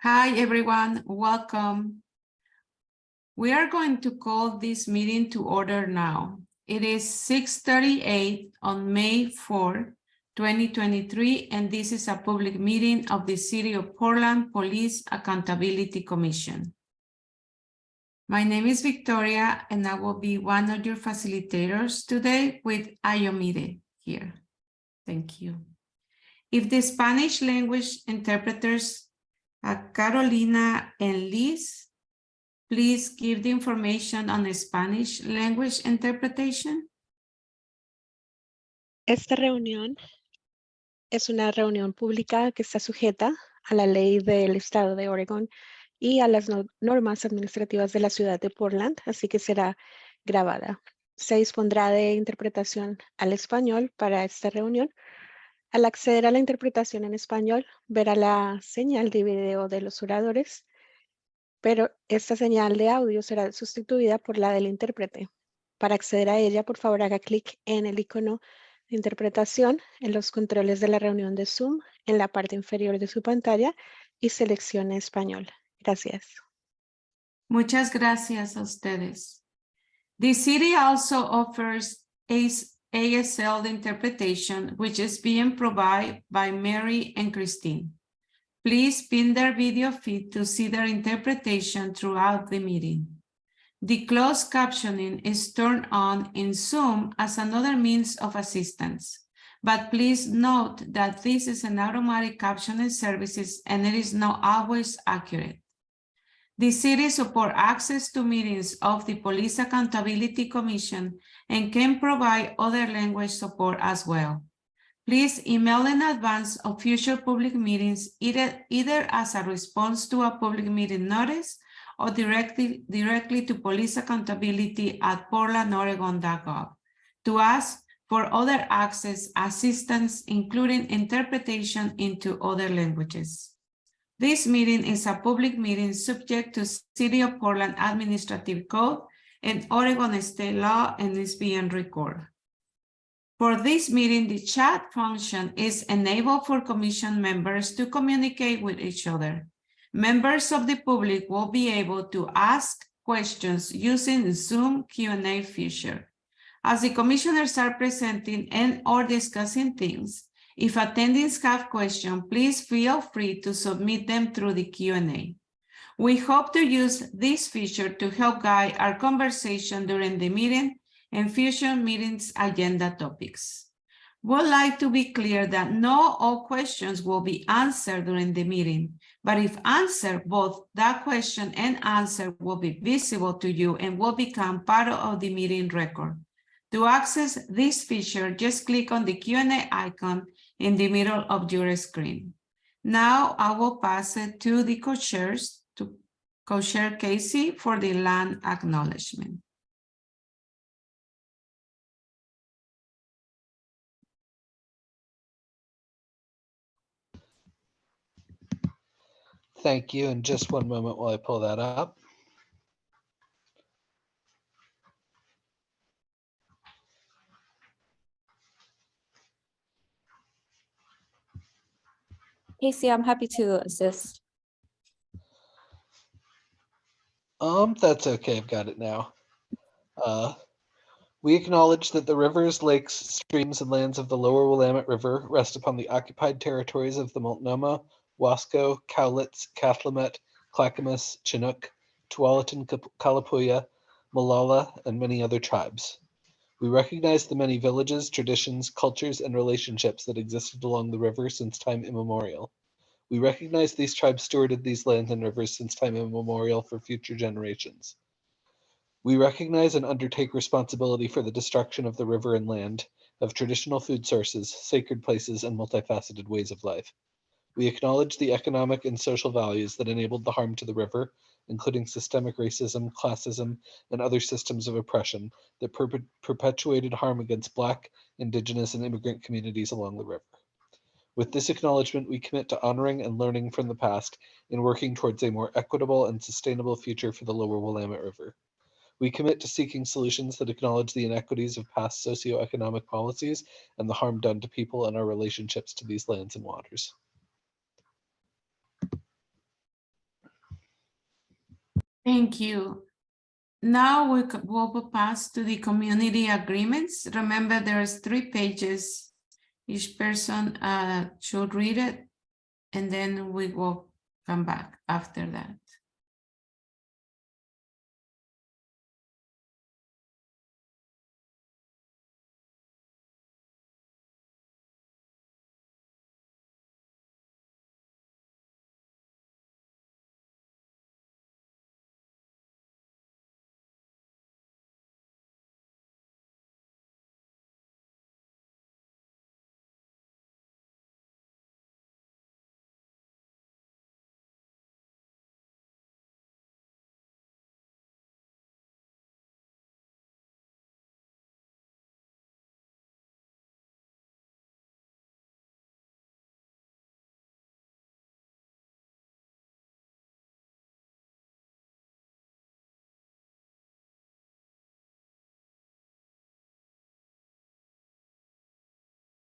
Hi, everyone. Welcome. We are going to call this meeting to order now. It is 6:38 on May 4, 2023, and this is a public meeting of the City of Portland Police Accountability Commission. My name is Victoria, and I will be one of your facilitators today with Ayomide here. Thank you. If the Spanish language interpreters Carolina and Liz, please give the information on the Spanish language interpretation. Esta reunión es una reunión pública que está sujeta a la ley del estado de Oregon y a las normas administrativas de la ciudad de Portland, así que será grabada. Se dispondrá de interpretación al español para esta reunión. Al acceder a la interpretación en español, verá la señal de video de los oradores, pero esta señal de audio será sustituida por la del intérprete. Para acceder a ella, por favor, haga clic en el icono de interpretación en los controles de la reunión de Zoom en la parte inferior de su pantalla y seleccione español. Gracias. Muchas gracias a ustedes. The city also offers ASL interpretation, which is being provided by Mary and Christine. Please pin their video feed to see their interpretation throughout the meeting. The closed captioning is turned on in Zoom as another means of assistance, but please note that this is an automatic captioning service and it is not always accurate. The city supports access to meetings of the Police Accountability Commission and can provide other language support as well. Please email in advance of future public meetings, either as a response to a public meeting notice or directly to policeaccountability@portlandoregon.gov to ask for other access assistance, including interpretation into other languages. This meeting is a public meeting subject to City of Portland Administrative Code and Oregon State law and is being recorded. For this meeting, the chat function is enabled for commission members to communicate with each other. Members of the public will be able to ask questions using the Zoom Q&A feature. As the commissioners are presenting and or discussing things, if attendees have questions, please feel free to submit them through the Q&A. We hope to use this feature to help guide our conversation during the meeting and future meetings agenda topics. We'd like to be clear that not all questions will be answered during the meeting, but if answered, both that question and answer will be visible to you and will become part of the meeting record. To access this feature, just click on the Q&A icon in the middle of your screen. Now I will pass it to the co-chairs, to co-chair Casey for the land acknowledgement. Thank you. And just one moment while I pull that up. Casey, I'm happy to assist. That's okay. I've got it now. We acknowledge that the rivers, lakes, streams, and lands of the lower Willamette River rest upon the occupied territories of the Multnomah, Wasco, Cowlitz, Cathlamet, Clackamas, Chinook, Tualatin, Kalapuya, Molalla, and many other tribes. We recognize the many villages, traditions, cultures, and relationships that existed along the river since time immemorial. We recognize these tribes stewarded these lands and rivers since time immemorial for future generations. We recognize and undertake responsibility for the destruction of the river and land, of traditional food sources, sacred places, and multifaceted ways of life. We acknowledge the economic and social values that enabled the harm to the river, including systemic racism, classism, and other systems of oppression that perpetuated harm against Black, Indigenous, and immigrant communities along the river. With this acknowledgement, we commit to honoring and learning from the past and working towards a more equitable and sustainable future for the lower Willamette River. We commit to seeking solutions that acknowledge the inequities of past socioeconomic policies and the harm done to people and our relationships to these lands and waters. Thank you. Now we'll pass to the community agreements. Remember, there's 3 pages. Each person should read it, and then we will come back after that.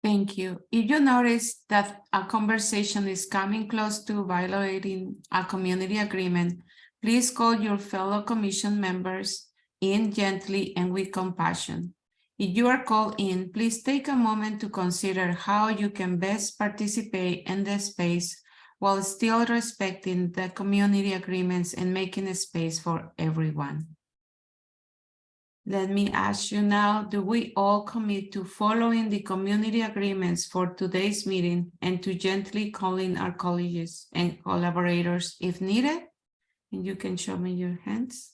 Thank you. If you notice that a conversation is coming close to violating a community agreement, please call your fellow commission members in gently and with compassion. If you are called in, please take a moment to consider how you can best participate in the space while still respecting the community agreements and making a space for everyone. Let me ask you now, do we all commit to following the community agreements for today's meeting and to gently calling our colleagues and collaborators if needed? And you can show me your hands.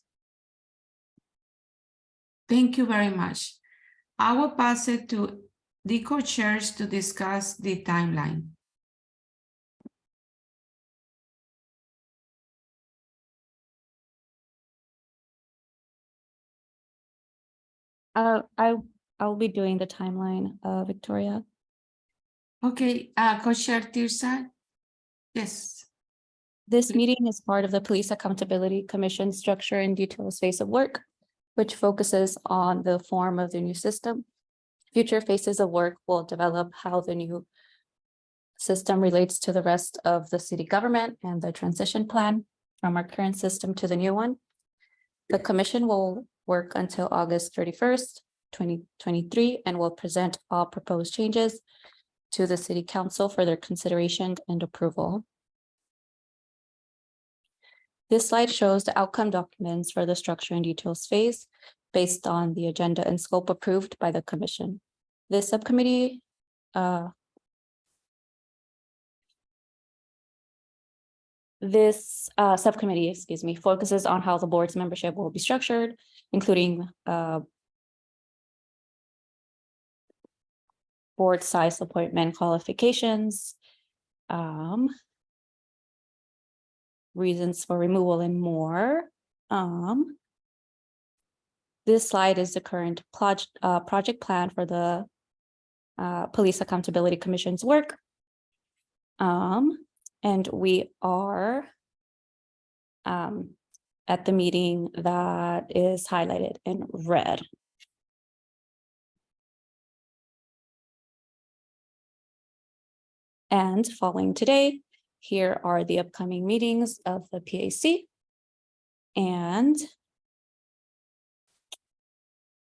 Thank you very much. I will pass it to the co-chairs to discuss the timeline. I'll be doing the timeline, Victoria. Okay, co-chair Tirsa. Yes. This meeting is part of the Police Accountability Commission structure and details phase of work, which focuses on the form of the new system. Future phases of work will develop how the new system relates to the rest of the city government and the transition plan from our current system to the new one. The commission will work until August 31st, 2023, and will present all proposed changes to the City Council for their consideration and approval. This slide shows the outcome documents for the structure and details phase based on the agenda and scope approved by the commission. This subcommittee subcommittee, focuses on how the board's membership will be structured, including board size, appointment qualifications, reasons for removal, and more. This slide is the current project plan for the Police Accountability Commission's work. And we are at the meeting that is highlighted in red. And following today, here are the upcoming meetings of the PAC. And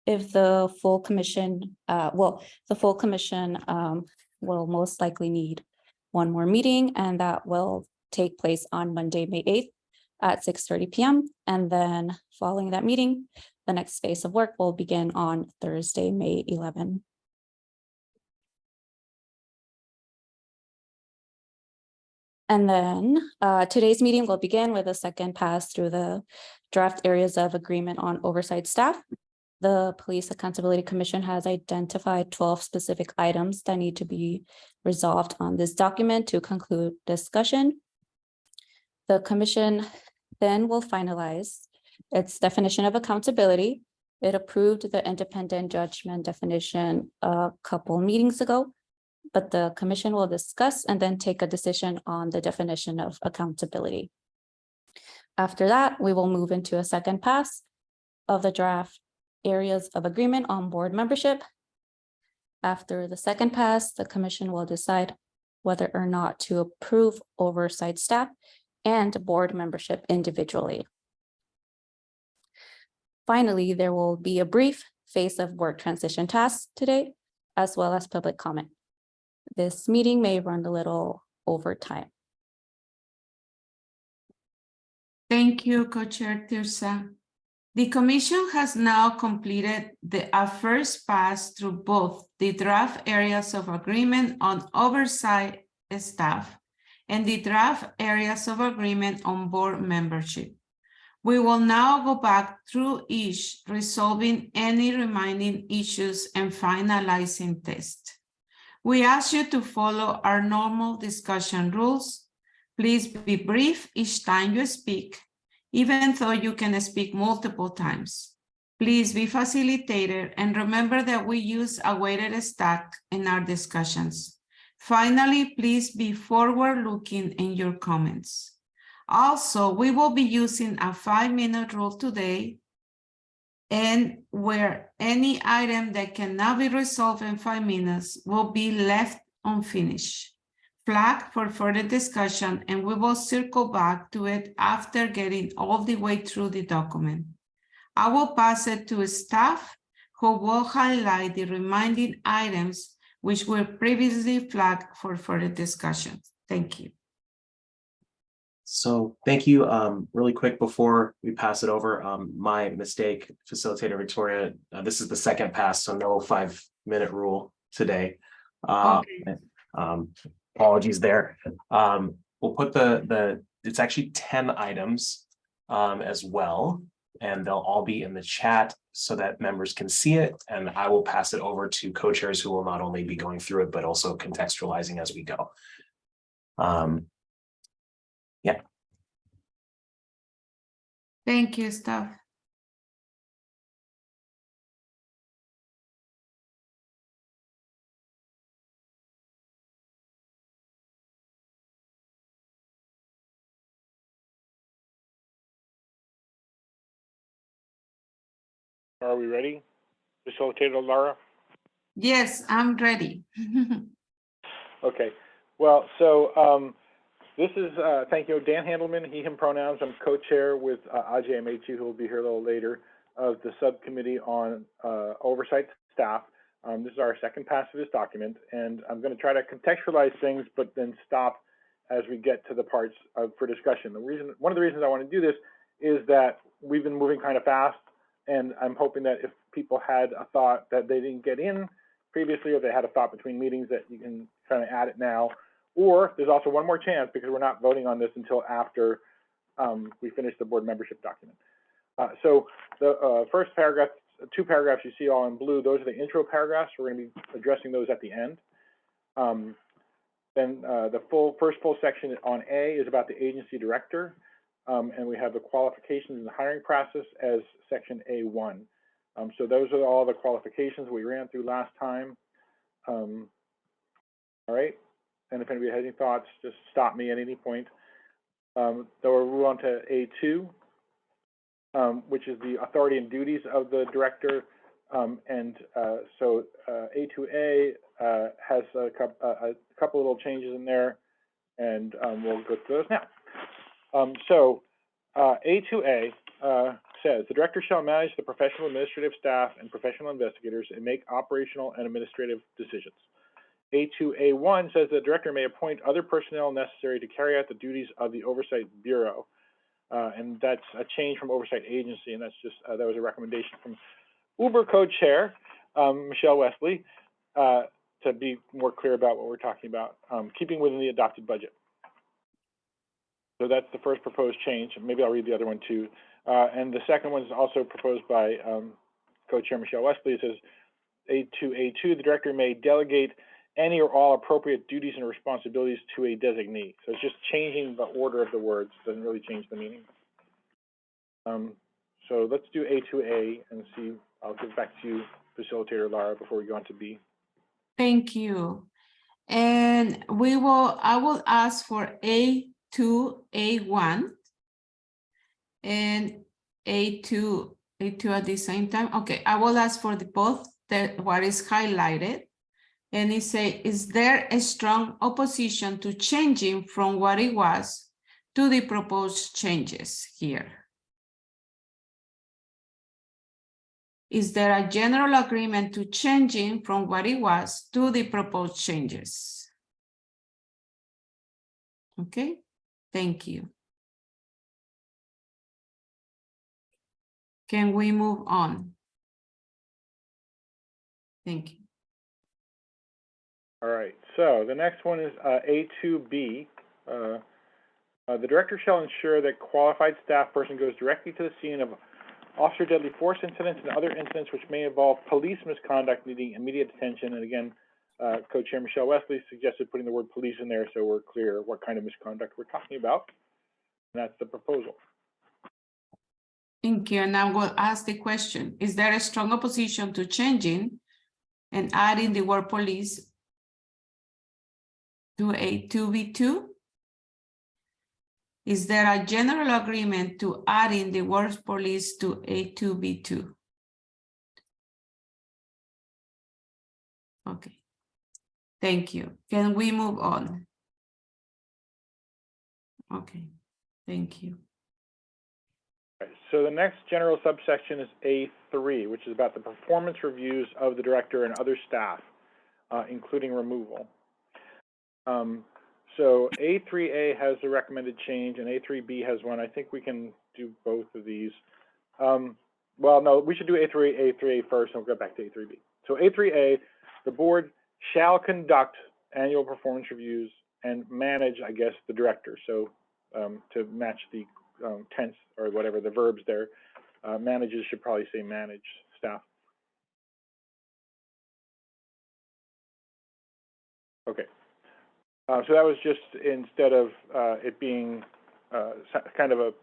if the full commission, the full commission will most likely need one more meeting, and that will take place on Monday, May 8th at 6:30 p.m. And then following that meeting, the next phase of work will begin on Thursday, May 11th. And then today's meeting will begin with a second pass through the draft areas of agreement on oversight staff. The Police Accountability Commission has identified 12 specific items that need to be resolved on this document to conclude discussion. The commission then will finalize its definition of accountability. It approved the independent judgment definition a couple meetings ago, but the commission will discuss and then take a decision on the definition of accountability. After that, we will move into a second pass of the draft areas of agreement on board membership. After the second pass, the commission will decide whether or not to approve oversight staff and board membership individually. Finally, there will be a brief phase of work transition tasks today, as well as public comment. This meeting may run a little over time. Thank you, Co-Chair Tirsa. The Commission has now completed a first pass through both the draft areas of agreement on oversight staff and the draft areas of agreement on board membership. We will now go back through each, resolving any remaining issues and finalizing text. We ask you to follow our normal discussion rules. Please be brief each time you speak, even though you can speak multiple times. Please be facilitated and remember that we use a weighted stack in our discussions. Finally, please be forward-looking in your comments. Also, we will be using a 5-minute rule today, and where any item that cannot be resolved in 5 minutes will be left unfinished, flagged for further discussion, and we will circle back to it after getting all the way through the document. I will pass it to staff who will highlight the remaining items which were previously flagged for further discussion. Thank you. So thank you. Really quick before we pass it over, my mistake, Facilitator Victoria, this is the second pass, so no 5-minute rule today. Okay. Apologies there. We'll put it's actually 10 items as well, and they'll all be in the chat so that members can see it. And I will pass it over to co-chairs who will not only be going through it, but also contextualizing as we go. Yeah. Thank you, staff. Are we ready? Facilitator Laura? Yes, I'm ready. Okay. Well, so this is, thank you, Dan Handelman, he, him pronouns. I'm co-chair with Ajay Amechi, who will be here a little later, of the subcommittee on oversight staff. This is our second pass of this document, and I'm going to try to contextualize things, but then stop as we get to the parts for discussion. One of the reasons I want to do this is that we've been moving kind of fast, and I'm hoping that if people had a thought that they didn't get in previously, or they had a thought between meetings, that you can kind of add it now. Or there's also one more chance, because we're not voting on this until after we finish the board membership document. So the first paragraph, 2 paragraphs you see all in blue, those are the intro paragraphs. We're going to be addressing those at the end. Then the first full section on A is about the agency director. And we have the qualifications and the hiring process as section A1. So those are all the qualifications we ran through last time. All right. And if anybody has any thoughts, just stop me at any point. Then we'll move on to A2, which is the authority and duties of the director. So A2A has a couple little changes in there, and we'll go through those now. So A2A says the director shall manage the professional administrative staff and professional investigators and make operational and administrative decisions. A2A1 says the director may appoint other personnel necessary to carry out the duties of the Oversight Bureau. And that's a change from Oversight Agency, and that's just, that was a recommendation from Uber co-chair, Michelle Wesley, to be more clear about what we're talking about, keeping within the adopted budget. So that's the first proposed change. Maybe I'll read the other one too. And the second one is also proposed by co-chair Michelle Wesley. It says A2A2, the director may delegate any or all appropriate duties and responsibilities to a designee. So it's just changing the order of the words, doesn't really change the meaning. So let's do A2A and see. I'll give back to you, Facilitator Lara, before we go on to B. Thank you. And I will ask for A2A1 and A2 at the same time. Okay, I will ask for both what is highlighted. And it says, is there a strong opposition to changing from what it was to the proposed changes here? Is there a general agreement to changing from what it was to the proposed changes? Okay, thank you. Can we move on? Thank you. All right, so the next one is A2B. The director shall ensure that qualified staff person goes directly to the scene of officer deadly force incidents and other incidents which may involve police misconduct needing immediate attention. And again, Co-Chair Michelle Wesley suggested putting the word police in there so we're clear what kind of misconduct we're talking about. And that's the proposal. Thank you. And I will ask the question, is there a strong opposition to changing and adding the word police to A2B2? Is there a general agreement to adding the word police to A2B2? Okay, thank you. Can we move on? Okay, thank you. So the next general subsection is A3, which is about the performance reviews of the director and other staff, including removal. So A3A has the recommended change and A3B has one. I think we can do both of these. Well, no, we should do A3A first and we'll go back to A3B. So A3A, the board shall conduct annual performance reviews and manage, I guess, the director. So to match the tense or whatever, the verbs there, manages should probably say manage staff. Okay. So that was just instead of it being kind of a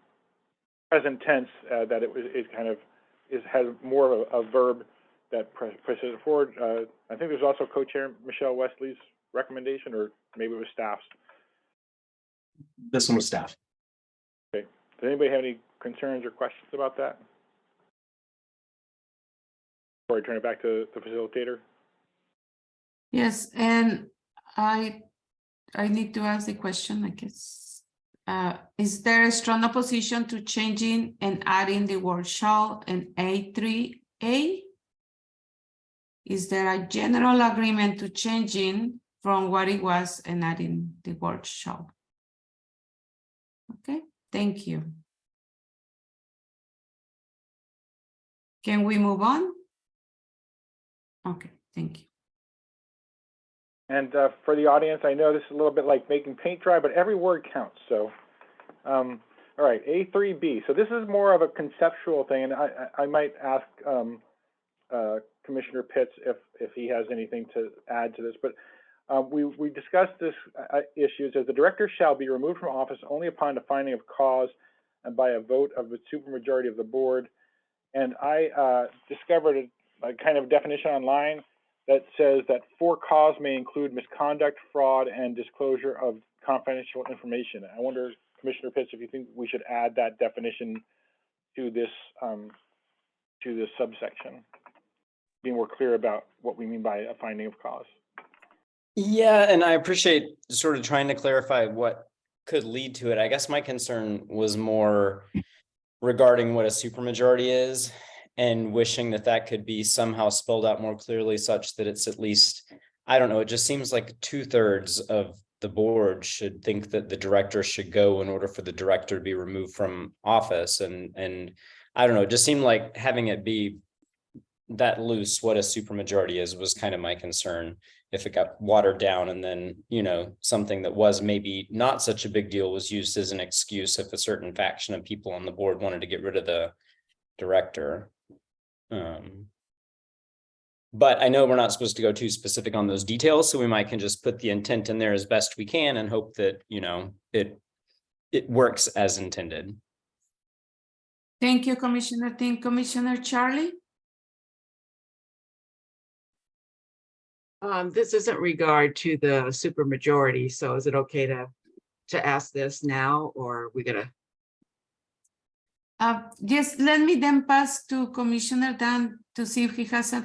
present tense, that it has more of a verb that pushes it forward. I think there's also Co-Chair Michelle Wesley's recommendation, or maybe it was staff's. This one was staff. Okay. Does anybody have any concerns or questions about that? Before I turn it back to the facilitator. Yes, and I need to ask the question, I guess. Is there a strong opposition to changing and adding the word shall in A3A? Is there a general agreement to changing from what it was and adding the word shall? Okay, thank you. Can we move on? Okay, thank you. And for the audience, I know this is a little bit like making paint dry, but every word counts. So, all right, A3B. So this is more of a conceptual thing, and I might ask Commissioner Pitts if he has anything to add to this. But we discussed this issue. It says the director shall be removed from office only upon the finding of cause and by a vote of the supermajority of the board. And I discovered a kind of definition online that says that for cause may include misconduct, fraud, and disclosure of confidential information. I wonder, Commissioner Pitts, if you think we should add that definition to this subsection, being more clear about what we mean by a finding of cause. Yeah, and I appreciate sort of trying to clarify what could lead to it. I guess my concern was more regarding what a supermajority is, and wishing that that could be somehow spelled out more clearly such that it's at least, I don't know, it just seems like 2/3 of the board should think that the director should go in order for the director to be removed from office. And I don't know, it just seemed like having it be that loose, what a supermajority is, was kind of my concern. If it got watered down and then, you know, something that was maybe not such a big deal was used as an excuse if a certain faction of people on the board wanted to get rid of the director. But I know we're not supposed to go too specific on those details, so we might can just put the intent in there as best we can and hope that, you know, it works as intended. Thank you, Commissioner Ting. Commissioner Charlie? This isn't regard to the supermajority, so is it okay to ask this now, or are we gonna? Yes, let me then pass to Commissioner Dan to see if he has a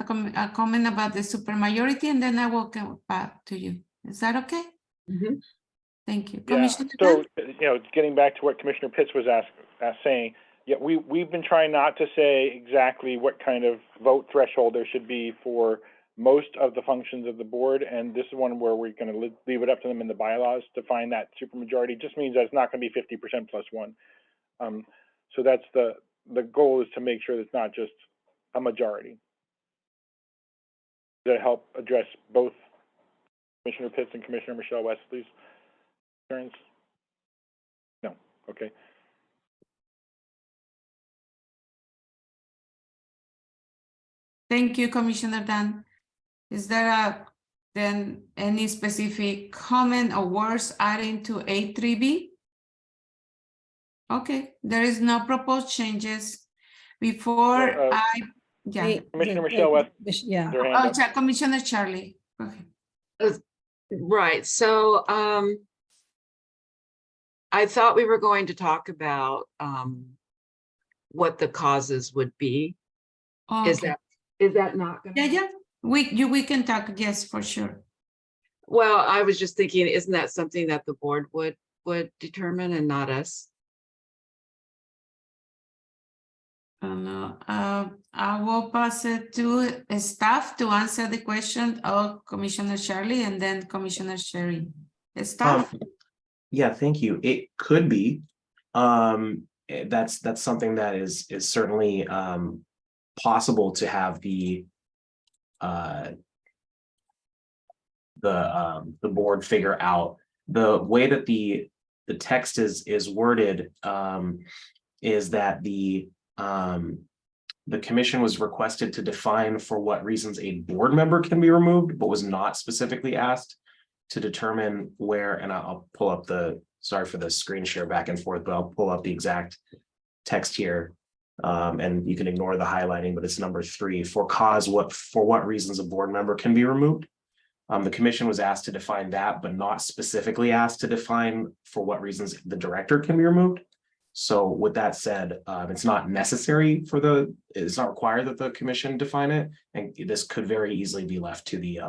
comment about the supermajority, and then I will come back to you. Is that okay? Mm-hmm. Thank you. Yeah. Commissioner So, Dan? you know, getting back to what Commissioner Pitts was saying, Yeah, we've been trying not to say exactly what kind of vote threshold there should be for most of the functions of the board, and this is one where we're going to leave it up to them in the bylaws to find that supermajority. Just means that it's not going to be 50% plus one. So that's the goal, is to make sure that it's not just a majority. Does that help address both Commissioner Pitts and Commissioner Michelle Wesley's concerns? No. Okay. Thank you, Commissioner Dan. Is there then any specific comment or words adding to A3B? Okay, there is no proposed changes. Before Commissioner Michelle West. Yeah. Commissioner Charlie. Go ahead. Right, so I thought we were going to talk about what the causes would be. Okay. Is that not gonna? Yeah. We can talk, yes, for sure. Well, I was just thinking, isn't that something that the board would determine and not us? I will pass it to staff to answer the question of Commissioner Charlie and then Commissioner Sherry. Staff? Yeah, thank you. It could be. That's something that is certainly possible to have the board figure out. The way that the text is worded is that the commission was requested to define for what reasons a board member can be removed, but was not specifically asked to determine where, and I'll pull up sorry for the screen share back and forth, but I'll pull up the exact text here. And you can ignore the highlighting, but it's number 3, for what reasons a board member can be removed. The commission was asked to define that, but not specifically asked to define for what reasons the director can be removed. So with that said, it's not necessary it's not required that the commission define it. And this could very easily be left to the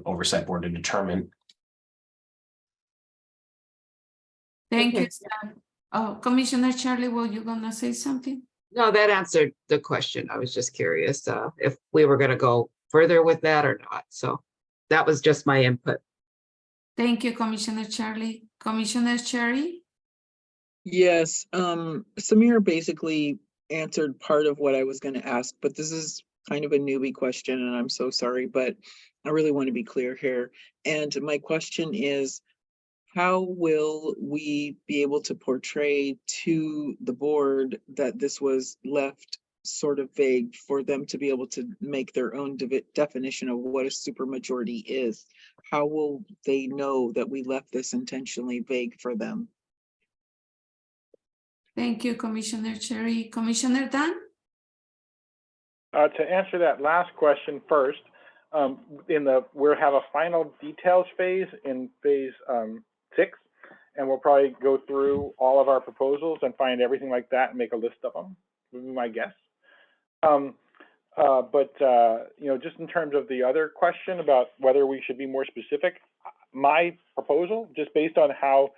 oversight board to determine. Thank Okay. you, staff. Oh, Commissioner Charlie, were you gonna say something? No, that answered the question. I was just curious if we were going to go further with that or not. So that was just my input. Thank you, Commissioner Charlie. Commissioner Sherry? Yes, Samir basically answered part of what I was going to ask, but this is kind of a newbie question, and I'm so sorry, but I really want to be clear here. And my question is, how will we be able to portray to the board that this was left sort of vague for them to be able to make their own definition of what a supermajority is? How will they know that we left this intentionally vague for them? Thank you, Commissioner Cherry. Commissioner Dan? To answer that last question first, we'll have a final details phase in phase 6, and we'll probably go through all of our proposals and find everything like that and make a list of them, would be my guess. Just in terms of the other question about whether we should be more specific, my proposal, just based on how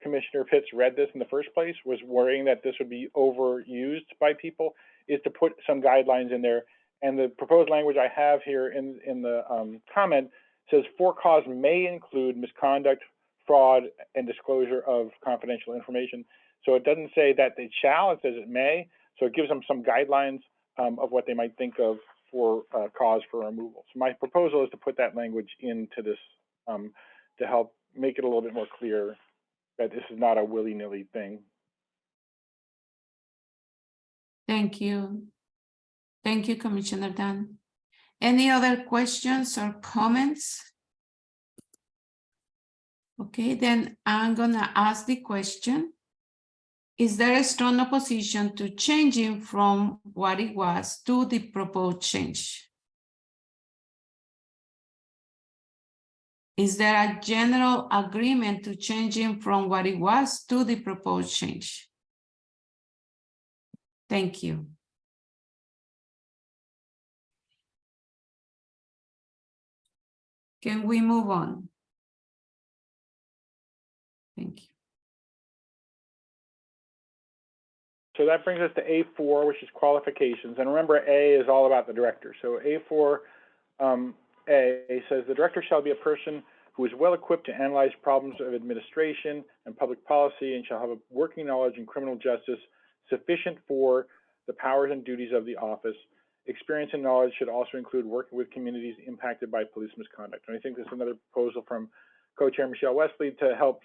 Commissioner Pitts read this in the first place, was worrying that this would be overused by people, is to put some guidelines in there. And the proposed language I have here in the comment says for cause may include misconduct, fraud, and disclosure of confidential information. So it doesn't say that it shall, it says it may. So it gives them some guidelines of what they might think of for cause for removal. So my proposal is to put that language into this to help make it a little bit more clear that this is not a willy-nilly thing. Thank you. Thank you, Commissioner Dan. Any other questions or comments? Okay, then I'm gonna ask the question. Is there a strong opposition to changing from what it was to the proposed change? Is there a general agreement to changing from what it was to the proposed change? Thank you. Can we move on? Thank you. So that brings us to A4, which is qualifications. And remember, A is all about the director. So A4 A says the director shall be a person who is well equipped to analyze problems of administration and public policy and shall have a working knowledge in criminal justice sufficient for the powers and duties of the office. Experience and knowledge should also include working with communities impacted by police misconduct. And I think this is another proposal from Co-Chair Michelle Wesley to help,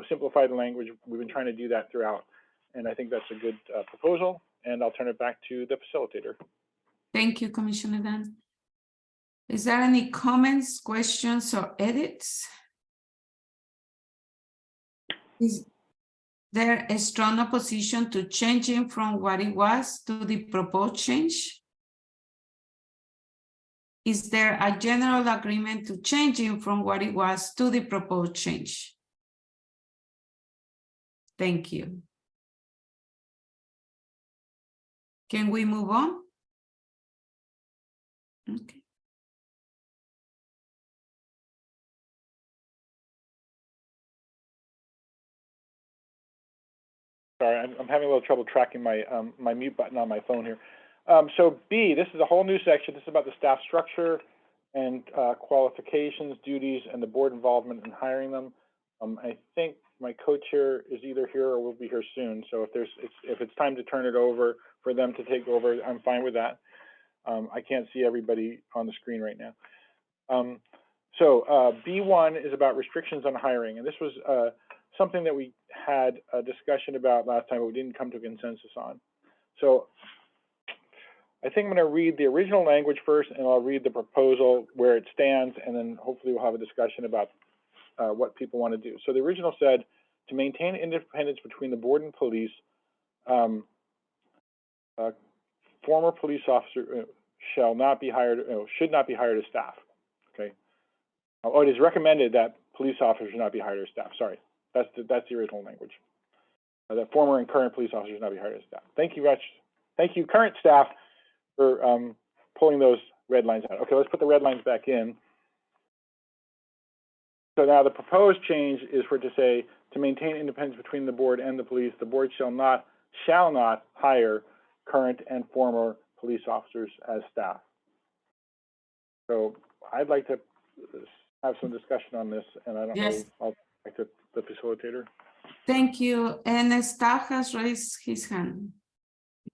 simplify the language. We've been trying to do that throughout. And I think that's a good proposal, and I'll turn it back to the facilitator. Thank you, Commissioner Dan. Is there any comments, questions, or edits? Is there a strong opposition to changing from what it was to the proposed change? Is there a general agreement to changing from what it was to the proposed change? Thank you. Can we move on? Okay. Sorry, I'm having a little trouble tracking my my mute button on my phone here. So B, this is a whole new section. This is about the staff structure and qualifications, duties, and the board involvement in hiring them. I think my co-chair is either here or will be here soon. So if it's time to turn it over for them to take over, I'm fine with that. I can't see everybody on the screen right now. B1 is about restrictions on hiring, and this was something that we had a discussion about last time, but we didn't come to a consensus on. So I think I'm going to read the original language first, and I'll read the proposal where it stands, and then hopefully we'll have a discussion about what people want to do. So the original said, to maintain independence between the board and police, former police officer shall not be hired, should not be hired as staff. Okay. Oh, it is recommended that police officers should not be hired as staff. Sorry, that's the original language. That former and current police officers should not be hired as staff. Thank you, Rich. Thank you, current staff, for pulling those red lines out. Okay, let's put the red lines back in. So now the proposed change is for it to say, to maintain independence between the board and the police, the board shall not hire current and former police officers as staff. So I'd like to have some discussion on this, and I don't know, I'll back to the facilitator. Thank you. And staff has raised his hand.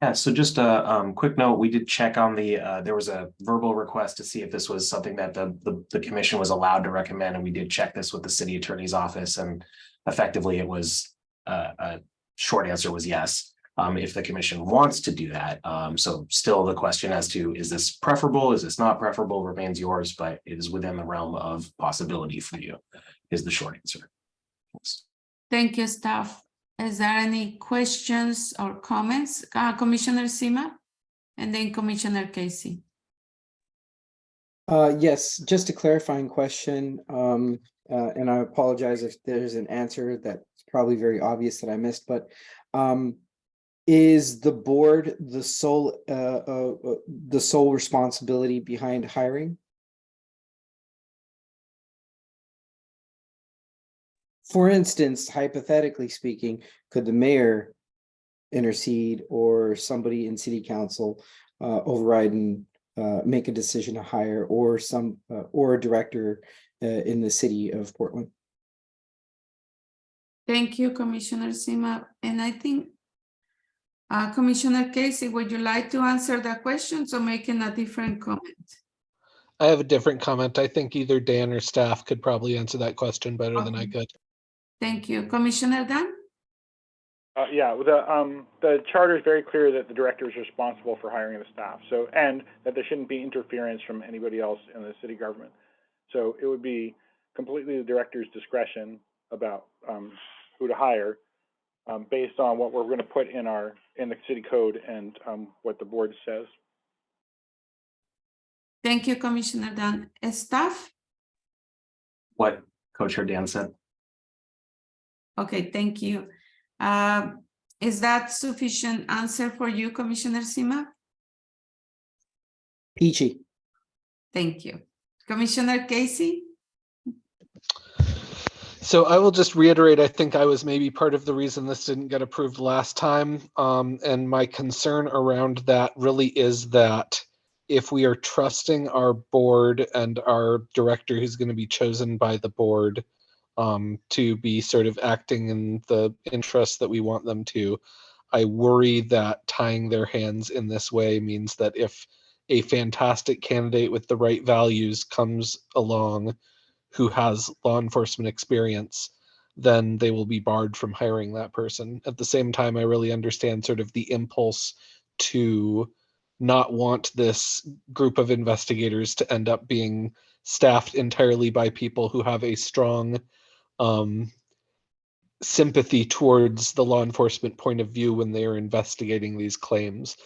Yeah, so just a quick note, we did check on the, there was a verbal request to see if this was something that the commission was allowed to recommend, and we did check this with the city attorney's office, and effectively it was, a short answer was yes, if the commission wants to do that. So still the question as to, is this preferable, is this not preferable, remains yours, but it is within the realm of possibility for you, is the short answer. Thanks. Thank you, staff. Is there any questions or comments? Commissioner Sima, and then Commissioner Casey. Yes, just a clarifying question, and I apologize if there's an answer that's probably very obvious that I missed, but is the board the sole responsibility behind hiring? For instance, hypothetically speaking, could the mayor intercede or somebody in city council override and make a decision to hire, or or a director in the city of Portland? Thank you, Commissioner Sima. And I think Commissioner Casey, would you like to answer that question or making a different comment? I have a different comment. I think either Dan or staff could probably answer that question better than I could. Thank you. Commissioner Dan? Yeah, the charter is very clear that the director is responsible for hiring the staff. So, and that there shouldn't be interference from anybody else in the city government. So it would be completely the director's discretion about who to hire based on what we're going to put in the city code and what the board says. Thank you, Commissioner Dan. Staff? What Co-Chair Dan said. Okay, thank you. Is that sufficient answer for you, Commissioner Sima? Peachy. Thank you. Commissioner Casey? So I will just reiterate, I think I was maybe part of the reason this didn't get approved last time. And my concern around that really is that if we are trusting our board and our director who's going to be chosen by the board to be sort of acting in the interest that we want them to, I worry that tying their hands in this way means that if a fantastic candidate with the right values comes along who has law enforcement experience, then they will be barred from hiring that person. At the same time, I really understand sort of the impulse to not want this group of investigators to end up being staffed entirely by people who have a strong sympathy towards the law enforcement point of view when they are investigating these claims.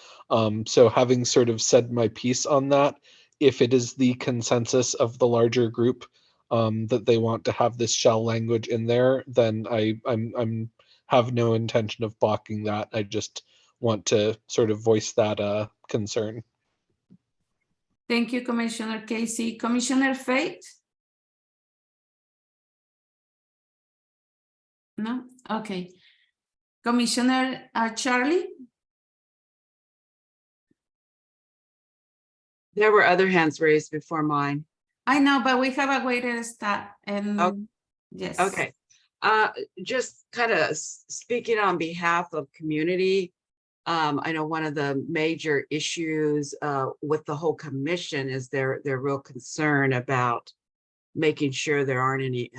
So having sort of said my piece on that, if it is the consensus of the larger group that they want to have this shall language in there, then I'm have no intention of blocking that. I just want to sort of voice that concern. Thank you, Commissioner Casey. Commissioner Fate? No? Okay. Commissioner Charlie? There were other hands raised before mine. I know, but we have a waiting staff and yes. Okay. Just kind of speaking on behalf of community, I know one of the major issues with the whole commission is their real concern about making sure there aren't any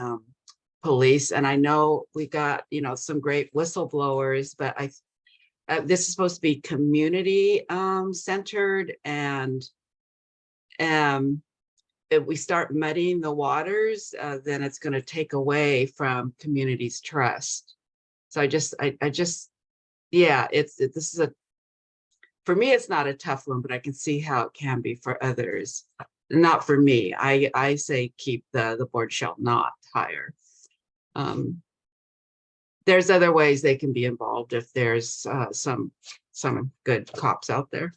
police. And I know we got, you know, some great whistleblowers, but this is supposed to be community centered, and if we start muddying the waters, then it's going to take away from community's trust. So I just, yeah, this is for me, it's not a tough one, but I can see how it can be for others. Not for me. I say keep the board shall not hire. There's other ways they can be involved if there's some good cops out there.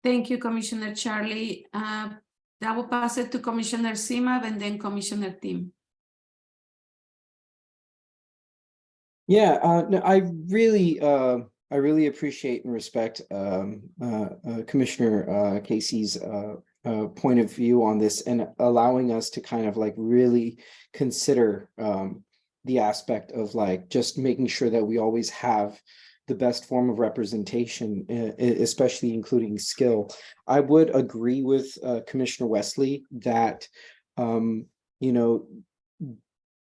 Thank you, Commissioner Charlie. I will pass it to Commissioner Sima and then Commissioner Tim. Yeah, no, I really appreciate and respect Commissioner Casey's point of view on this, and allowing us to kind of like really consider the aspect of like just making sure that we always have the best form of representation, especially including skill. I would agree with Commissioner Wesley that, you know,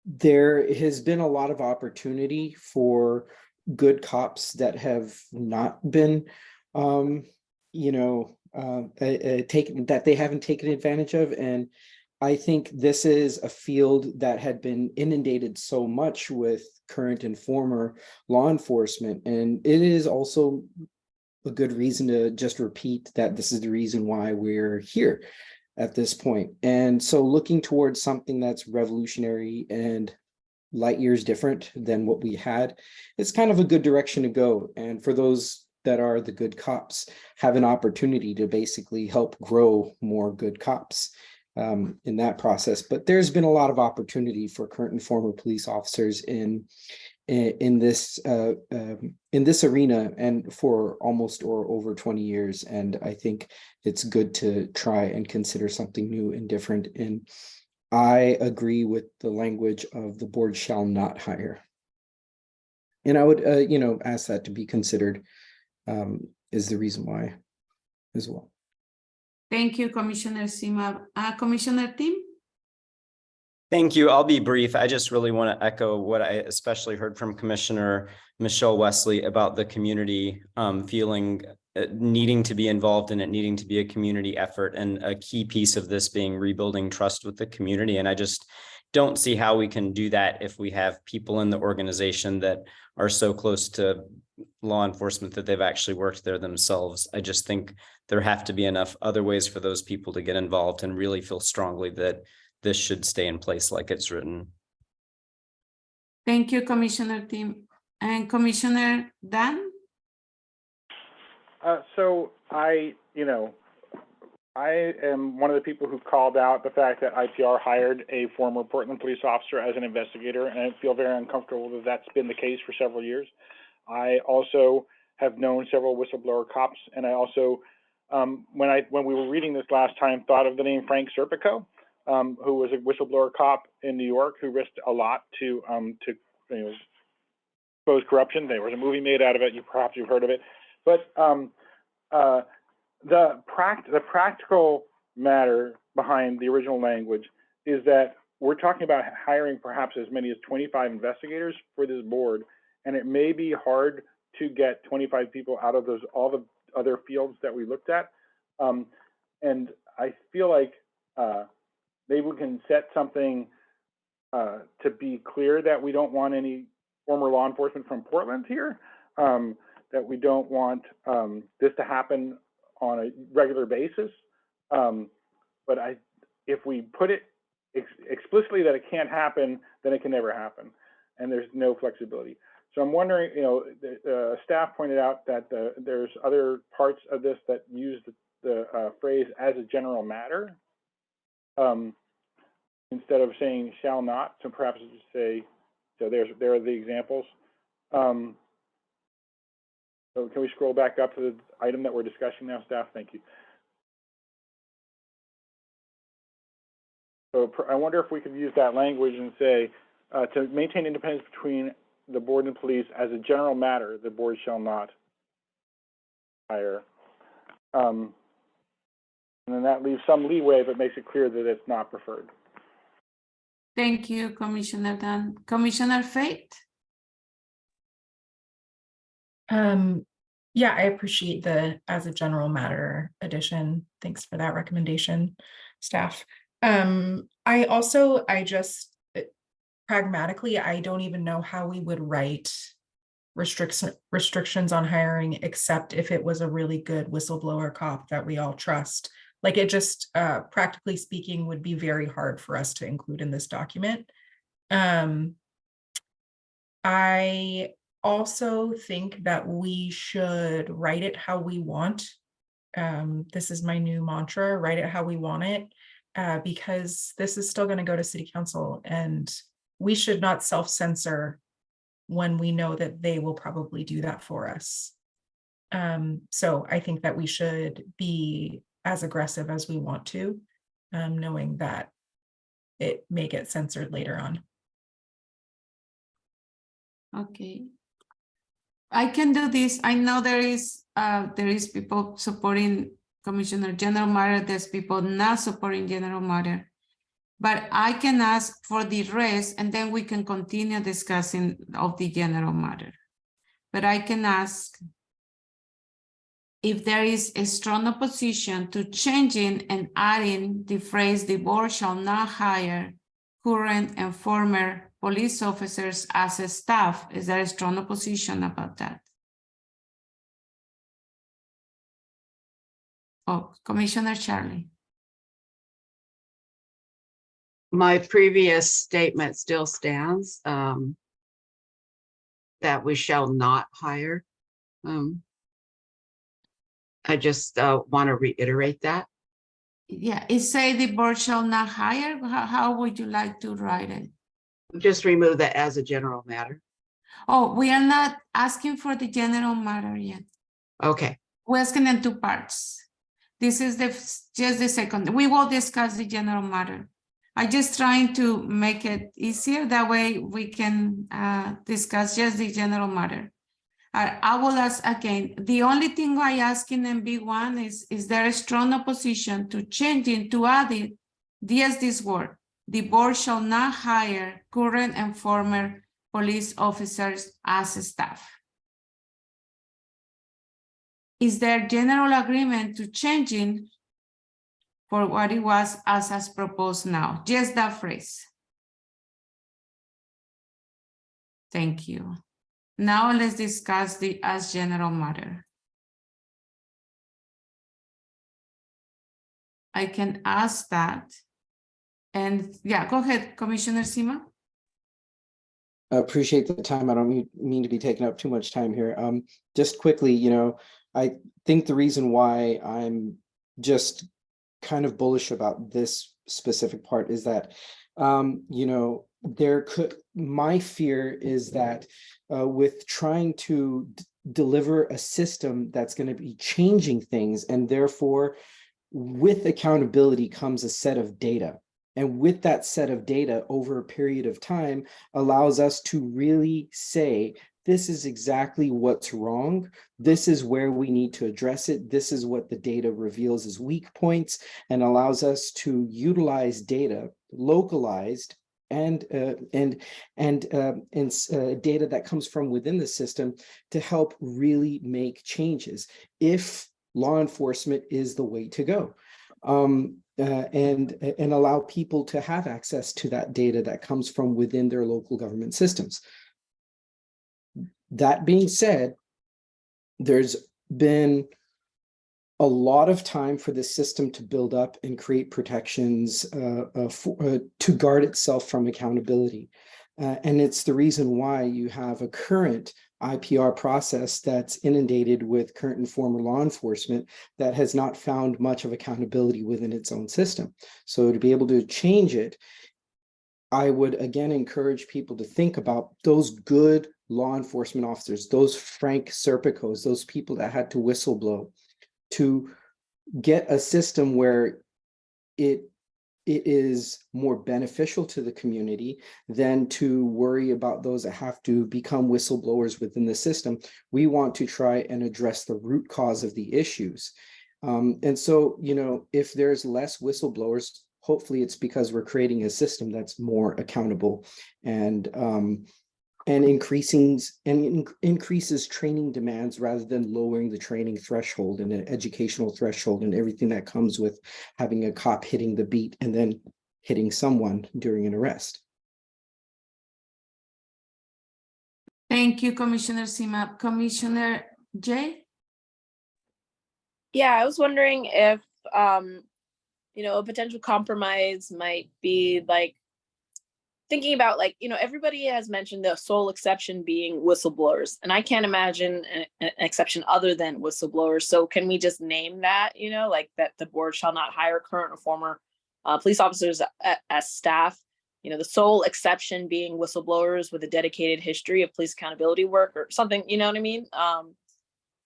there has been a lot of opportunity for good cops that have not been, you know, that they haven't taken advantage of. And I think this is a field that had been inundated so much with current and former law enforcement. And it is also a good reason to just repeat that this is the reason why we're here at this point. And so looking towards something that's revolutionary and light years different than what we had, it's kind of a good direction to go. And for those that are the good cops, have an opportunity to basically help grow more good cops in that process. But there's been a lot of opportunity for current and former police officers in this arena, and for almost or over 20 years. And I think it's good to try and consider something new and different. And I agree with the language of the board shall not hire. And I would, you know, ask that to be considered is the reason why as well. Thank you, Commissioner Sima. Commissioner Tim? Thank you. I'll be brief. I just really want to echo what I especially heard from Commissioner Michelle Wesley about the community feeling needing to be involved in it, needing to be a community effort, and a key piece of this being rebuilding trust with the community. And I just don't see how we can do that if we have people in the organization that are so close to law enforcement that they've actually worked there themselves. I just think there have to be enough other ways for those people to get involved and really feel strongly that this should stay in place like it's written. Thank you, Commissioner Tim. And Commissioner Dan? So I I am one of the people who called out the fact that IPR hired a former Portland police officer as an investigator, and I feel very uncomfortable that that's been the case for several years. I also have known several whistleblower cops, and I also, when we were reading this last time, thought of the name Frank Serpico, who was a whistleblower cop in New York who risked a lot to expose corruption. There was a movie made out of it. Perhaps you've heard of it, but the practical matter behind the original language is that we're talking about hiring perhaps as many as 25 investigators for this board, and it may be hard to get 25 people out of all the other fields that we looked at. And I feel like maybe we can set something to be clear that we don't want any former law enforcement from Portland here, that we don't want this to happen on a regular basis. But if we put it explicitly that it can't happen, then it can never happen, and there's no flexibility. So I'm wondering, the staff pointed out that there's other parts of this that use the phrase "as a general matter" instead of saying "shall not." So perhaps just say, so there are the examples. So can we scroll back up to the item that we're discussing now, staff? Thank you. So I wonder if we could use that language and say, to maintain independence between the board and police as a general matter, the board shall not hire. And then that leaves some leeway, but makes it clear that it's not preferred. Thank you, Commissioner Dunn. Commissioner Fate? Yeah, I appreciate the "as a general matter" addition. Thanks for that recommendation, staff. I just pragmatically, I don't even know how we would write restrictions on hiring, except if it was a really good whistleblower cop that we all trust. Like, it just, practically speaking, would be very hard for us to include in this document. I also think that we should write it how we want. This is my new mantra: write it how we want it, because this is still going to go to City Council, and we should not self-censor when we know that they will probably do that for us. So I think that we should be as aggressive as we want to, knowing that it may get censored later on. Okay. I can do this. I know there is people supporting Commissioner General Matter. There's people not supporting General Matter. But I can ask for the rest, and then we can continue discussing of the General Matter. But I can ask if there is a strong opposition to changing and adding the phrase "the board shall not hire current and former police officers as a staff." Is there a strong opposition about that? Oh, Commissioner Charlie. My previous statement still stands, that we shall not hire. I just want to reiterate that. Yeah, it say the board shall not hire. How would you like to write it? Just remove that "as a general matter." Oh, we are not asking for the general matter yet. Okay. We're asking in two parts. This is just the second. We will discuss the general matter. I'm just trying to make it easier. That way we can discuss just the general matter. I will ask again. The only thing I ask in MB1 is there a strong opposition to changing, to adding this word? The board shall not hire current and former police officers as staff. Is there general agreement to changing for what it was as proposed now? Just that phrase. Thank you. Now let's discuss the "as general matter." I can ask that. And yeah, go ahead, Commissioner Sima. I appreciate the time. I don't mean to be taking up too much time here. Just quickly, I think the reason why I'm just kind of bullish about this specific part is that, you know, my fear is that with trying to deliver a system that's going to be changing things, and therefore with accountability comes a set of data. And with that set of data over a period of time allows us to really say, this is exactly what's wrong. This is where we need to address it. This is what the data reveals as weak points, and allows us to utilize data localized and data that comes from within the system to help really make changes if law enforcement is the way to go. And allow people to have access to that data that comes from within their local government systems. That being said, there's been a lot of time for this system to build up and create protections to guard itself from accountability. And it's the reason why you have a current IPR process that's inundated with current and former law enforcement that has not found much of accountability within its own system. So to be able to change it, I would again encourage people to think about those good law enforcement officers, those Frank Serpicos, those people that had to whistleblow, to get a system where it is more beneficial to the community than to worry about those that have to become whistleblowers within the system. We want to try and address the root cause of the issues. And so, you know, if there's less whistleblowers, hopefully it's because we're creating a system that's more accountable and increases training demands rather than lowering the training threshold and an educational threshold and everything that comes with having a cop hitting the beat and then hitting someone during an arrest. Thank you, Commissioner Sima. Commissioner Jay? Yeah, I was wondering if, you know, a potential compromise might be like, thinking about like, you know, everybody has mentioned the sole exception being whistleblowers, and I can't imagine an exception other than whistleblowers. So can we just name that, you know, like that the board shall not hire current or former police officers as staff, you know, the sole exception being whistleblowers with a dedicated history of police accountability work or something, you know what I mean?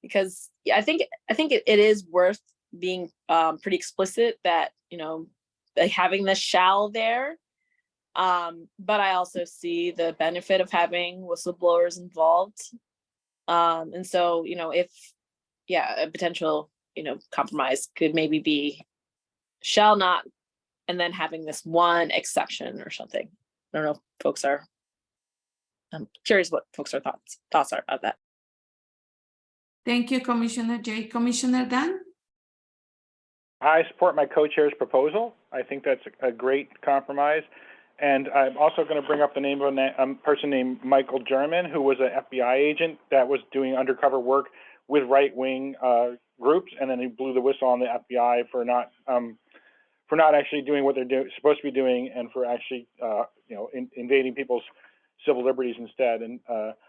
Because yeah, I think it is worth being pretty explicit that, you know, like having the shall there. But I also see the benefit of having whistleblowers involved. And so, you know, if, yeah, a potential, you know, compromise could maybe be shall not, and then having this one exception or something. I don't know if folks are, I'm curious what folks' thoughts are about that. Thank you, Commissioner Jay. Commissioner Dan? I support my co-chair's proposal. I think that's a great compromise. And I'm also going to bring up the name of a person named Michael German, who was an FBI agent that was doing undercover work with right-wing groups, and then he blew the whistle on the FBI for not actually doing what they're supposed to be doing, and for actually you know, invading people's civil liberties instead, and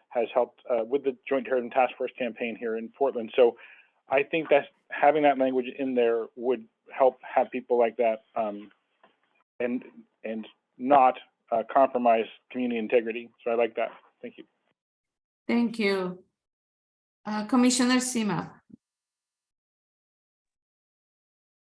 has helped with the Joint Terrorism Task Force campaign here in Portland. So I think that having that language in there would help have people like that and not compromise community integrity. So I like that. Thank you. Thank you. Commissioner Sima?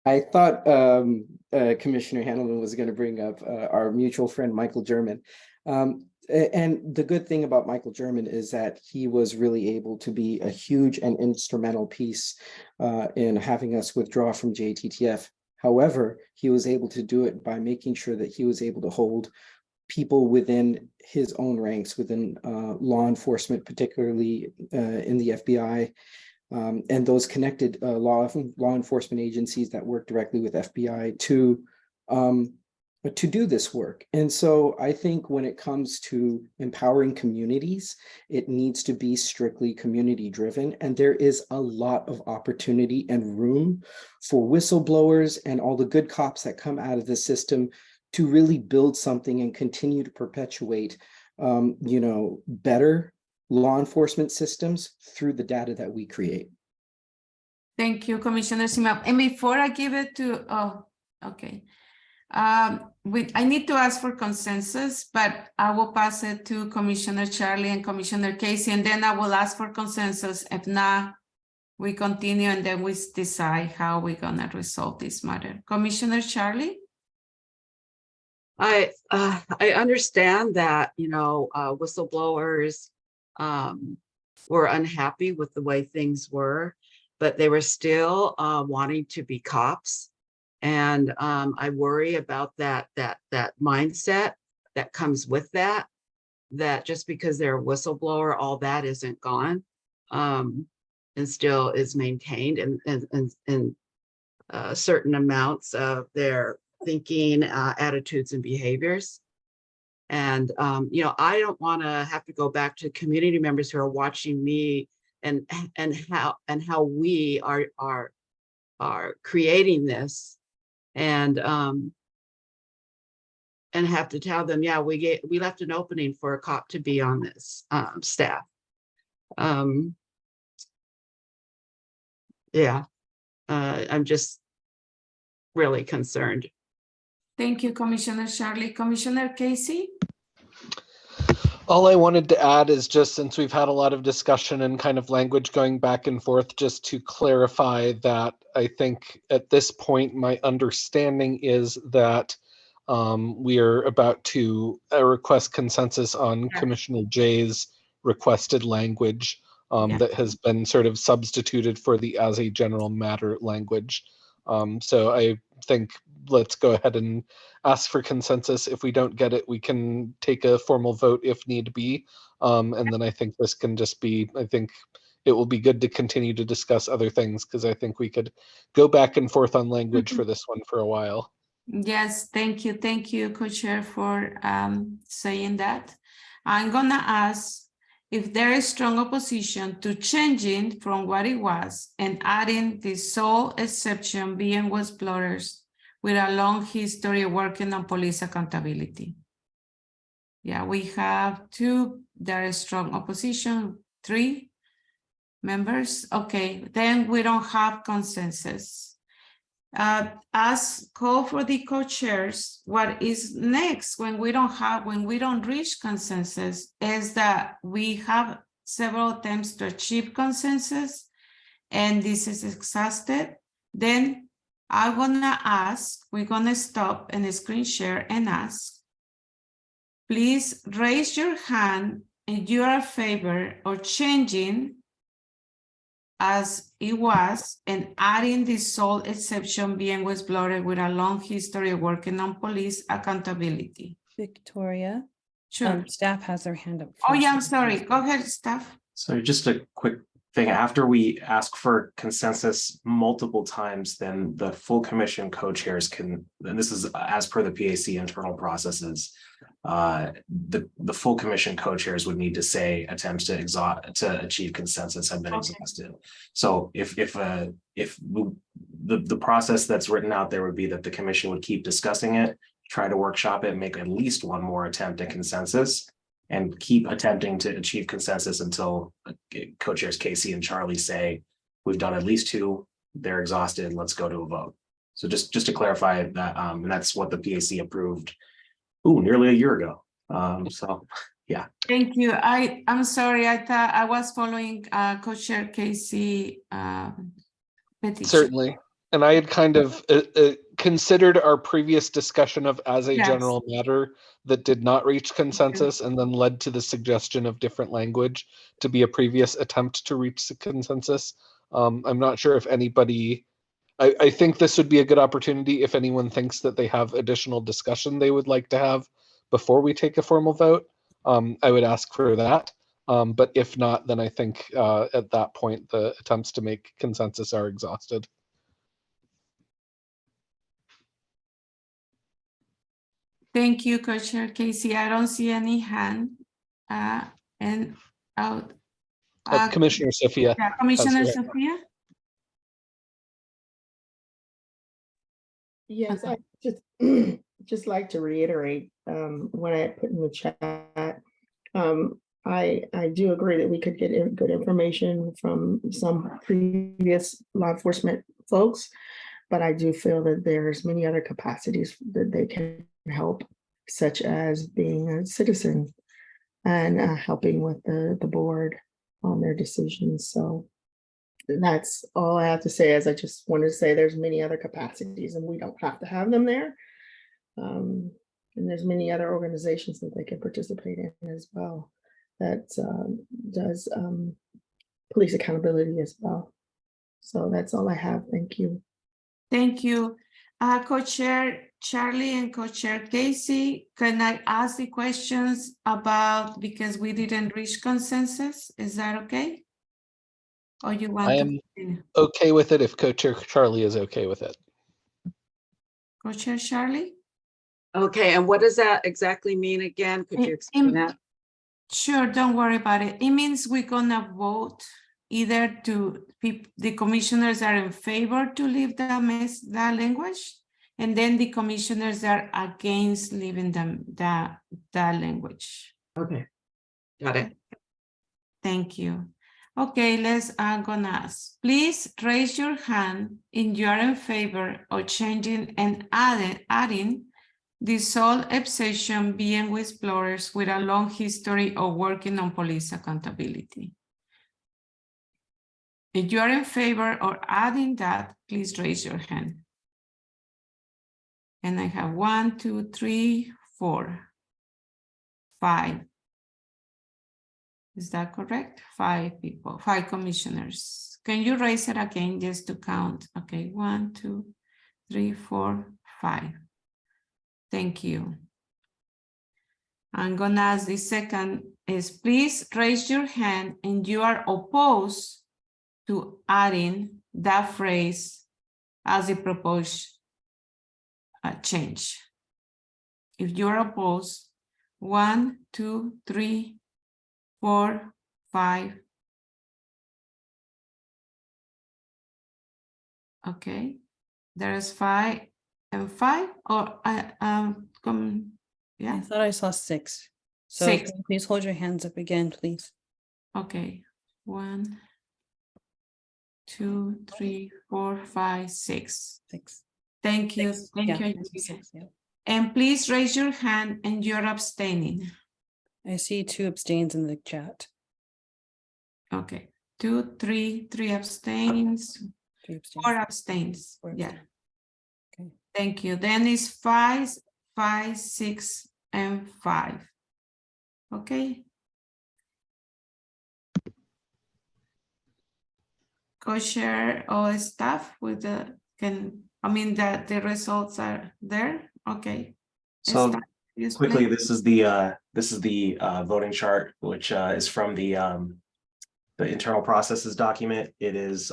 I thought Commissioner Handelman was going to bring up our mutual friend, Michael German. And the good thing about Michael German is that he was really able to be a huge and instrumental piece in having us withdraw from JTTF. However, he was able to do it by making sure that he was able to hold people within his own ranks within law enforcement, particularly in the FBI, and those connected law enforcement agencies that work directly with FBI to do this work. And so I think when it comes to empowering communities, it needs to be strictly community driven. And there is a lot of opportunity and room for whistleblowers and all the good cops that come out of the system to really build something and continue to perpetuate, you know, better law enforcement systems through the data that we create. Thank you, Commissioner Simao. And before I give it to, okay. I need to ask for consensus, but I will pass it to Commissioner Charlie and Commissioner Casey, and then I will ask for consensus. If not, we continue and then we decide how we're gonna resolve this matter. Commissioner Charlie? I understand that, whistleblowers were unhappy with the way things were, but they were still wanting to be cops. And I worry about that mindset that comes with that just because they're a whistleblower, all that isn't gone, and still is maintained in certain amounts of their thinking, attitudes, and behaviors. And I don't want to have to go back to community members who are watching me and how we are creating this, and have to tell them, yeah, we left an opening for a cop to be on this staff. Yeah, I'm just really concerned. Thank you, Commissioner Charlie. Commissioner Casey? All I wanted to add is just, since we've had a lot of discussion and kind of language going back and forth, just to clarify that I think at this point, my understanding is that we are about to request consensus on Commissioner Jay's requested language that has been sort of substituted for the as a general matter language. So I think let's go ahead and ask for consensus. If we don't get it, we can take a formal vote if need be. And then I think this can just be, I think it will be good to continue to discuss other things, because I think we could go back and forth on language for this one for a while. Yes, thank you. Thank you, Co-Chair, for saying that. I'm gonna ask if there is strong opposition to changing from what it was and adding the sole exception being whistleblowers with a long history of working on police accountability. Yeah, we have two, there is strong opposition, 3 members. Okay, then we don't have consensus. As call for the co-chairs, what is next when we don't reach consensus is that we have several attempts to achieve consensus and this is exhausted. Then I'm gonna ask, we're gonna stop and screen share and ask, please raise your hand if you are in favor of changing as it was and adding the sole exception being whistleblower with a long history of working on police accountability. Victoria, Sure. staff has their hand up. Oh yeah, I'm first. sorry. Go ahead, staff. So just a quick thing, after we ask for consensus multiple times, then the full commission co-chairs can, and this is as per the PAC internal processes, the full commission co-chairs would need to say attempts to achieve consensus have been exhausted. So if the process that's written out there would be that the commission would keep discussing it, try to workshop it, make at least one more attempt at consensus, and keep attempting to achieve consensus until co-chairs Casey and Charlie say, we've done at least 2, they're exhausted, let's go to a vote. So just to clarify that, and that's what the PAC approved nearly a year ago. So yeah. Thank you. I'm sorry, I thought I was following co-chair Casey petition. Certainly. And I had kind of considered our previous discussion of as a general matter that did not reach consensus and then led to the suggestion of different language to be a previous attempt to reach the consensus. I'm not sure if anybody, I think this would be a good opportunity if anyone thinks that they have additional discussion they would like to have before we take a formal vote. I would ask for that. But if not, then I think at that point, the attempts to make consensus are exhausted. Thank you, Co-Chair Casey. I don't see any hand. Commissioner Sophia. Yeah, Commissioner Sophia. Yes, I just like to reiterate what I put in the chat. I do agree that we could get good information from some previous law enforcement folks, but I do feel that there's many other capacities that they can help, such as being a citizen and helping with the board on their decisions. So that's all I have to say. As I just wanted to say, there's many other capacities, and we don't have to have them there. And there's many other organizations that they can participate in as well that does police accountability as well. So that's all I have. Thank you. Thank you. Co-chair Charlie and co-chair Casey, can I ask the questions about, because we didn't reach consensus? Is that okay? Or you want I to am continue? okay with it if Co-Chair Charlie is okay with it. Co-chair Charlie? Okay, and what does that exactly mean again? Could you explain that? Sure, don't worry about it. It means we're gonna vote either to, the commissioners are in favor to leave that language, and then the commissioners are against leaving that language. Okay, got it. Thank you. Okay, I'm gonna ask. Please raise your hand if you are in favor of changing and adding the sole exception being whistleblowers with a long history of working on police accountability. If you are in favor of adding that, please raise your hand. And I have 1, 2, 3, 4, 5. Is that correct? 5 people, 5 commissioners. Can you raise it again just to count? Okay, 1, 2, 3, 4, 5. Thank you. I'm gonna ask the second is, please raise your hand and you are opposed to adding that phrase as a proposed change. If you're opposed, 1, 2, 3, 4, 5. Okay, there's 5 and 5, or yeah. I thought I saw 6. So 6. please hold your hands up again, please. Okay, 1, 2, 3, 4, 5, 6. 6. Thank you. 6. Thank Yeah, you. 6, yeah. And please raise your hand and you're abstaining. I see 2 abstains in the chat. Okay, 2, 3 abstains, 3 abstains. 4 abstains. 4 Yeah. abstains. Okay. Thank you. Then it's 5, 5, 6, and 5. Okay. Co-share all stuff with the the results are there. Okay. So Staff, you quickly, explain? this is the voting chart, which is from the internal processes document. It is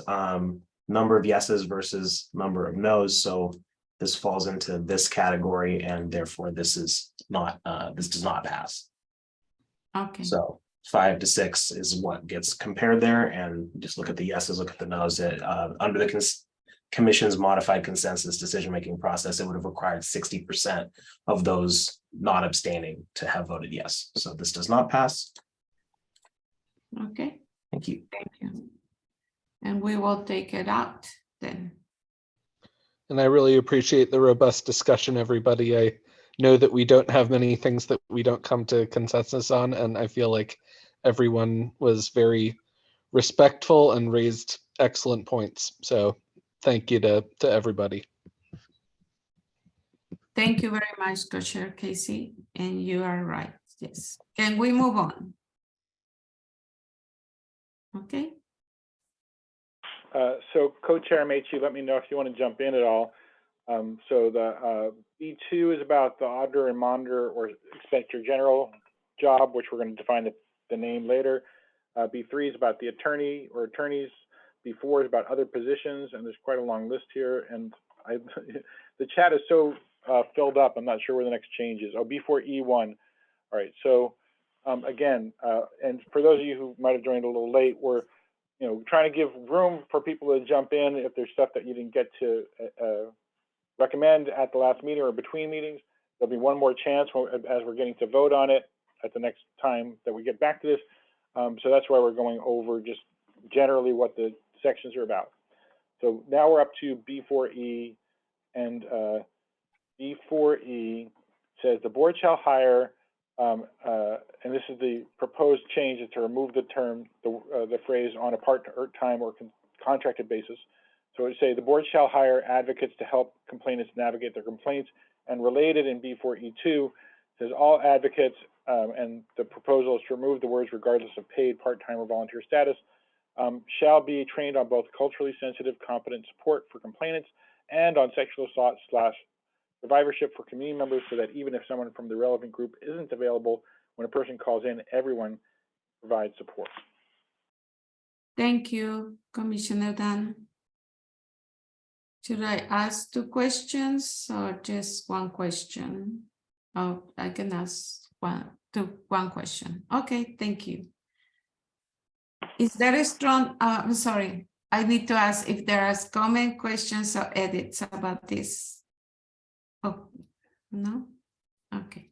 number of yeses versus number of noes. So this falls into this category, and therefore this is not this does not pass. Okay. So 5 to 6 is what gets compared there, and just look at the yeses, look at the noes. Under the commission's modified consensus decision-making process, it would have required 60% of those not abstaining to have voted yes. So this does not pass. Okay. Thank you. Thank you. And we will take it out then. And I really appreciate the robust discussion, everybody. I know that we don't have many things that we don't come to consensus on, and I feel like everyone was very respectful and raised excellent points. So thank you to everybody. Thank you very much, Co-Chair Casey, and you are right. Yes. Can we move on? Okay. So Co-Chair Mechi, let me know if you want to jump in at all. So the B2 is about the auditor and monitor or inspector general job, which we're going to define the name later. B3 is about the attorney or attorneys. B4 is about other positions, and there's quite a long list here. And the chat is so filled up, I'm not sure where the next change is. Oh, B4E1. All right. So again, and for those of you who might have joined a little late, we're trying to give room for people to jump in if there's stuff that you didn't get to recommend at the last meeting or between meetings. There'll be one more chance as we're getting to vote on it. at the next time that we get back to this. So that's why we're going over just generally what the sections are about. So now we're up to B4E, and B4E says the board shall hire, and this is the proposed change, is to remove the term, the phrase on a part-time or contracted basis. So it would say the board shall hire advocates to help complainants navigate their complaints, and related in B4E2 says all advocates, and the proposal is to remove the words regardless of paid, part-time, or volunteer status, shall be trained on both culturally sensitive, competent support for complainants and on sexual assault / survivorship for community members, so that even if someone from the relevant group isn't available when a person calls in, everyone provides support. Thank you, Commissioner Dan. Should I ask 2 questions or just 1 question? Oh, I can ask one question. Okay, thank you. Is there a strong, I'm sorry, I need to ask if there are comment, questions, or edits about this. Oh, no? Okay.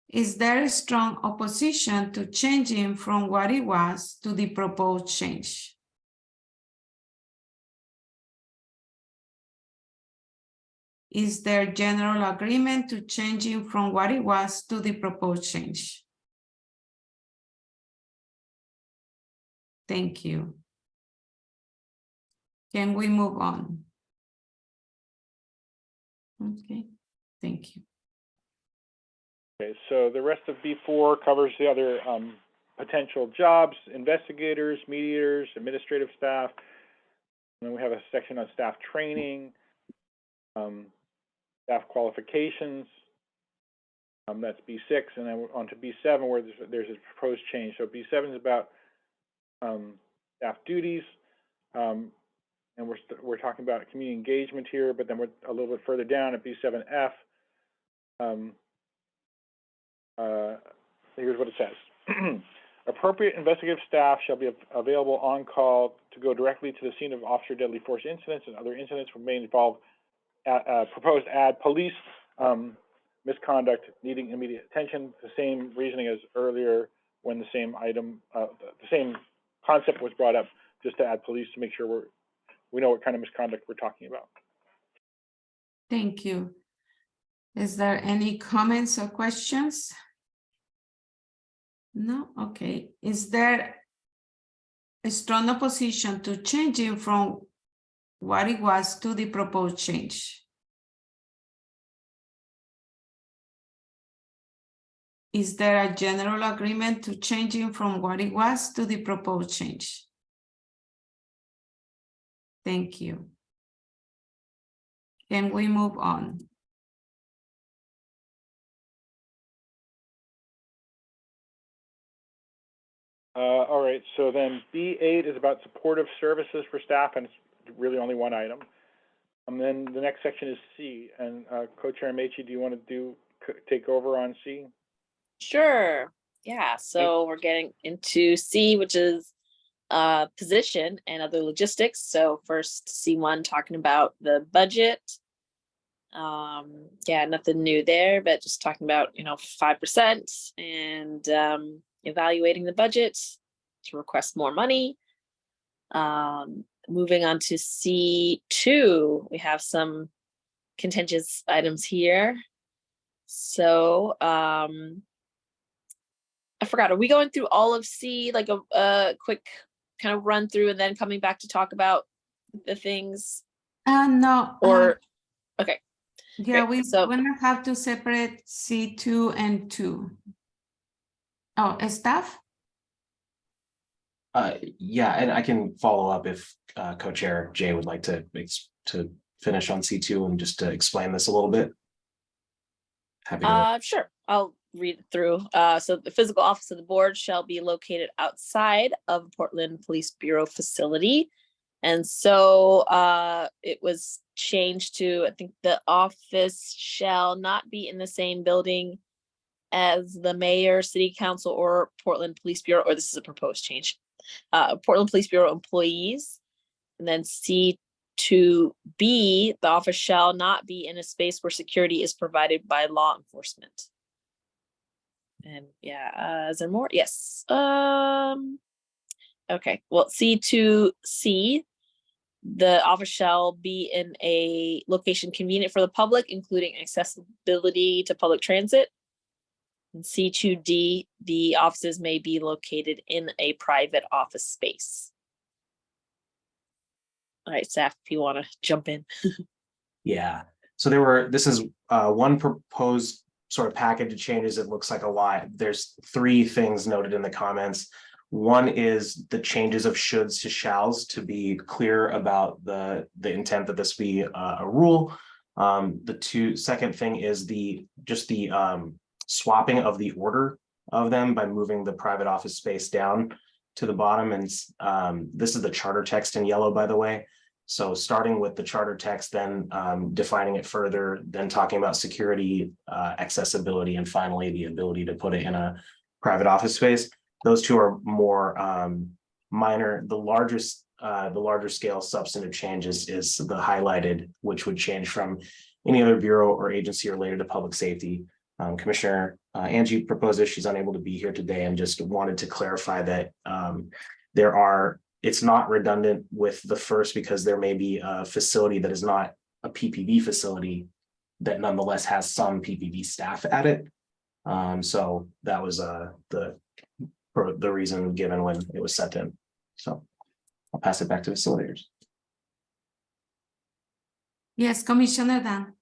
Is there a strong opposition to changing from what it was to the proposed change? Is there general agreement to changing from what it was to the proposed change? Thank you. Can we move on? Okay, thank you. Okay, so the rest of B4 covers the other potential jobs: investigators, mediators, administrative staff. And then we have a section on staff training, staff qualifications. That's B6, and then on to B7, where there's a proposed change. So B7 is about staff duties, and we're talking about community engagement here. But then we're a little bit further down at B7F. Here's what it says. Appropriate investigative staff shall be available on call to go directly to the scene of officer deadly force incidents and other incidents which may involve proposed add police misconduct needing immediate attention. The same reasoning as earlier when the same item, the same concept was brought up, just to add police to make sure we know what kind of misconduct we're talking about. Thank you. Is there any comments or questions? No? Okay. Is there a strong opposition to changing from what it was to the proposed change? Is there a general agreement to changing from what it was to the proposed change? Thank you. Can we move on? All right, so then B8 is about supportive services for staff, and it's really only one item. And then the next section is C, and Co-Chair Mechi, do you want to take over on C? Sure. Yeah. So we're getting into C, which is position and other logistics. So first C1, talking about the budget. Yeah, nothing new there, but just talking about 5% and evaluating the budget to request more money. Moving on to C2, we have some contentious items here. So I forgot, are we going through all of C, like a quick kind of run through and then coming back to talk about the things? No. Or, okay. Yeah, Great. So we're gonna have to separate C2 and 2. Oh, staff? Yeah, and I can follow up if Co-Chair Jay would like to finish on C2 and just to explain this a little bit. Happy to. Sure, I'll read it through. So the physical office of the board shall be located outside of Portland Police Bureau facility. And so it was changed to, I think the office shall not be in the same building as the mayor, city council, or Portland Police Bureau, or this is a proposed change. Portland Police Bureau employees. And then C2B, the office shall not be in a space where security is provided by law enforcement. And yeah, is there more? Yes. Okay, well, C2C, the office shall be in a location convenient for the public, including accessibility to public transit. And C2D, the offices may be located in a private office space. All right, staff, if you want to jump in. Yeah, so this is one proposed sort of package of changes. It looks like a lot. There's 3 things noted in the comments. One is the changes of shoulds to shalls to be clear about the intent that this be a rule. The second thing is just the swapping of the order of them by moving the private office space down to the bottom. And this is the charter text in yellow, by the way. So starting with the charter text, then defining it further, then talking about security, accessibility, and finally the ability to put it in a private office space. Those 2 are more minor. The larger scale substantive changes is the highlighted, which would change from any other bureau or agency related to public safety. Commissioner Angie proposed this. She's unable to be here today, and just wanted to clarify that it's not redundant with the first, because there may be a facility that is not a PPV facility that nonetheless has some PPV staff at it. So that was the reason given when it was set in. So I'll pass it back to facilitators. Yes, Commissioner Dan.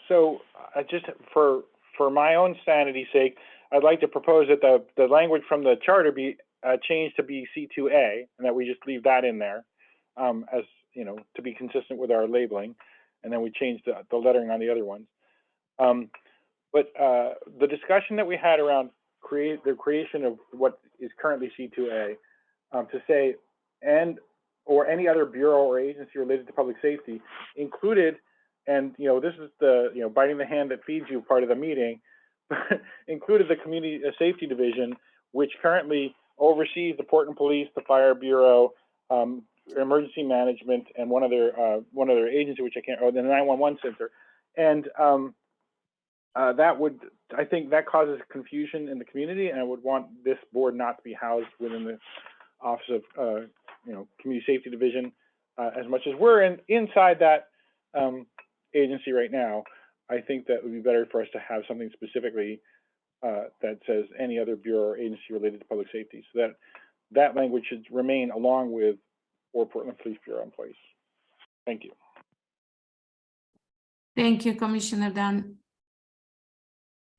So just for my own sanity's sake, I'd like to propose that the language from the charter be changed to be C2A, and that we just leave that in there as, you know, to be consistent with our labeling, and then we change the lettering on the other ones. But the discussion that we had around the creation of what is currently C2A, to say or any other bureau or agency related to public safety included, and you know, this is the, you know, biting the hand that feeds you part of the meeting, included the community safety division, which currently oversees the Portland Police, the Fire Bureau, emergency management, and one other agency, which I can't, the 911 center. And that would, I think that causes confusion in the community, and I would want this board not to be housed within the Office of Community Safety Division as much as we're inside that agency right now. I think that would be better for us to have something specifically that says any other bureau or agency related to public safety, so that language should remain along with or Portland Police Bureau employees. Thank you. Thank you, Commissioner Dan.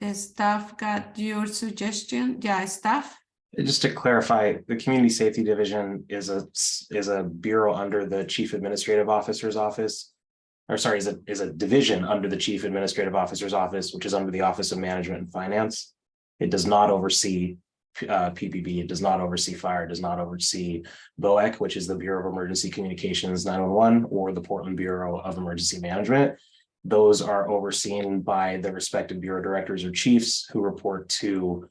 The staff got your suggestion? Yeah, staff? Just to clarify, the Community Safety Division is a bureau under the Chief Administrative Officer's office, or sorry, is a division under the Chief Administrative Officer's office, which is under the Office of Management and Finance. It does not oversee PPB. It does not oversee fire. It does not oversee BOEC, which is the Bureau of Emergency Communications 911, or the Portland Bureau of Emergency Management. Those are overseen by the respective bureau directors or chiefs who report to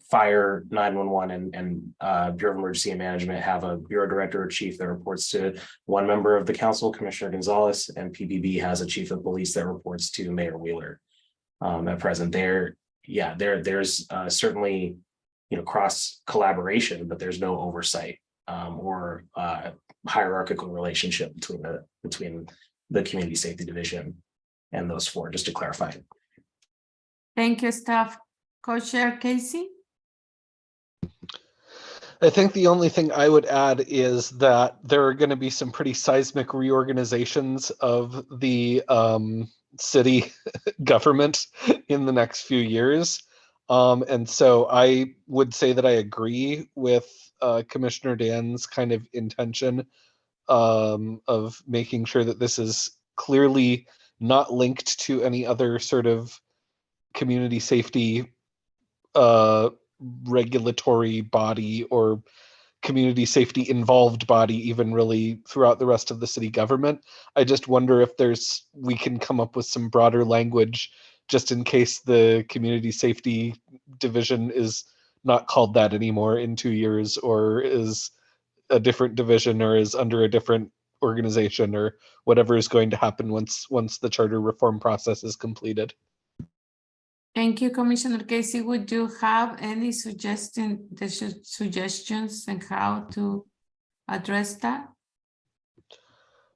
Fire, 911, and Bureau of Emergency Management have a bureau director or chief that reports to one member of the council, Commissioner Gonzalez, and PBB has a chief of police that reports to Mayor Wheeler. At present, there's certainly, you know, cross collaboration, but there's no oversight or hierarchical relationship between the Community Safety Division and those 4, just to clarify. Thank you, staff. Co-Chair Casey? I think the only thing I would add is that there are going to be some pretty seismic reorganizations of the city government in the next few years. And so I would say that I agree with Commissioner Dan's kind of intention of making sure that this is clearly not linked to any other sort of community safety regulatory body or community safety involved body, even really throughout the rest of the city government. I just wonder if we can come up with some broader language just in case the community safety division is not called that anymore in 2 years, or is a different division, or is under a different organization, or whatever is going to happen once the charter reform process is completed. Thank you, Commissioner Casey. Would you have any suggestions on how to address that?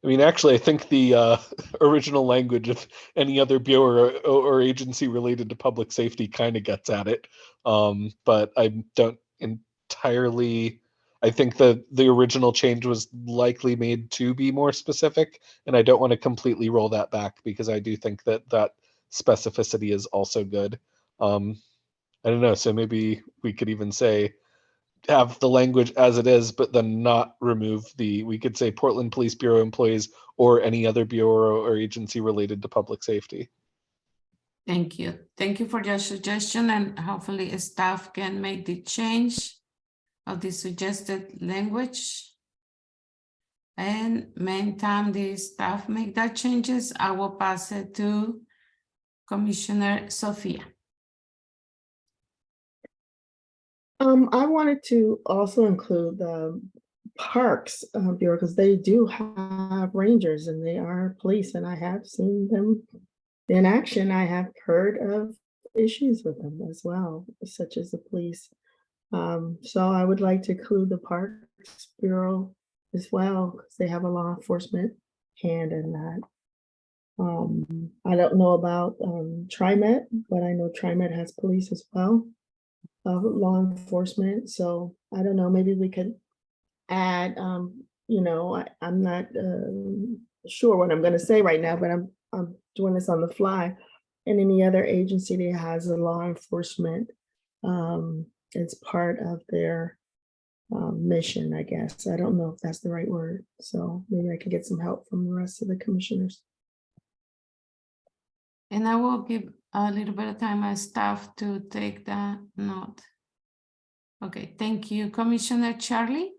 I mean, actually, I think the original language of any other bureau or agency related to public safety kind of gets at it. But I don't entirely, I think the original change was likely made to be more specific, and I don't want to completely roll that back because I do think that specificity is also good. I don't know, so maybe we could even say, have the language as it is, but then not remove we could say Portland Police Bureau employees or any other bureau or agency related to public safety. Thank you. Thank you for your suggestion, and hopefully staff can make the change of the suggested language. And meantime, the staff make that changes, I will pass it to Commissioner Sophia. I wanted to also include the Parks Bureau because they do have rangers and they are police, and I have seen them in action. I have heard of issues with them as well, such as the police. So I would like to include the Parks Bureau as well because they have a law enforcement hand in that. I don't know about TriMet, but I know TriMet has police as well. Law enforcement. So I don't know, maybe we could add, you know, I'm not sure what I'm going to say right now, but I'm doing this on the fly. And any other agency that has a law enforcement, it's part of their mission, I guess. I don't know if that's the right word. So maybe I can get some help from the rest of the commissioners. And I will give a little bit of time my staff to take that note. Okay, thank you. Commissioner Charlie?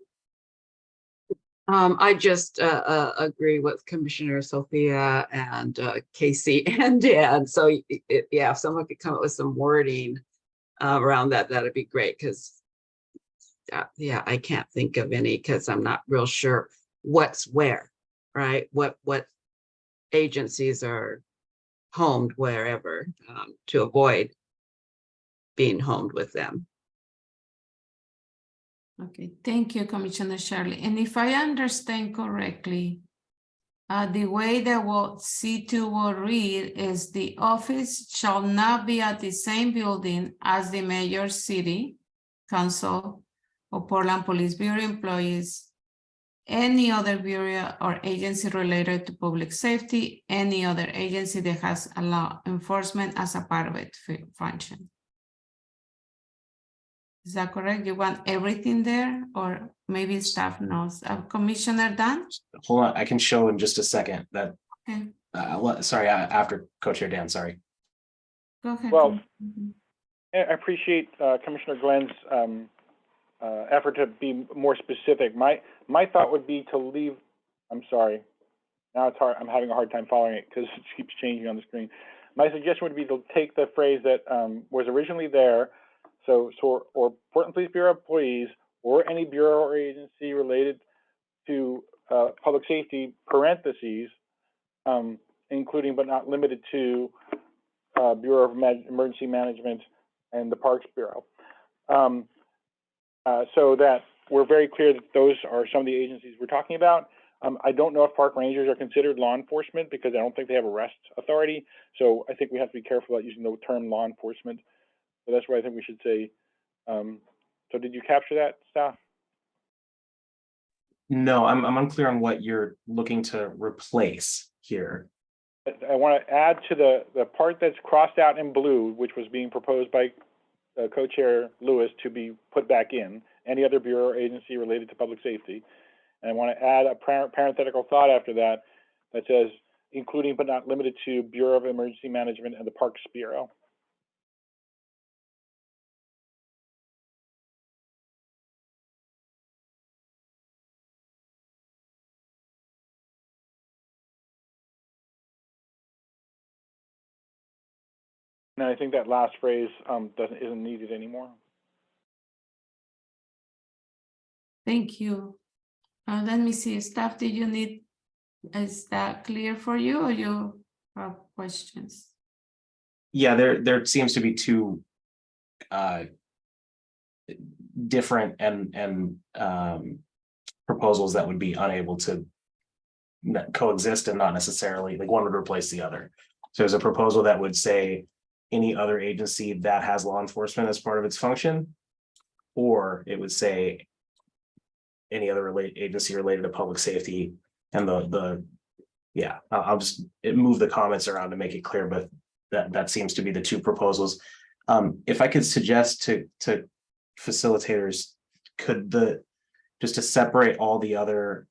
I just agree with Commissioner Sophia and Casey and Dan. So yeah, if someone could come up with some wording around that, that'd be great. Because yeah, I can't think of any because I'm not real sure what's where, right? What agencies are homed wherever to avoid being homed with them. Okay, thank you, Commissioner Shirley. And if I understand correctly, the way that what C2 will read is the office shall not be at the same building as the mayor, city council, or Portland Police Bureau employees, any other bureau or agency related to public safety, any other agency that has a law enforcement as a part of its function. Is that correct? You want everything there, or maybe staff knows? Commissioner Dan? Hold on, I can show in just a second that. Okay. Sorry, after Co-Chair Dan, sorry. Go ahead. Well, I appreciate Commissioner Glenn's effort to be more specific. My thought would be to leave, I'm sorry, now it's hard, I'm having a hard time following it because it keeps changing on the screen. My suggestion would be to take the phrase that was originally there, so or Portland Police Bureau employees or any bureau or agency related to public safety, parentheses, including but not limited to Bureau of Emergency Management and the Parks Bureau. So that we're very clear that those are some of the agencies we're talking about. I don't know if park rangers are considered law enforcement because I don't think they have arrest authority. So I think we have to be careful about using the term law enforcement. So that's why I think we should say. So did you capture that, staff? No, I'm unclear on what you're looking to replace here. I want to add to the part that's crossed out in blue, which was being proposed by Co-Chair Lewis to be put back in, any other bureau or agency related to public safety. And I want to add a parenthetical thought after that that says, including but not limited to Bureau of Emergency Management and the Parks Bureau. And I think that last phrase isn't needed anymore. Thank you. Let me see, staff, did you need, is that clear for you or you have questions? Yeah, there seems to be two different and proposals that would be unable to coexist and not necessarily, like one would replace the other. So there's a proposal that would say any other agency that has law enforcement as part of its function, or it would say any other agency related to public safety. And yeah, I'll just move the comments around to make it clear, but that seems to be the two proposals. If I could suggest to facilitators, just to separate all the other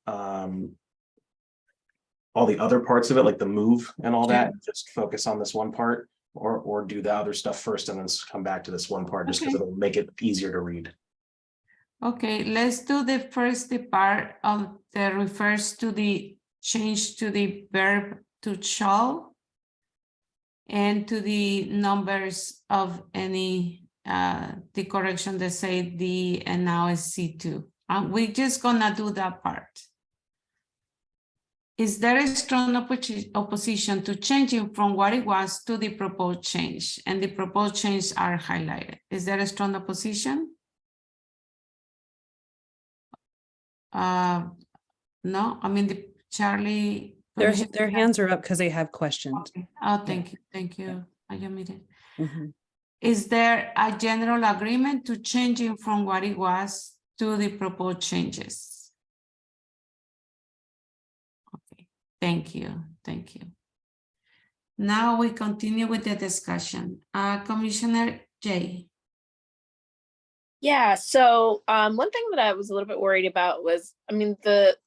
parts of it, like the move and all that, just focus on this one part, or do the other stuff first and then come back to this one part, just because it'll make it easier to read. Okay, let's do the first part of that refers to the change to the verb to shall and to the numbers of any the correction that say the and now is C2. We're just gonna do that part. Is there a strong opposition to changing from what it was to the proposed change? And the proposed changes are highlighted. Is there a strong opposition? No, I mean, Charlie. Their hands are up because they have questions. Okay. Oh, thank you. Thank you. I admit Mhm. Is there a general agreement to changing from what it was to the proposed changes? Okay, thank you. Thank you. Now we continue with the discussion. Commissioner Jay. Yeah, so one thing that I was a little bit worried about was, I mean, the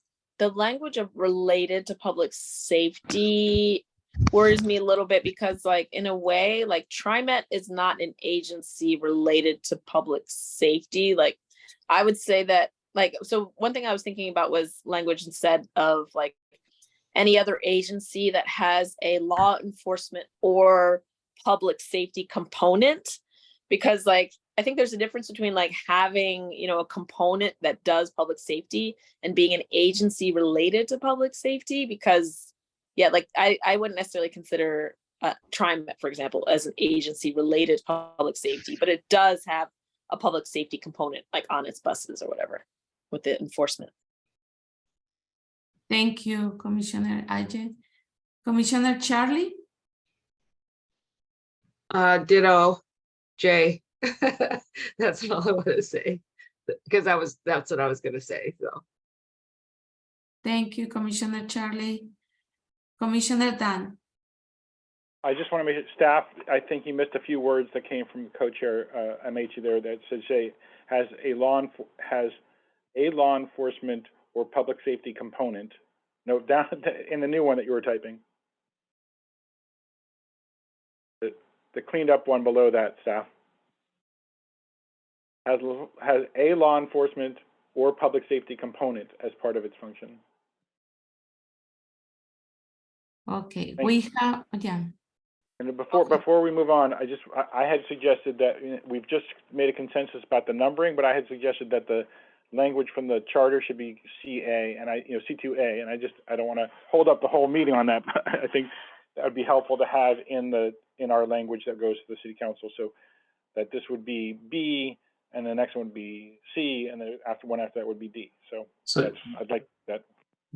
language of related to public safety worries me a little bit because, like, in a way, like TriMet is not an agency related to public safety. Like, I would say that, like, so one thing I was thinking about was language instead of like any other agency that has a law enforcement or public safety component, because like I think there's a difference between like having, you know, a component that does public safety and being an agency related to public safety, because yeah, like I wouldn't necessarily consider TriMet, for example, as an agency related to public safety, but it does have a public safety component like on its buses or whatever with the enforcement. Thank you, Commissioner Ajay. Commissioner Charlie? Ditto, Jay. That's all I want to say, because that's what I was going to say. So Thank you, Commissioner Charlie. Commissioner Dan. I just want to make it staff. I think you missed a few words that came from co-chair MHE there that says say has a law enforcement or public safety component. No, down in the new one that you were typing. The cleaned up one below that, staff. Has a law enforcement or public safety component as part of its function. Okay, we have, yeah. And before we move on, I had suggested that we've just made a consensus about the numbering, but I had suggested that the language from the charter should be CA and C2A, and I don't want to hold up the whole meeting on that, but I think that would be helpful to have in our language that goes to the city council, so that this would be B, and the next one would be C, and the after that would be D. So I'd like that.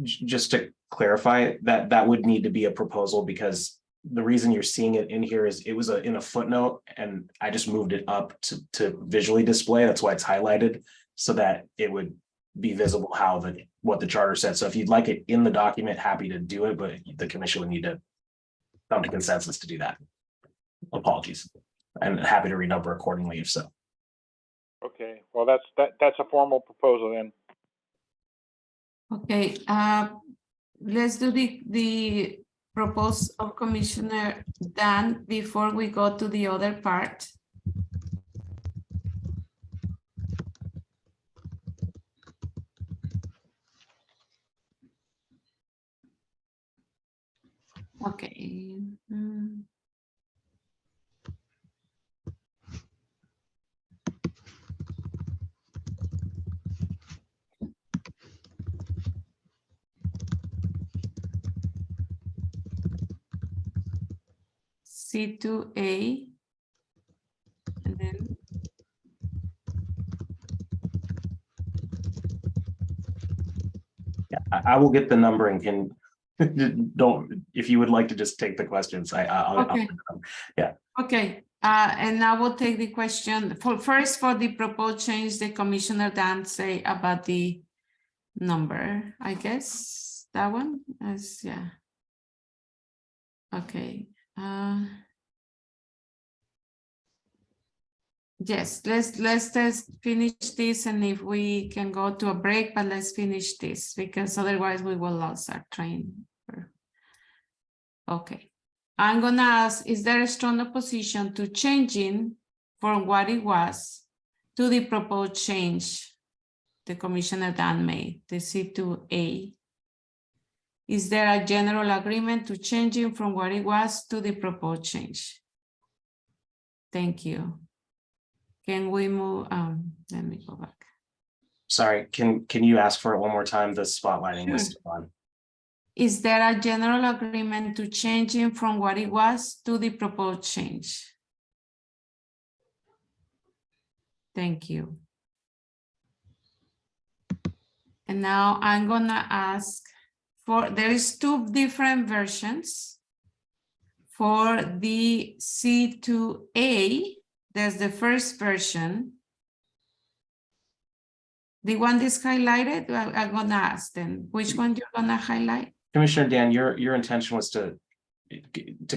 Just to clarify, that would need to be a proposal, because the reason you're seeing it in here is it was in a footnote and I just moved it up to visually display. That's why it's highlighted, so that it would be visible what the charter said. So if you'd like it in the document, happy to do it, but the commission would need to come to consensus to do that. Apologies. I'm happy to renumber accordingly if so. Okay, well that's a formal proposal then. Okay, let's do the proposal of Commissioner Dan before we go to the other part. Okay. C2A. And then Yeah, I will get the number and can, don't, if you would like to just take the questions, I'll. okay. Yeah. Okay, and I will take the question first for the proposed change. The Commissioner Dan say about the number, I guess that one is, yeah. Okay. Yes, let's just finish this, and if we can go to a break, but let's finish this because otherwise we will lose our train. Okay. I'm gonna ask, is there a strong opposition to changing from what it was to the proposed change the Commissioner Dan made, the C2A? Is there a general agreement to changing from what it was to the proposed change? Thank you. Can we move, let me go back. Sorry, can you ask for it one more time? The spotlighting was Sure. still on. Is there a general agreement to changing from what it was to the proposed change? Thank you. And now I'm gonna ask for, there is two different versions. For the C2A, there's the first version. The one that's highlighted, I'm gonna ask them, which one you're gonna highlight? Commissioner Dan, your intention was to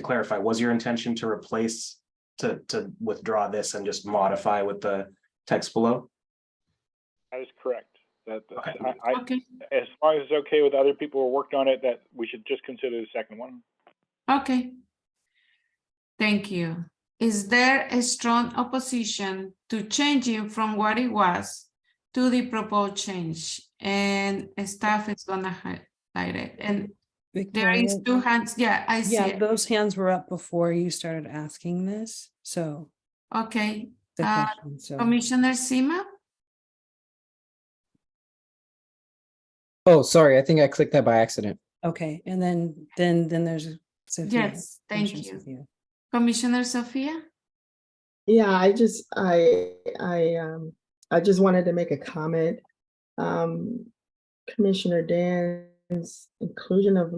clarify, was your intention to replace, to withdraw this and just modify with the text below? That is correct. Okay. Okay. As long as it's okay with other people who worked on it, that we should just consider the second one. Okay. Thank you. Is there a strong opposition to changing from what it was to the proposed change? And staff is gonna highlight it. And there is Victoria, two hands. Yeah, I see yeah, it. those hands were up before you started asking this, so Okay. the question, so. Commissioner Sima? Oh, sorry, I think I clicked that by accident. Okay, and then there's Sophia. Yes, thank Commissioner you. Sophia. Commissioner Sophia? Yeah, I just wanted to make a comment. Commissioner Dan's inclusion of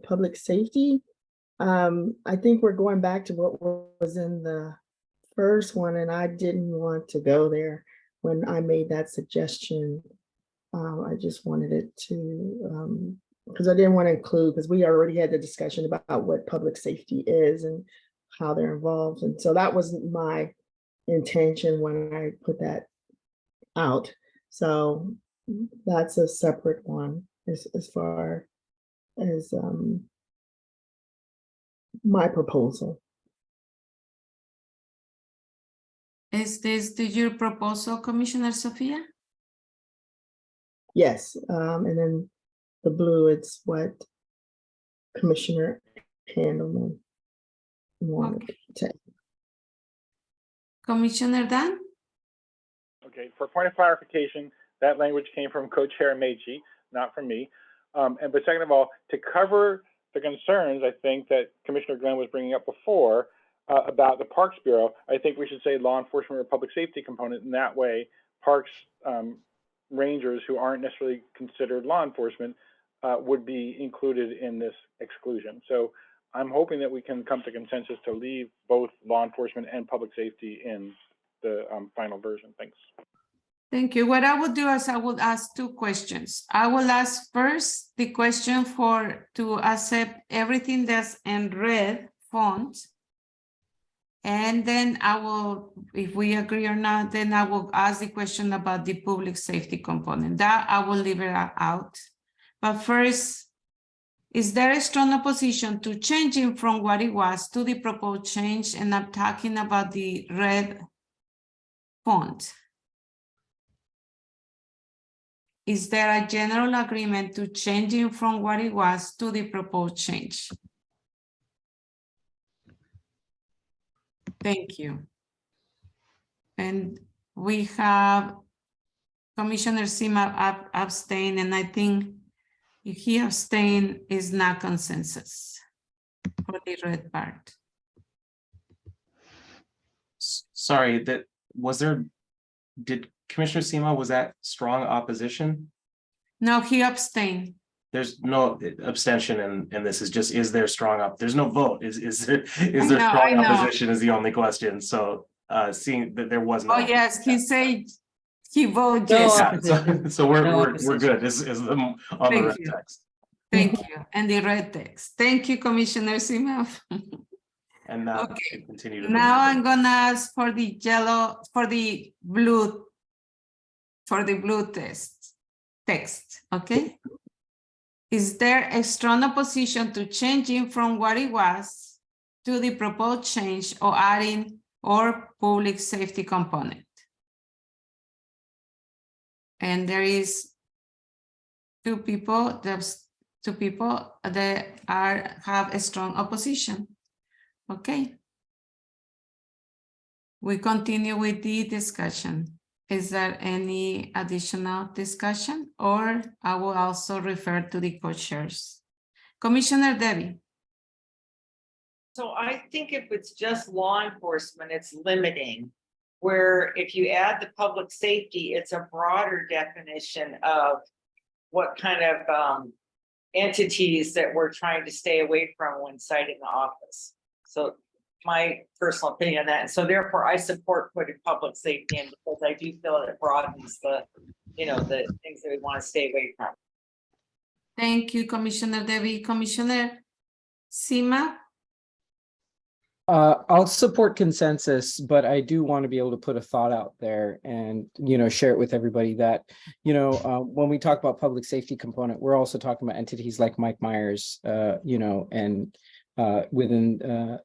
public safety. I think we're going back to what was in the first one, and I didn't want to go there when I made that suggestion. I just wanted it to, because I didn't want to include, because we already had the discussion about what public safety is and how they're involved. And so that wasn't my intention when I put that out. So that's a separate one as far as my proposal. Is this your proposal, Commissioner Sophia? Yes, and then the blue, it's what Commissioner Handelman wanted to. Commissioner Dan? Okay, for point of clarification, that language came from Co-Chair Meiji, not from me. But second of all, to cover the concerns, I think that Commissioner Glenn was bringing up before about the Parks Bureau, I think we should say law enforcement or public safety component. In that way, parks rangers who aren't necessarily considered law enforcement would be included in this exclusion. So I'm hoping that we can come to consensus to leave both law enforcement and public safety in the final version. Thanks. Thank you. What I would do is I would ask two questions. I will ask first the question to accept everything that's in red font. And then I will, if we agree or not, then I will ask the question about the public safety component. That I will leave it out. But first, is there a strong opposition to changing from what it was to the proposed change? And I'm talking about the red font. Is there a general agreement to changing from what it was to the proposed change? Thank you. And we have Commissioner Sima abstain, and I think if he abstain is not consensus for the red part. Sorry, did Commissioner Sima, was that strong opposition? No, he abstained. There's no abstention and this is just, is there strong there's no vote. Is there I know, strong I know. opposition is the only question. So seeing that there was no. Oh, yes, he said he voted No yes. Yeah, opposition. so we're No we're opposition. good is the on the Thank red you. text. Thank you. And the red text. Thank you, Commissioner Sima. And that Okay. should continue to Now I'm gonna ask for the blue text, okay? Is there a strong opposition to changing from what it was to the proposed change or adding or public safety component? And there is two people, there's two people that have a strong opposition. Okay. We continue with the discussion. Is there any additional discussion, or I will also refer to the co-chairs? Commissioner Debbie. So I think if it's just law enforcement, it's limiting. Where if you add the public safety, it's a broader definition of what kind of entities that we're trying to stay away from when citing the office. So my personal opinion on that. And so therefore I support putting public safety in because I do feel it broadens the, the things that we want to stay away from. Thank you, Commissioner Debbie. Commissioner Sima. I'll support consensus, but I do want to be able to put a thought out there and, share it with everybody that, when we talk about public safety component, we're also talking about entities like Mike Myers, and within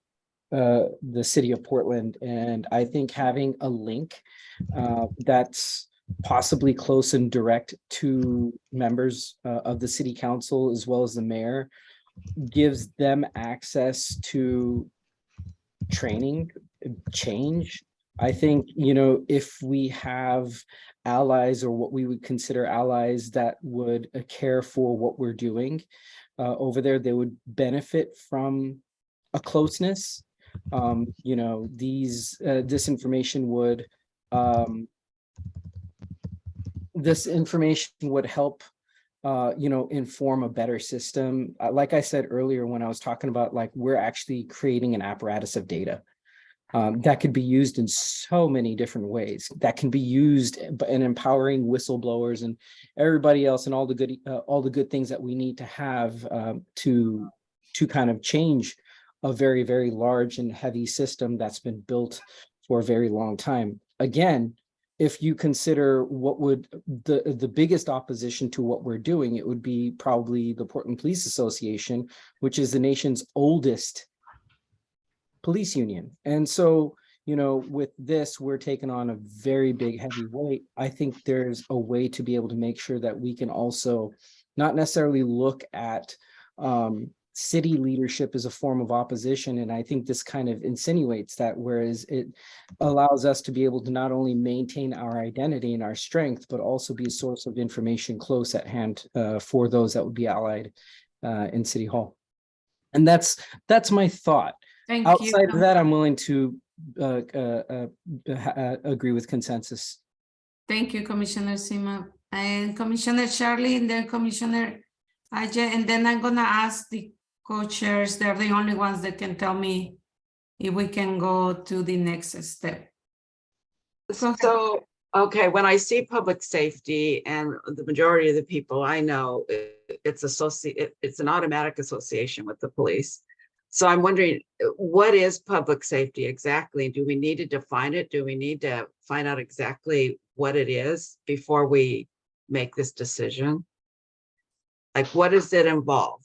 the city of Portland. And I think having a link that's possibly close and direct to members of the city council as well as the mayor gives them access to training, change. I think, if we have allies or what we would consider allies that would care for what we're doing over there, they would benefit from a closeness. This information would help inform a better system. Like I said earlier, when I was talking about we're actually creating an apparatus of data that could be used in so many different ways, that can be used in empowering whistleblowers and everybody else and all the good things that we need to have to kind of change a very, very large and heavy system that's been built for a very long time. Again, if you consider what would the biggest opposition to what we're doing, it would be probably the Portland Police Association, which is the nation's oldest police union. And so, with this, we're taking on a very big heavy weight. I think there's a way to be able to make sure that we can also not necessarily look at city leadership as a form of opposition. And I think this kind of insinuates that, whereas it allows us to be able to not only maintain our identity and our strength, but also be a source of information close at hand for those that would be allied in City Hall. And that's my thought. Thank Outside you. of that, I'm willing to agree with consensus. Thank you, Commissioner Sima. And Commissioner Charlie, and then Commissioner Ajay, and then I'm gonna ask the co-chairs. They're the only ones that can tell me if we can go to the next step. So, okay, when I see public safety and the majority of the people I know, it's an automatic association with the police. So I'm wondering, what is public safety exactly? Do we need to define it? Do we need to find out exactly what it is before we make this decision? Like, what does it involve?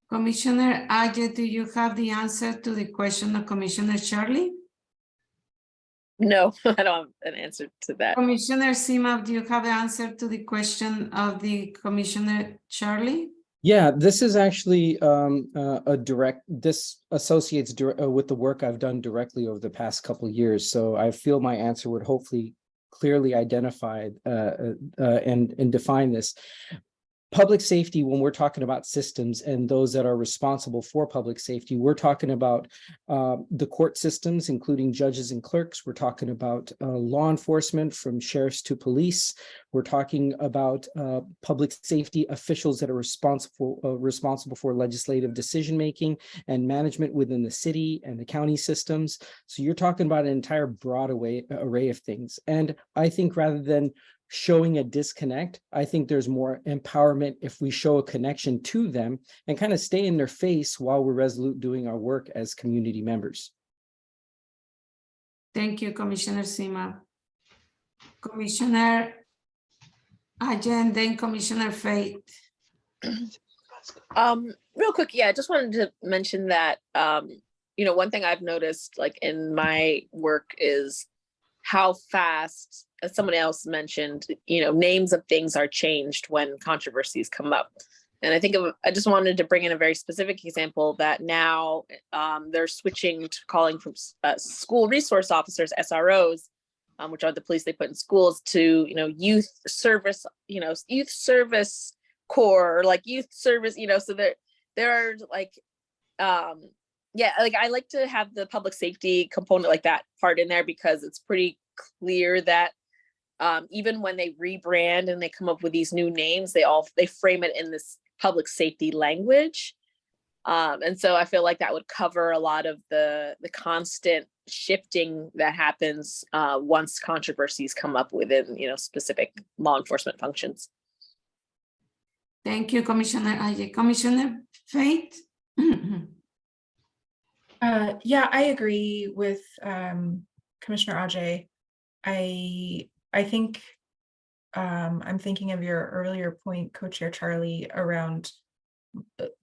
Commissioner Ajay, do you have the answer to the question of Commissioner Charlie? No, I don't have an answer to that. Commissioner Sima, do you have the answer to the question of the Commissioner Charlie? Yeah, this is actually this associates with the work I've done directly over the past couple of years. So I feel my answer would hopefully clearly identify and define this. public safety, when we're talking about systems and those that are responsible for public safety, we're talking about the court systems, including judges and clerks. We're talking about law enforcement, from sheriffs to police. We're talking about public safety officials that are responsible for legislative decision-making and management within the city and the county systems. So you're talking about an entire broad array of things. And I think rather than showing a disconnect, I think there's more empowerment if we show a connection to them and kind of stay in their face while we're resolute doing our work as community members. Thank you, Commissioner Sima. Commissioner Ajen, then Commissioner Faith. Real quick, yeah, I just wanted to mention that, you know, one thing I've noticed like in my work is how fast, as someone else mentioned, you know, names of things are changed when controversies come up. And I just wanted to bring in a very specific example that now they're switching to calling from school resource officers, SROs, which are the police they put in schools, to, you know, youth service corps, or like youth service, you know, so there are like, yeah, like I like to have the public safety component like that part in there, because it's pretty clear that even when they rebrand and they come up with these new names, they frame it in this public safety language. And so I feel like that would cover a lot of the constant shifting that happens once controversies come up within, you know, specific law enforcement functions. Thank you, Commissioner Aje. Commissioner Faith? Yeah, I agree with Commissioner Ajay. I think I'm thinking of your earlier point, Co-Chair Charlie, around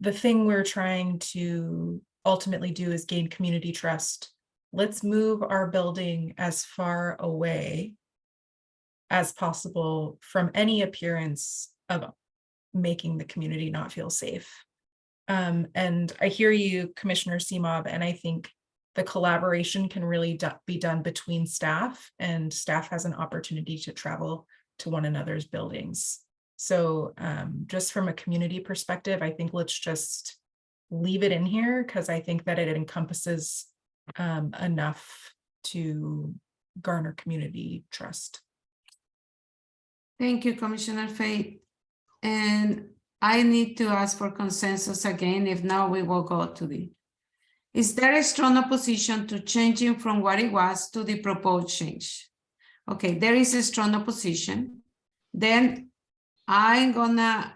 the thing we're trying to ultimately do is gain community trust. Let's move our building as far away as possible from any appearance of making the community not feel safe. And I hear you, Commissioner Semob, and I think the collaboration can really be done between staff, and staff has an opportunity to travel to one another's buildings. So just from a community perspective, I think let's just leave it in here, because I think that it encompasses enough to garner community trust. Thank you, Commissioner Faith. And I need to ask for consensus again. If not, we will go to the. Is there a strong opposition to changing from what it was to the proposed change? Okay, there is a strong opposition. Then I'm gonna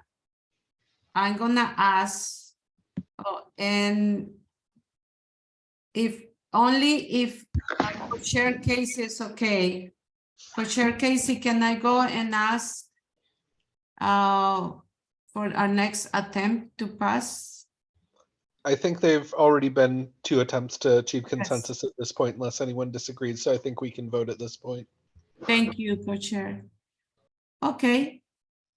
ask, and if Co-Chair Casey is okay, Co-Chair Casey, can I go and ask for our next attempt to pass? I think they've already been 2 attempts to achieve consensus at this point, unless anyone disagrees. So I think we can vote at this point. Thank you, Co-Chair. Okay,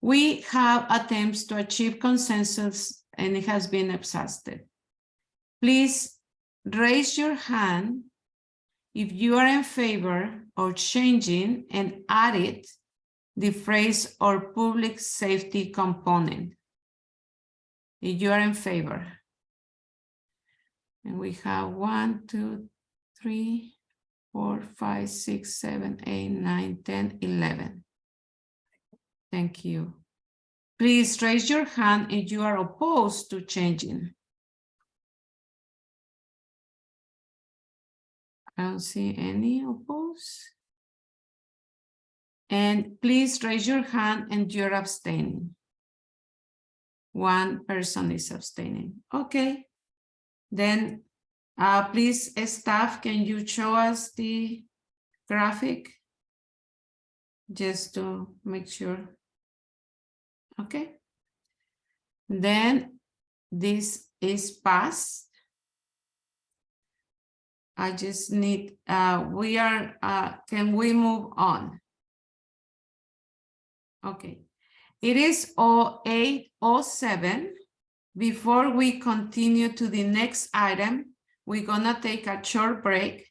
we have attempts to achieve consensus and it has been exhausted. Please raise your hand if you are in favor of changing and adding the phrase or public safety component. If you are in favor. And we have 1, 2, 3, 4, 5, 6, 7, 8, 9, 10, 11. Thank you. Please raise your hand if you are opposed to changing. I don't see any opposed. And please raise your hand and you're abstaining. 1 person is abstaining. Okay. Then please, staff, can you show us the graphic? Just to make sure. Okay. Then this is passed. I just need, can we move on? Okay. It is 08:07. Before we continue to the next item, we're gonna take a short break.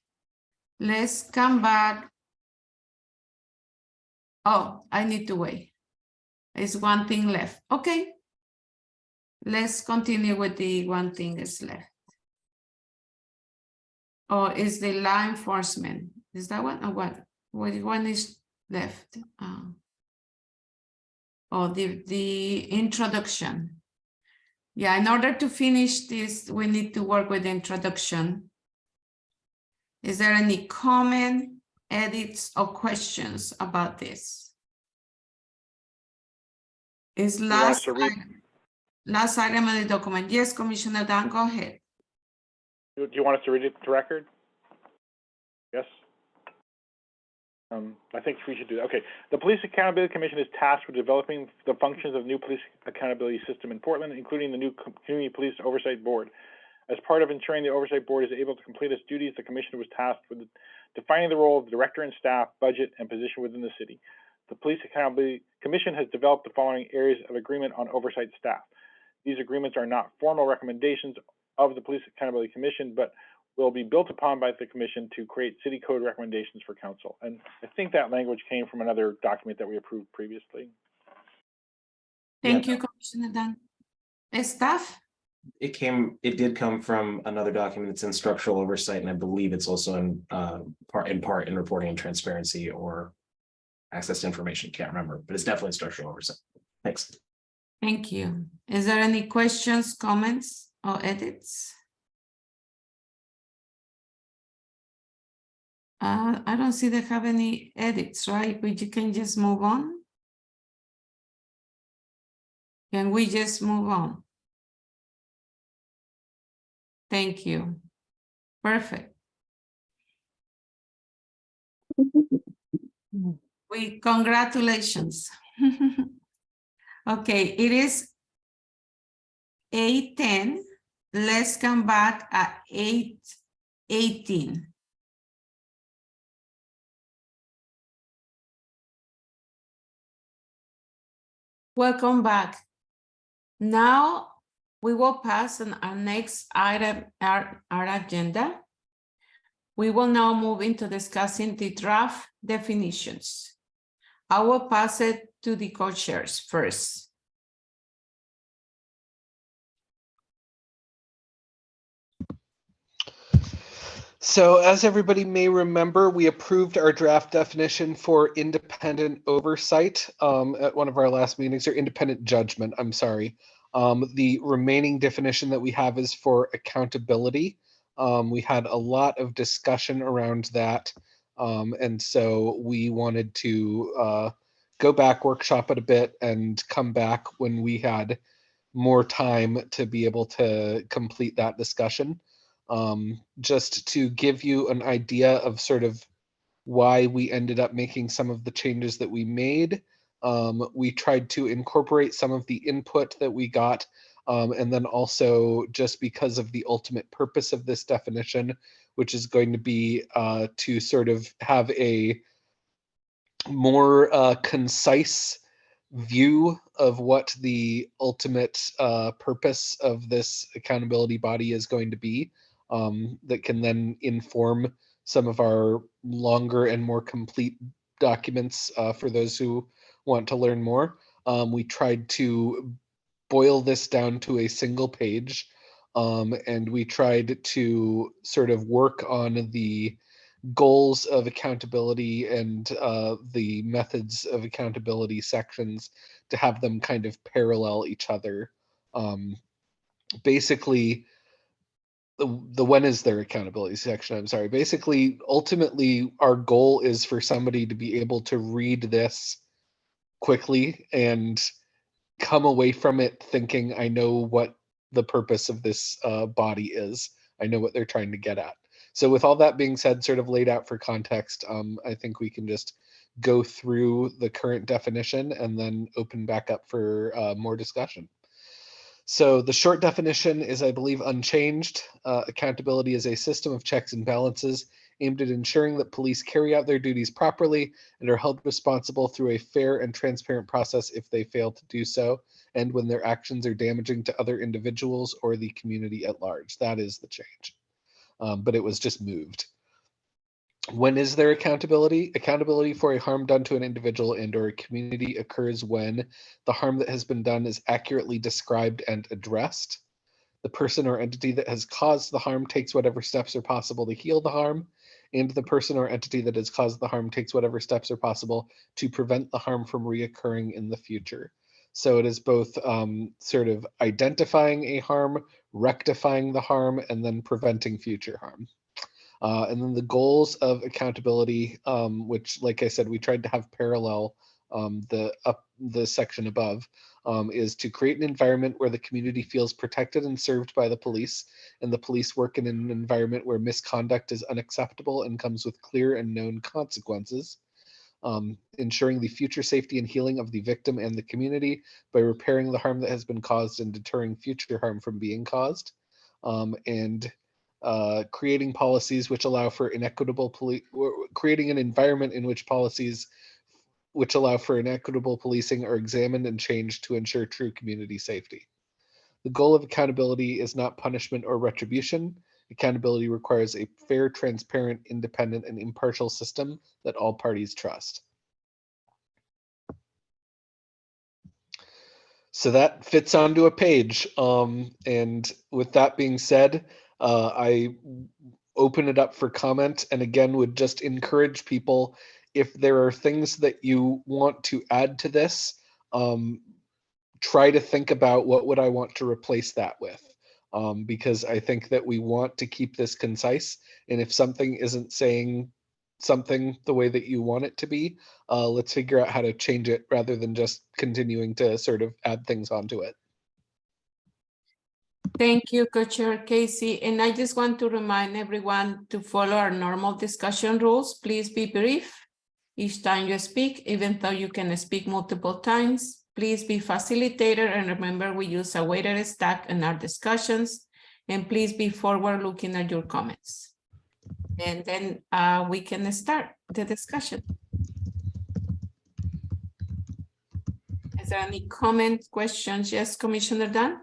Let's come back. Oh, I need to wait. There's one thing left. Okay, let's continue with the one thing that's left. Or is the law enforcement? Is that one or what? What one is left? Or the introduction. Yeah, in order to finish this, we need to work with the introduction. Is there any comment, edits, or questions about this? Is You want us last to read? last item of the document. Yes, Commissioner Dan, go ahead. Do you want us to read it to record? Yes. I think we should do that. Okay. The Police Accountability Commission is tasked with developing the functions of the new police accountability system in Portland, including the new Community Police Oversight Board. As part of ensuring the Oversight Board is able to complete its duties, the Commission was tasked with defining the role of the director and staff, budget, and position within the city. The Police Accountability Commission has developed the following areas of agreement on oversight staff. These agreements are not formal recommendations of the Police Accountability Commission, but will be built upon by the Commission to create city code recommendations for council. And I think that language came from another document that we approved previously. Thank you, Commissioner Dan. Staff? It did come from another document. It's in structural oversight, and I believe it's also in part in reporting and transparency or access to information. Can't remember, but it's definitely structural oversight. Thanks. Thank you. Is there any questions, comments, or edits? I don't see they have any edits, right? But you can just move on. Can we just move on? Thank you. Perfect. Congratulations. Okay, it is 8:10. Let's come back at 8:18. Welcome back. Now we will pass on our next item, our agenda. We will now move into discussing the draft definitions. I will pass it to the co-chairs first. So as everybody may remember, we approved our draft definition for independent oversight at one of our last meetings, or independent judgment, I'm sorry. The remaining definition that we have is for accountability. We had a lot of discussion around that. And so we wanted to go back, workshop it a bit, and come back when we had more time to be able to complete that discussion. Just to give you an idea of sort of why we ended up making some of the changes that we made. We tried to incorporate some of the input that we got, and then also just because of the ultimate purpose of this definition, which is going to be to sort of have a more concise view of what the ultimate purpose of this accountability body is going to be, that can then inform some of our longer and more complete documents for those who want to learn more. We tried to boil this down to a single page, and we tried to sort of work on the goals of accountability and the methods of accountability sections to have them kind of parallel each other. Basically, the when is their accountability section, I'm sorry. Basically, ultimately, our goal is for somebody to be able to read this quickly and come away from it thinking, I know what the purpose of this body is. I know what they're trying to get at. So with all that being said, sort of laid out for context, I think we can just go through the current definition and then open back up for more discussion. So the short definition is, I believe, unchanged. Accountability is a system of checks and balances aimed at ensuring that police carry out their duties properly and are held responsible through a fair and transparent process if they fail to do so, and when their actions are damaging to other individuals or the community at large. That is the change. But it was just moved. When is there accountability? Accountability for a harm done to an individual and or a community occurs when the harm that has been done is accurately described and addressed. The person or entity that has caused the harm takes whatever steps are possible to heal the harm, and the person or entity that has caused the harm takes whatever steps are possible to prevent the harm from reoccurring in the future. So it is both sort of identifying a harm, rectifying the harm, and then preventing future harm. And then the goals of accountability, which, like I said, we tried to have parallel the section above, is to create an environment where the community feels protected and served by the police, and the police work in an environment where misconduct is unacceptable and comes with clear and known consequences. Ensuring the future safety and healing of the victim and the community by repairing the harm that has been caused and deterring future harm from being caused. And creating policies which allow for inequitable creating an environment in which policies which allow for inequitable policing are examined and changed to ensure true community safety. The goal of accountability is not punishment or retribution. Accountability requires a fair, transparent, independent, and impartial system that all parties trust. So that fits onto a page. And with that being said, I open it up for comment, and again would just encourage people, if there are things that you want to add to this, try to think about what would I want to replace that with, because I think that we want to keep this concise, and if something isn't saying something the way that you want it to be, let's figure out how to change it rather than just continuing to sort of add things onto it. Thank you, Co-Chair Casey. And I just want to remind everyone to follow our normal discussion rules. Please be brief each time you speak, even though you can speak multiple times. Please be facilitator, and remember we use a weighted stack in our discussions. And please be forward-looking at your comments. And then we can start the discussion. Is there any comments, questions? Yes, Commissioner Dunn?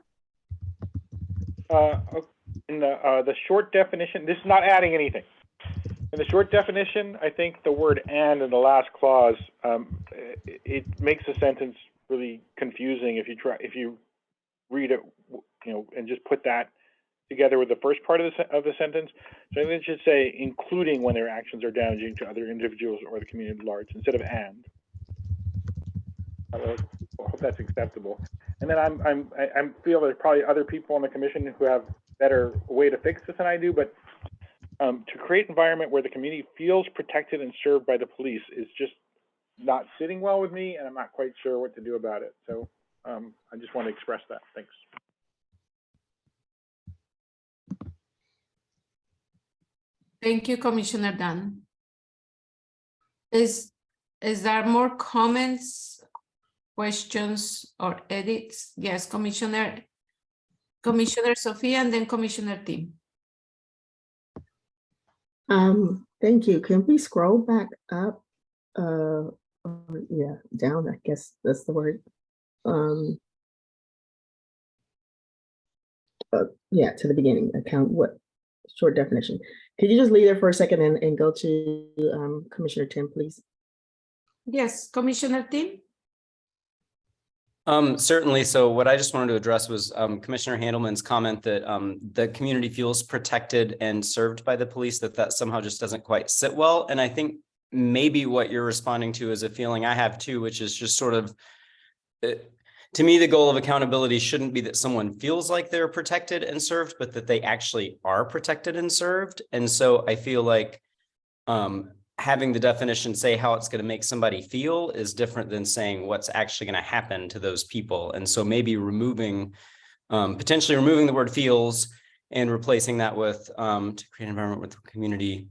In the short definition, this is not adding anything. In the short definition, I think the word "and" in the last clause, it makes the sentence really confusing if you read it, and just put that together with the first part of the sentence. So I think it should say including when their actions are damaging to other individuals or the community at large, instead of "and." I hope that's acceptable. And then I feel there's probably other people on the commission who have better way to fix this than I do, but to create an environment where the community feels protected and served by the police is just not sitting well with me, and I'm not quite sure what to do about it. So I just want to express that. Thanks. Thank you, Commissioner Dunn. Is there more comments, questions, or edits? Yes, Commissioner Sophia, and then Commissioner Tim. Thank you. Can we scroll back up? Yeah, down, I guess that's the word. Yeah, to the beginning, short definition. Could you just leave there for a second and go to Commissioner Tim, please? Yes, Commissioner Tim. Certainly. So what I just wanted to address was Commissioner Handelman's comment that the community feels protected and served by the police, that somehow just doesn't quite sit well. And I think maybe what you're responding to is a feeling I have too, which is just sort of, to me, the goal of accountability shouldn't be that someone feels like they're protected and served, but that they actually are protected and served. And so I feel like having the definition say how it's going to make somebody feel is different than saying what's actually going to happen to those people. And so maybe potentially removing the word feels and replacing that with to create an environment where the community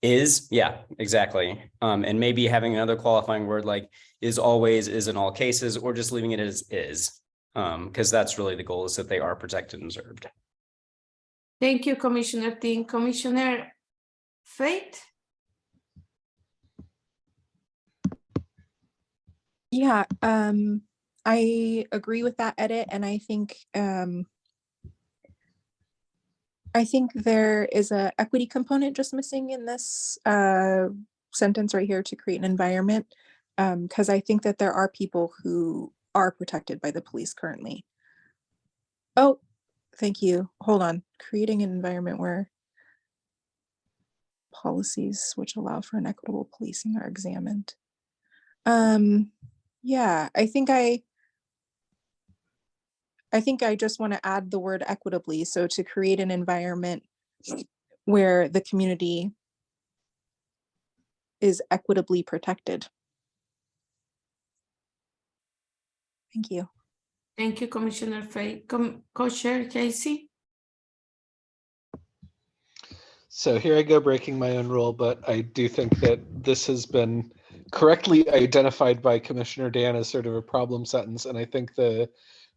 is. Yeah, exactly. And maybe having another qualifying word like is always, is in all cases, or just leaving it as is, because that's really the goal, is that they are protected and served. Thank you, Commissioner Tim. Commissioner Faith? Yeah, I agree with that edit, and I think I think there is a equity component just missing in this sentence right here to create an environment. Because I think that there are people who are protected by the police currently. Oh, thank you. Hold on. Creating an environment where policies which allow for an equitable policing are examined. Yeah, I think I just want to add the word equitably. So to create an environment where the community is equitably protected. Thank you. Thank you, Commissioner Fay. Co-Chair Casey? So here I go breaking my own rule, but I do think that this has been correctly identified by Commissioner Dan as sort of a problem sentence. And I think the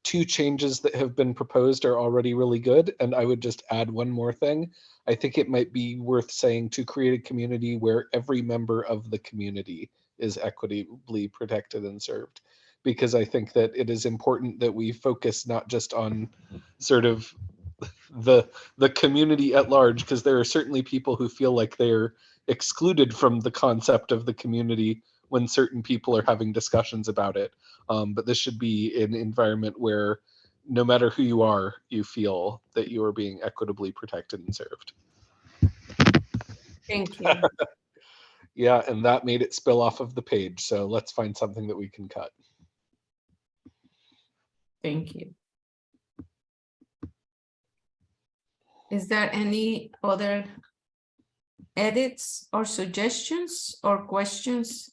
two changes that have been proposed are already really good. And I would just add one more thing. I think it might be worth saying to create a community where every member of the community is equitably protected and served. Because I think that it is important that we focus not just on sort of the community at large, because there are certainly people who feel like they're excluded from the concept of the community when certain people are having discussions about it. But this should be an environment where no matter who you are, you feel that you are being equitably protected and served. Thank you. Yeah, and that made it spill off of the page. So let's find something that we can cut. Thank you. Is there any other edits or suggestions or questions?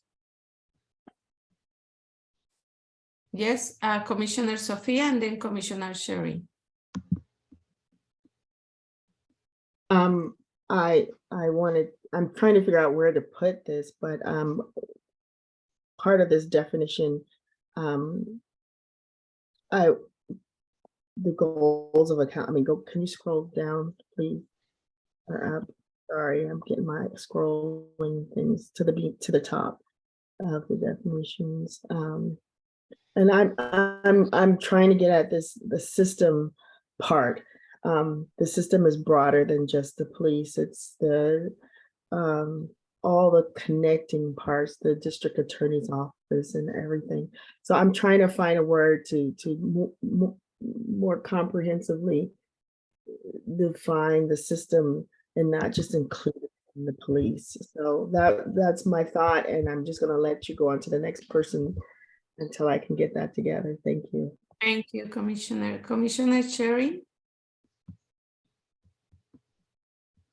Yes, Commissioner Sophia and then Commissioner Sherry. I'm trying to figure out where to put this, but part of this definition, the goals of account, can you scroll down, please? Or up? Sorry, I'm getting my scrolling things to the top of the definitions. And I'm trying to get at the system part. The system is broader than just the police. It's the all the connecting parts, the district attorney's office and everything. So I'm trying to find a word to more comprehensively define the system and not just include the police. So that's my thought, and I'm just going to let you go on to the next person until I can get that together. Thank you. Thank you, Commissioner. Commissioner Sherry?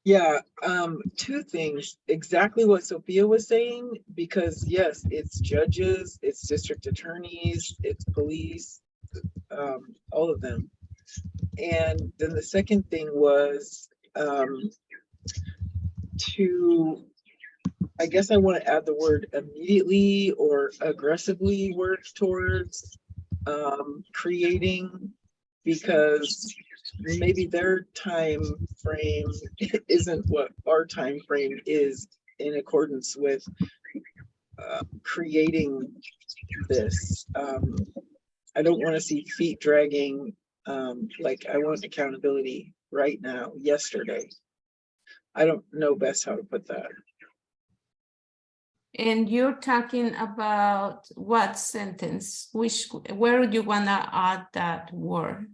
Yeah, two things. Exactly what Sophia was saying, because yes, it's judges, it's district attorneys, it's police, all of them. And then the second thing was I guess I want to add the word immediately or aggressively work towards creating, because maybe their time frame isn't what our time frame is in accordance with creating this. I don't want to see feet dragging. Like, I want accountability right now, yesterday. I don't know best how to put that. And you're talking about what sentence? Where do you want to add that word?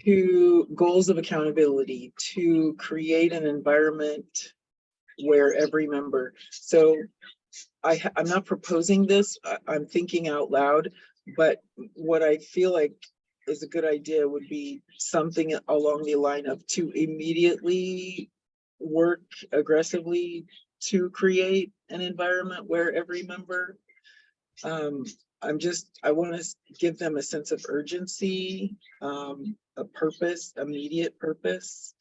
To goals of accountability, to create an environment where every member. So I'm not proposing this, I'm thinking out loud, but what I feel like is a good idea would be something along the line of to immediately work aggressively to create an environment where every member, I want to give them a sense of urgency, a purpose, immediate purpose.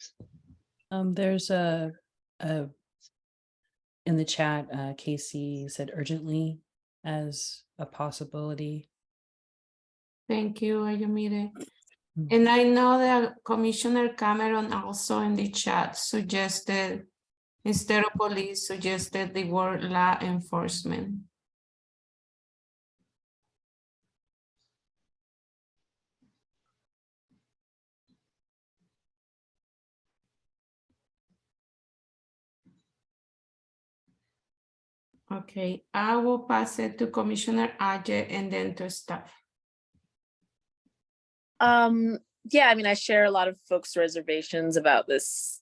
There's a in the chat, Casey said urgently as a possibility. Thank you, Ayomide. And I know that Commissioner Cameron also in the chat suggested, instead of police, suggested the word law enforcement. Okay, I will pass it to Commissioner Ajay and then to staff. Yeah, I mean, I share a lot of folks' reservations about this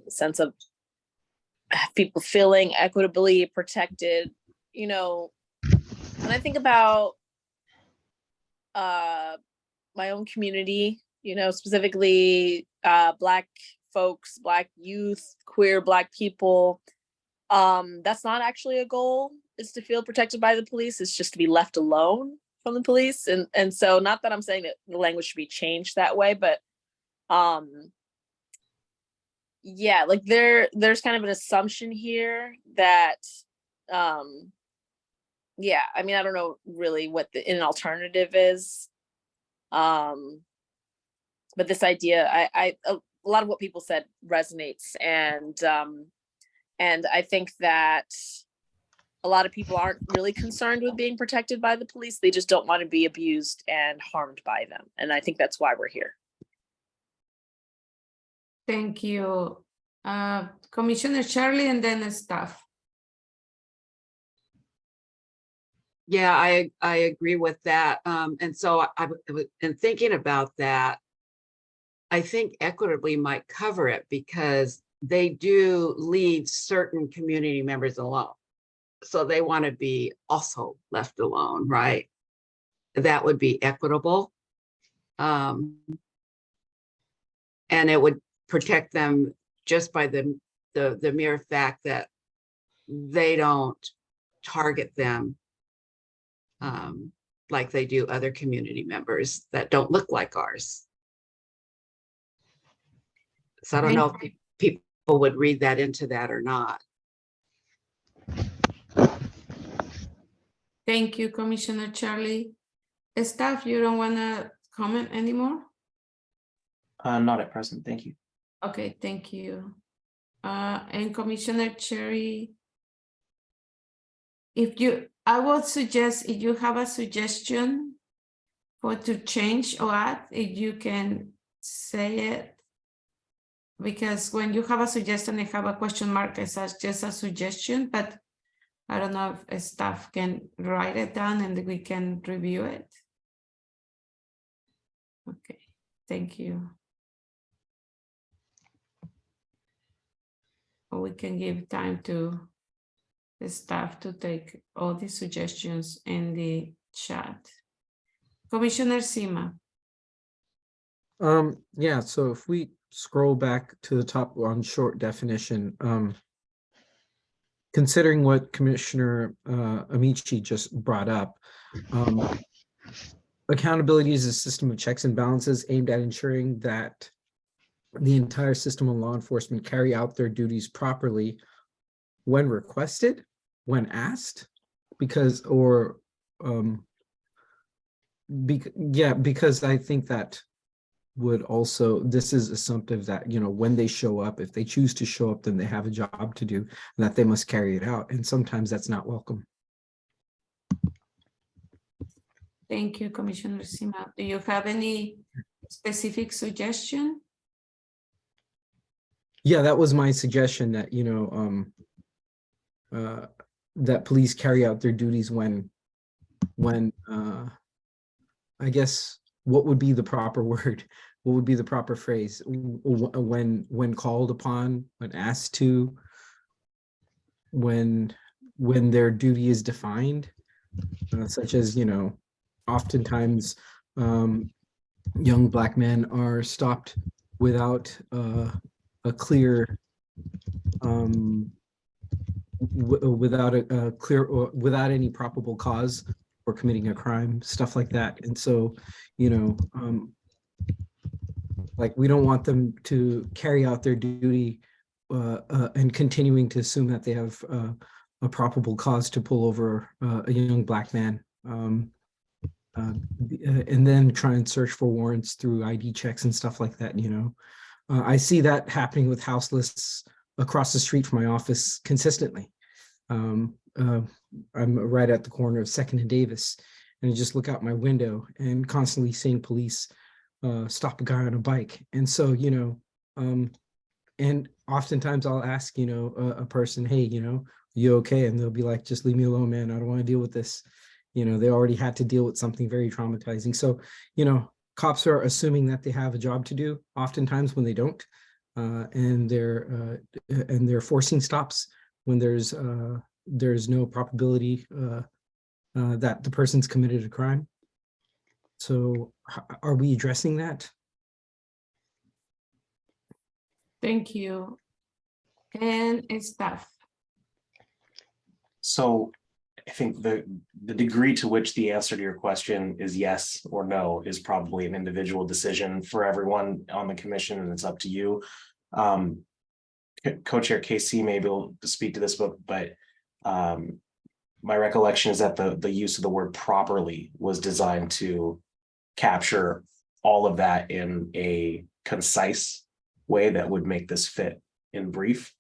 sense of people feeling equitably protected. You know, when I think about my own community, you know, specifically Black folks, Black youth, queer Black people, that's not actually a goal, is to feel protected by the police. It's just to be left alone from the police. And so, not that I'm saying that the language should be changed that way, but yeah, like there's kind of an assumption here that yeah, I mean, I don't know really what an alternative is. But this idea, a lot of what people said resonates, and I think that a lot of people aren't really concerned with being protected by the police. They just don't want to be abused and harmed by them. And I think that's why we're here. Thank you. Commissioner Charlie and then the staff. Yeah, I agree with that. And so in thinking about that, I think equitably might cover it because they do leave certain community members alone. So they want to be also left alone, right? That would be equitable. And it would protect them just by the mere fact that they don't target them like they do other community members that don't look like ours. So I don't know if people would read that into that or not. Thank you, Commissioner Charlie. Staff, you don't want to comment anymore? Not at present, thank you. Okay, thank you. And Commissioner Cherry, I would suggest if you have a suggestion to change or add, if you can say it. Because when you have a suggestion, and have a question mark, it's just a suggestion, but I don't know if staff can write it down and we can review it. Okay, thank you. Or we can give time to the staff to take all the suggestions in the chat. Commissioner Sima. Yeah, so if we scroll back to the top on short definition, considering what Commissioner Amici just brought up, accountability is a system of checks and balances aimed at ensuring that the entire system of law enforcement carry out their duties properly when requested, when asked, because I think that would also, this is assumptive that, you know, when they show up, if they choose to show up, then they have a job to do and that they must carry it out. And sometimes that's not welcome. Thank you, Commissioner Sima. Do you have any specific suggestion? Yeah, that was my suggestion, that, you know, that police carry out their duties when I guess, what would be the proper word? What would be the proper phrase? When called upon, when asked to, when their duty is defined, such as, you know, oftentimes young Black men are stopped without a clear, without any probable cause for committing a crime, stuff like that. And so, you know, like, we don't want them to carry out their duty and continuing to assume that they have a probable cause to pull over a young Black man, and then try and search for warrants through ID checks and stuff like that. You know, I see that happening with house lists across the street from my office consistently. I'm right at the corner of 2nd and Davis, and I just look out my window and constantly seeing police stop a guy on a bike. And so, you know, and oftentimes I'll ask, you know, a person, hey, you know, you okay? And they'll be like, just leave me alone, man. I don't want to deal with this. They already had to deal with something very traumatizing. So, cops are assuming that they have a job to do oftentimes when they don't. And they're forcing stops when there's no probability that the person's committed a crime. So are we addressing that? Thank you. And staff. So I think the degree to which the answer to your question is yes or no is probably an individual decision for everyone on the commission, and it's up to you. Co-chair KC may be able to speak to this, but my recollection is that the use of the word properly was designed to capture all of that in a concise way that would make this fit in brief.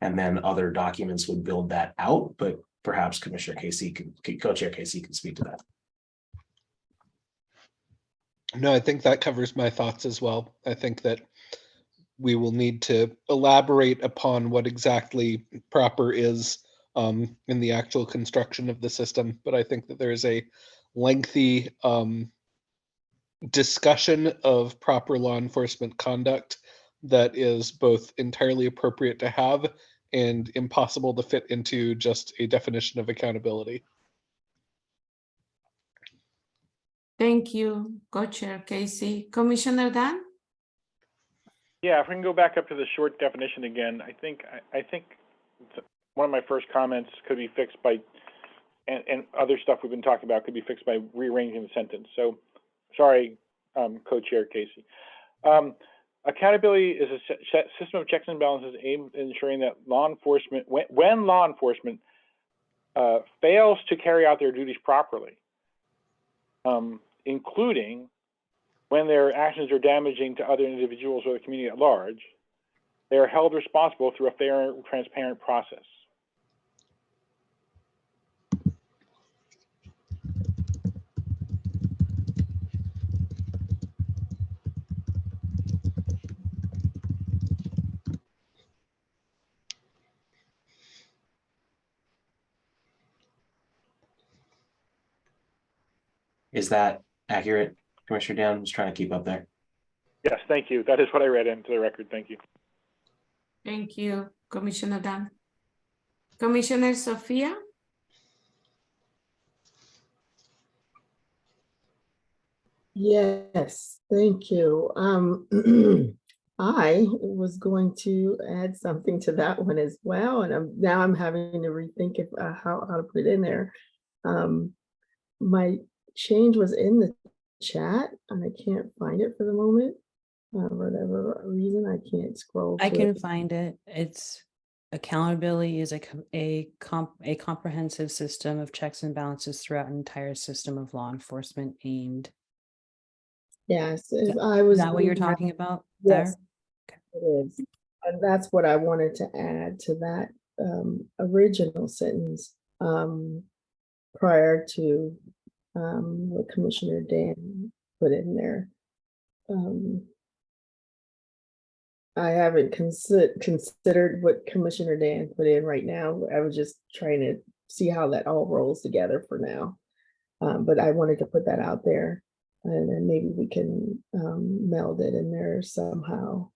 And then other documents would build that out, but perhaps Commissioner KC Co-chair KC can speak to that. No, I think that covers my thoughts as well. I think that we will need to elaborate upon what exactly proper is in the actual construction of the system. But I think that there is a lengthy discussion of proper law enforcement conduct that is both entirely appropriate to have and impossible to fit into just a definition of accountability. Thank you, Co-chair Casey. Commissioner Dan? Yeah, if we can go back up to the short definition again, I think one of my first comments could be fixed by, and other stuff we've been talking about could be fixed by rearranging the sentence. So, sorry, Co-chair Casey. Accountability is a system of checks and balances aimed at ensuring that law enforcement, when law enforcement fails to carry out their duties properly, including when their actions are damaging to other individuals or the community at large, they are held responsible through a fair and transparent process. Is that accurate, Commissioner Dan? I was trying to keep up there. Yes, thank you. That is what I read into the record. Thank you. Thank you, Commissioner Dan. Commissioner Sophia? Yes, thank you. I was going to add something to that one as well, and now I'm having to rethink how to put it in there. My change was in the chat, and I can't find it for the moment. For whatever reason, I can't scroll. I to can it. find it. It's accountability is a comprehensive system of checks and balances throughout an entire system of law enforcement aimed. Yes, I was. Is that what you're talking about Yes, there? it is. And that's what I wanted to add to that original sentence prior to what Commissioner Dan put in there. I haven't considered what Commissioner Dan put in right now. I was just trying to see how that all rolls together for now. But I wanted to put that out there, and then maybe we can meld it in there somehow.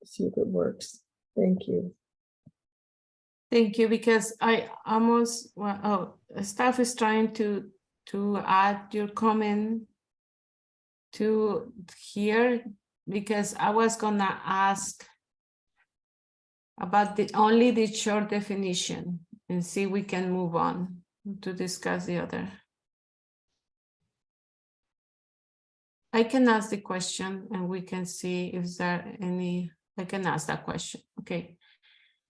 See if it works. Thank you. Thank you, because I almost, staff is trying to add your comment to here, because I was gonna ask about only the short definition and see we can move on to discuss the other. I can ask the question and we can see if there I can ask that question. Okay.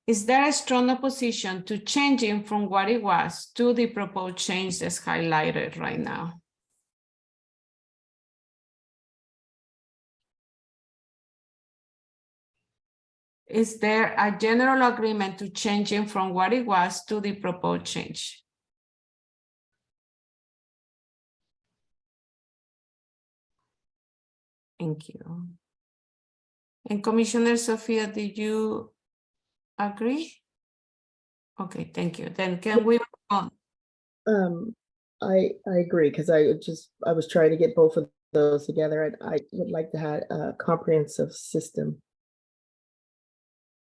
Is there a strong opposition to changing from what it was to the proposed change that's highlighted right now? Is there a general agreement to changing from what it was to the proposed change? Thank you. And Commissioner Sophia, did you agree? Okay, thank you. Then can we move on? I agree, because I was trying to get both of those together, and I would like to have a comprehensive system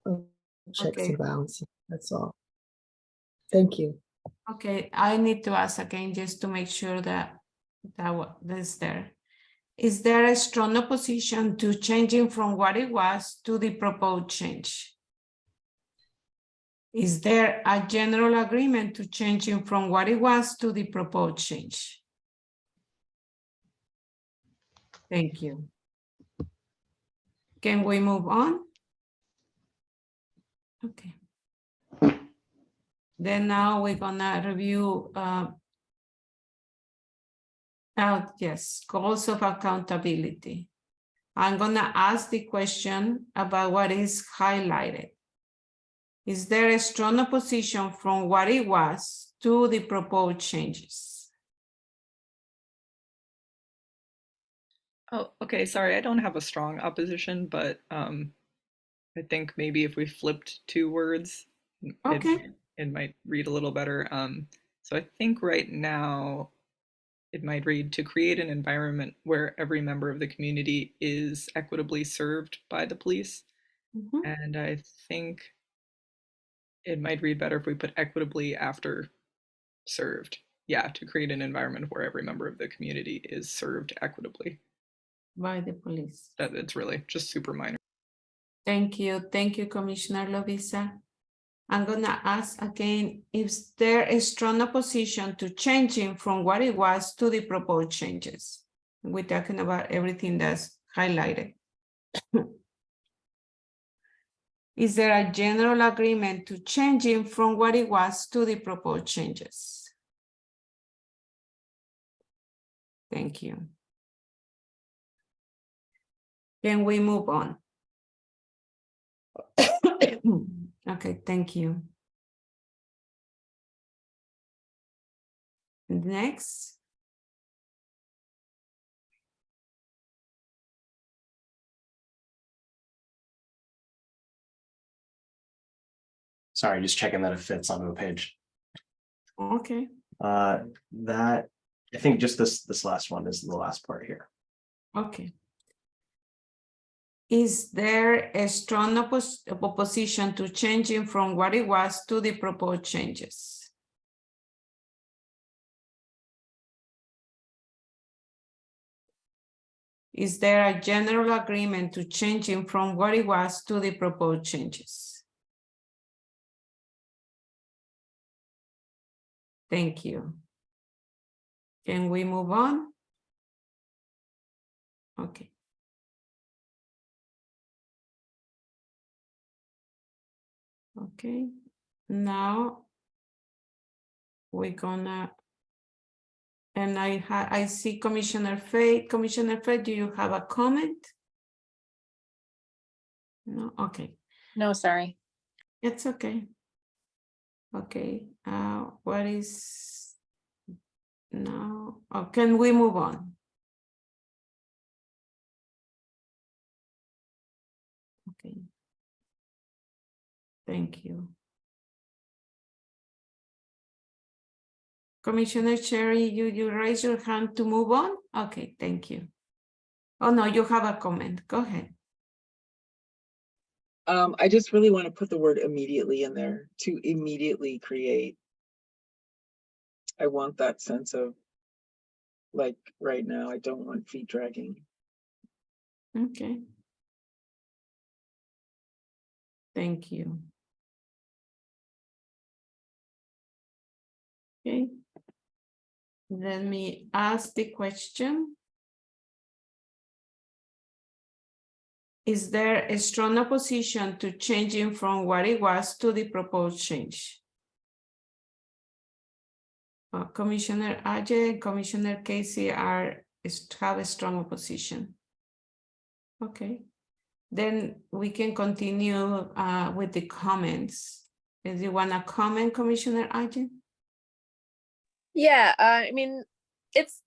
of checks Okay. and balances. That's all. Thank you. Okay, I need to ask again just to make sure that that's there. Is there a strong opposition to changing from what it was to the proposed change? Is there a general agreement to changing from what it was to the proposed change? Thank you. Can we move on? Okay. Then now we're gonna review yes, goals of accountability. I'm gonna ask the question about what is highlighted. Is there a strong opposition from what it was to the proposed changes? Oh, okay, sorry, I don't have a strong opposition, but I think maybe if we flipped two words, Okay. it might read a little better. So I think right now it might read to create an environment where every member of the community is equitably served by the police. And I think it might read better if we put equitably after served. Yeah, to create an environment where every member of the community is served equitably. By the police. That it's really just super minor. Thank you, Commissioner Lovisa. I'm gonna ask again, is there a strong opposition to changing from what it was to the proposed changes? We're talking about everything that's highlighted. Is there a general agreement to changing from what it was to the proposed changes? Thank you. Can we move on? Okay, thank you. Next. Sorry, just checking that it fits onto the page. Okay. That, I think just this last one is the last part here. Okay. Is there a strong opposition to changing from what it was to the proposed changes? Is there a general agreement to changing from what it was to the proposed changes? Thank you. Can we move on? Okay. Okay, now we're gonna, and I see Commissioner Fay. Commissioner Fay, do you have a comment? No, okay. No, sorry. It's okay. Okay, what is, no, oh, can we move on? Okay. Thank you. Commissioner Cherry, you raise your hand to move on? Okay, thank you. Oh no, you have a comment, go ahead. I just really want to put the word immediately in there, to immediately create. I want that sense of, like, right now, I don't want feet dragging. Okay. Thank you. Okay. Let me ask the question. Is there a strong opposition to changing from what it was to the proposed change? Commissioner Ajay and Commissioner Casey have a strong opposition. Okay, then we can continue with the comments. If you want to comment, Commissioner Ajay? Yeah, I mean, it's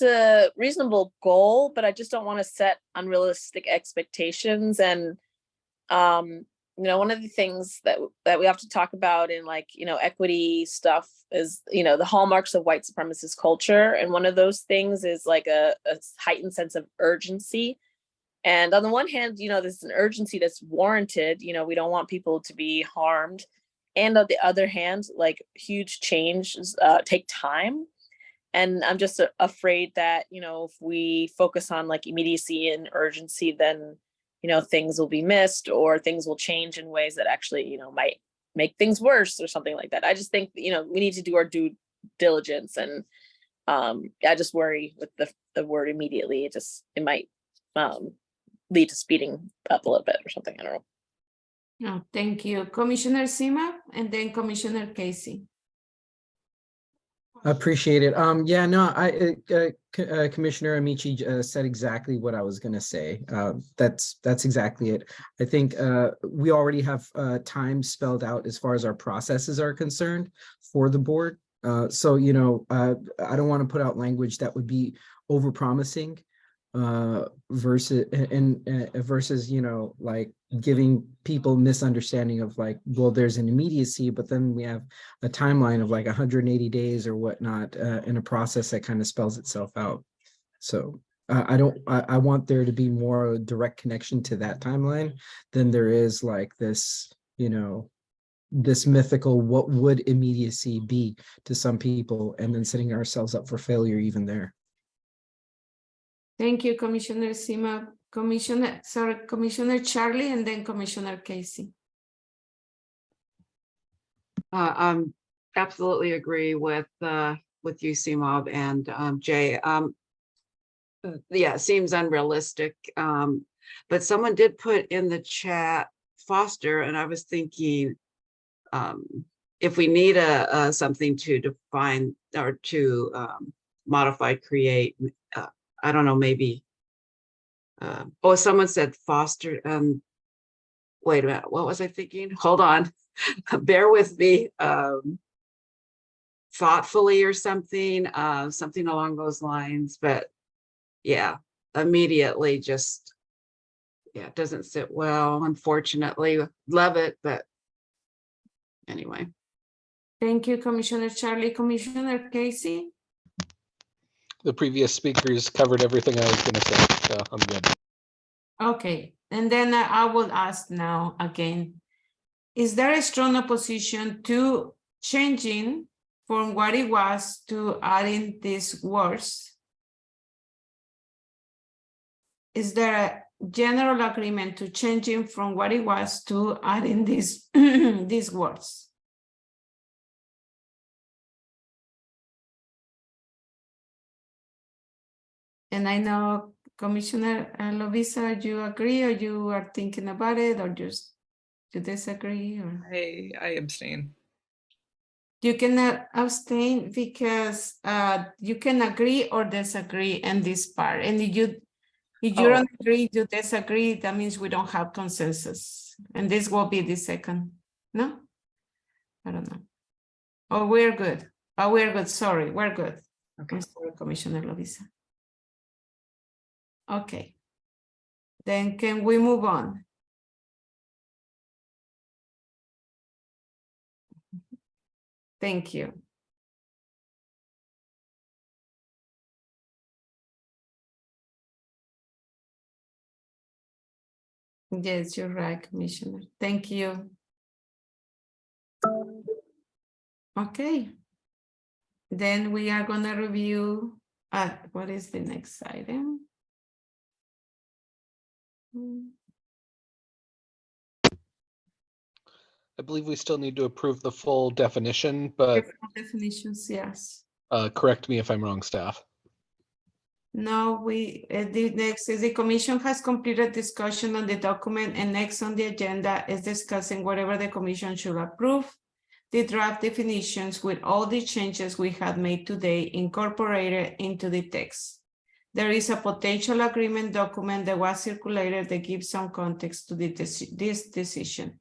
a reasonable goal, but I just don't want to set unrealistic expectations. And one of the things that we have to talk about in like, equity stuff is, the hallmarks of white supremacist culture. And one of those things is like a heightened sense of urgency. And on the one hand, there's an urgency that's warranted. We don't want people to be harmed. And on the other hand, like huge changes take time. And I'm just afraid that, if we focus on like immediacy and urgency, then, things will be missed or things will change in ways that actually, might make things worse or something like that. I just think, we need to do our due diligence. And I just worry with the word immediately. It might lead to speeding up a little bit or something. I don't know. No, thank you. Commissioner Sima and then Commissioner Casey. Appreciate it. Yeah, no, Commissioner Amici said exactly what I was going to say. That's exactly it. I think we already have time spelled out as far as our processes are concerned for the board. So, I don't want to put out language that would be overpromising versus, like giving people misunderstanding of like, well, there's an immediacy, but then we have a timeline of like 180 days or whatnot in a process that kind of spells itself out. So I want there to be more direct connection to that timeline than there is like this, this mythical, what would immediacy be to some people, and then setting ourselves up for failure even there. Thank you, Commissioner Sima. Commissioner Charlie and then Commissioner Casey. Absolutely agree with you, Simov and Jay. Yeah, it seems unrealistic. But someone did put in the chat foster, and I was thinking if we need something to define or to modify, create, I don't know, maybe. Someone said foster. Wait a minute, what was I thinking? Hold on, bear with me. Thoughtfully or something, something along those lines. But yeah, immediately just, it doesn't sit well, unfortunately. Love it, but anyway. Thank you, Commissioner Charlie. Commissioner Casey? The previous speakers covered everything I was going to say, so I'm good. Okay, and then I will ask now again. Is there a strong opposition to changing from what it was to adding these words? Is there a general agreement to changing from what it was to adding these, these words? And I know, Commissioner Lovisa, you agree, or you are thinking about it, or just you disagree? Or I abstain. you can abstain because you can agree or disagree in this part. And if you don't agree, you disagree, that means we don't have consensus. And this will be the second. No? I don't know. Oh, we're good. Oh, we're good. Sorry, we're good. Okay. I'm sorry, Commissioner Lovisa. Okay. Then can we move on? Thank you. Yes, you're right, Commissioner. Thank you. Okay. Then we are going to review what is the next item? I believe we still need to approve the full definition, but Definitions, yes. Correct me if I'm wrong, staff. No, the next is the commission has completed discussion on the document, and next on the agenda is discussing whatever the commission should approve. The draft definitions with all the changes we had made today incorporated into the text. There is a potential agreement document that was circulated that gives some context to this decision.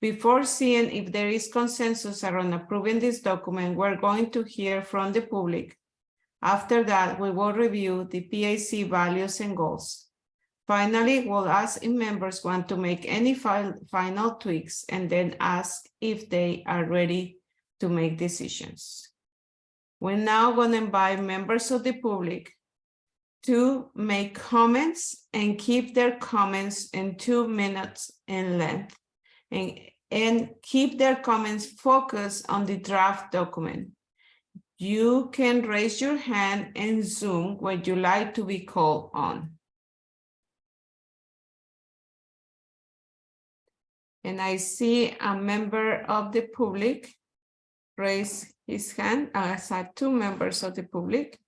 Before seeing if there is consensus around approving this document, we're going to hear from the public. After that, we will review the PAC values and goals. Finally, we'll ask if members want to make any final tweaks and then ask if they are ready to make decisions. We're now going to invite members of the public to make comments and keep their comments in 2 minutes in length and keep their comments focused on the draft document. You can raise your hand in Zoom when you like to be called on. And I see a member of the public raise his hand. I have 2 members of the public.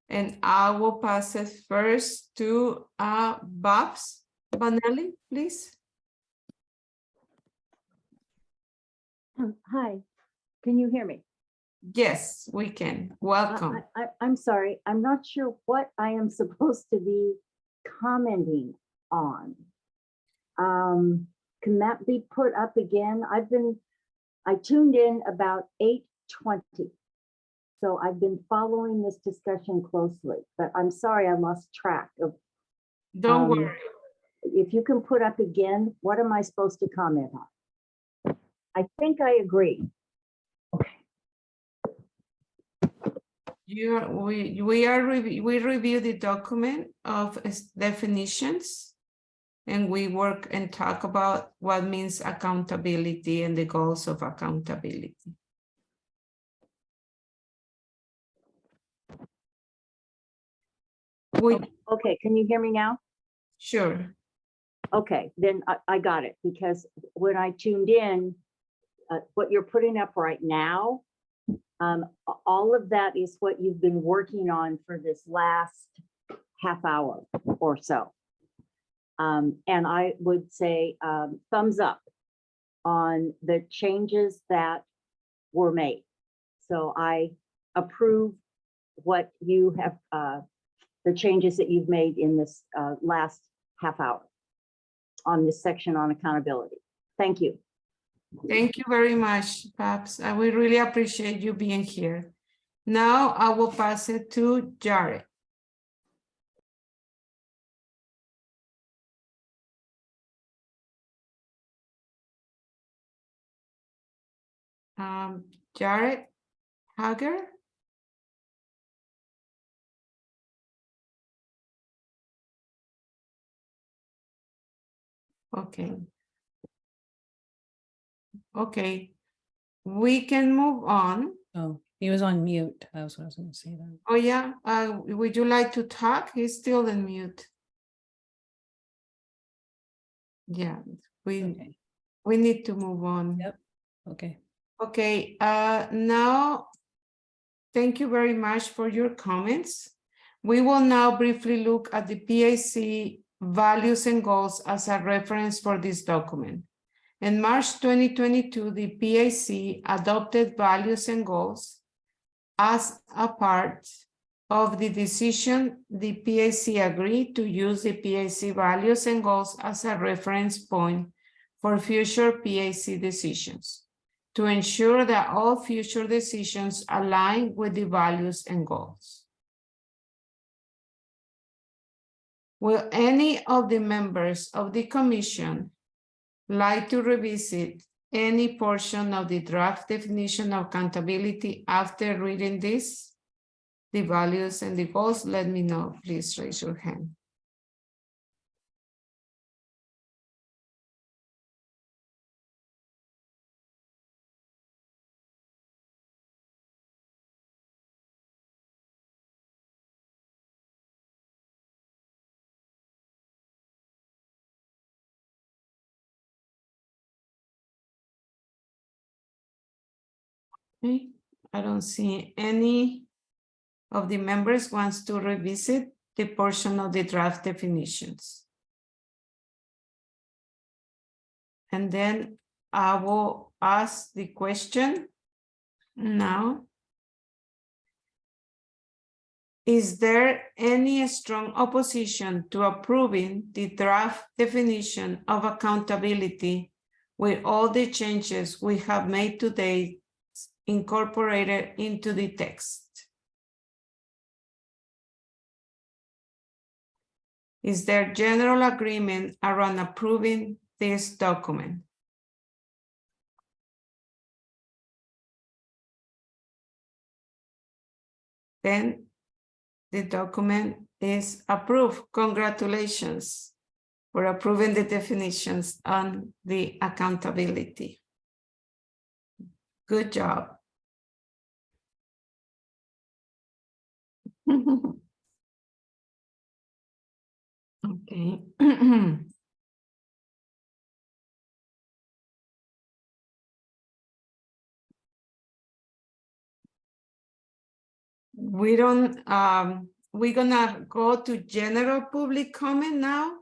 And I will pass it first to Babs Bonelli, please. Hi, can you hear me? Yes, we can. Welcome. I'm sorry, I'm not sure what I am supposed to be commenting on. Can that be put up again? I tuned in about 8:20. So I've been following this discussion closely, but I'm sorry I lost track of. Don't worry. If you can put up again, what am I supposed to comment on? I think I agree. We review the document of definitions, and we work and talk about what means accountability and the goals of accountability. Okay, can you hear me now? Sure. Okay, then I got it, because when I tuned in, what you're putting up right now, all of that is what you've been working on for this last half hour or so. And I would say thumbs up on the changes that were made. So I approve what you have, the changes that you've made in this last half hour on this section on accountability. Thank you. Thank you very much, Babs. We really appreciate you being here. Now I will pass it to Jared. Jared Hager. Okay. Okay, we can move on. Oh, he was on mute. That was what I was going to say then. Oh yeah, would you like to talk? He's still in mute. Yeah, we need to move on. Yep. Okay. Okay, now, thank you very much for your comments. We will now briefly look at the PAC values and goals as a reference for this document. In March 2022, the PAC adopted values and goals as a part of the decision. The PAC agreed to use the PAC values and goals as a reference point for future PAC decisions to ensure that all future decisions align with the values and goals. Will any of the members of the commission like to revisit any portion of the draft definition of accountability after reading this? The values and the goals, let me know. Please raise your hand. Okay, I don't see any of the members wants to revisit the portion of the draft definitions. And then I will ask the question now. Is there any strong opposition to approving the draft definition of accountability with all the changes we have made today incorporated into the text? Is there general agreement around approving this document? Then the document is approved. Congratulations for approving the definitions on the accountability. Good job. Okay. We don't, we're gonna go to general public comment now.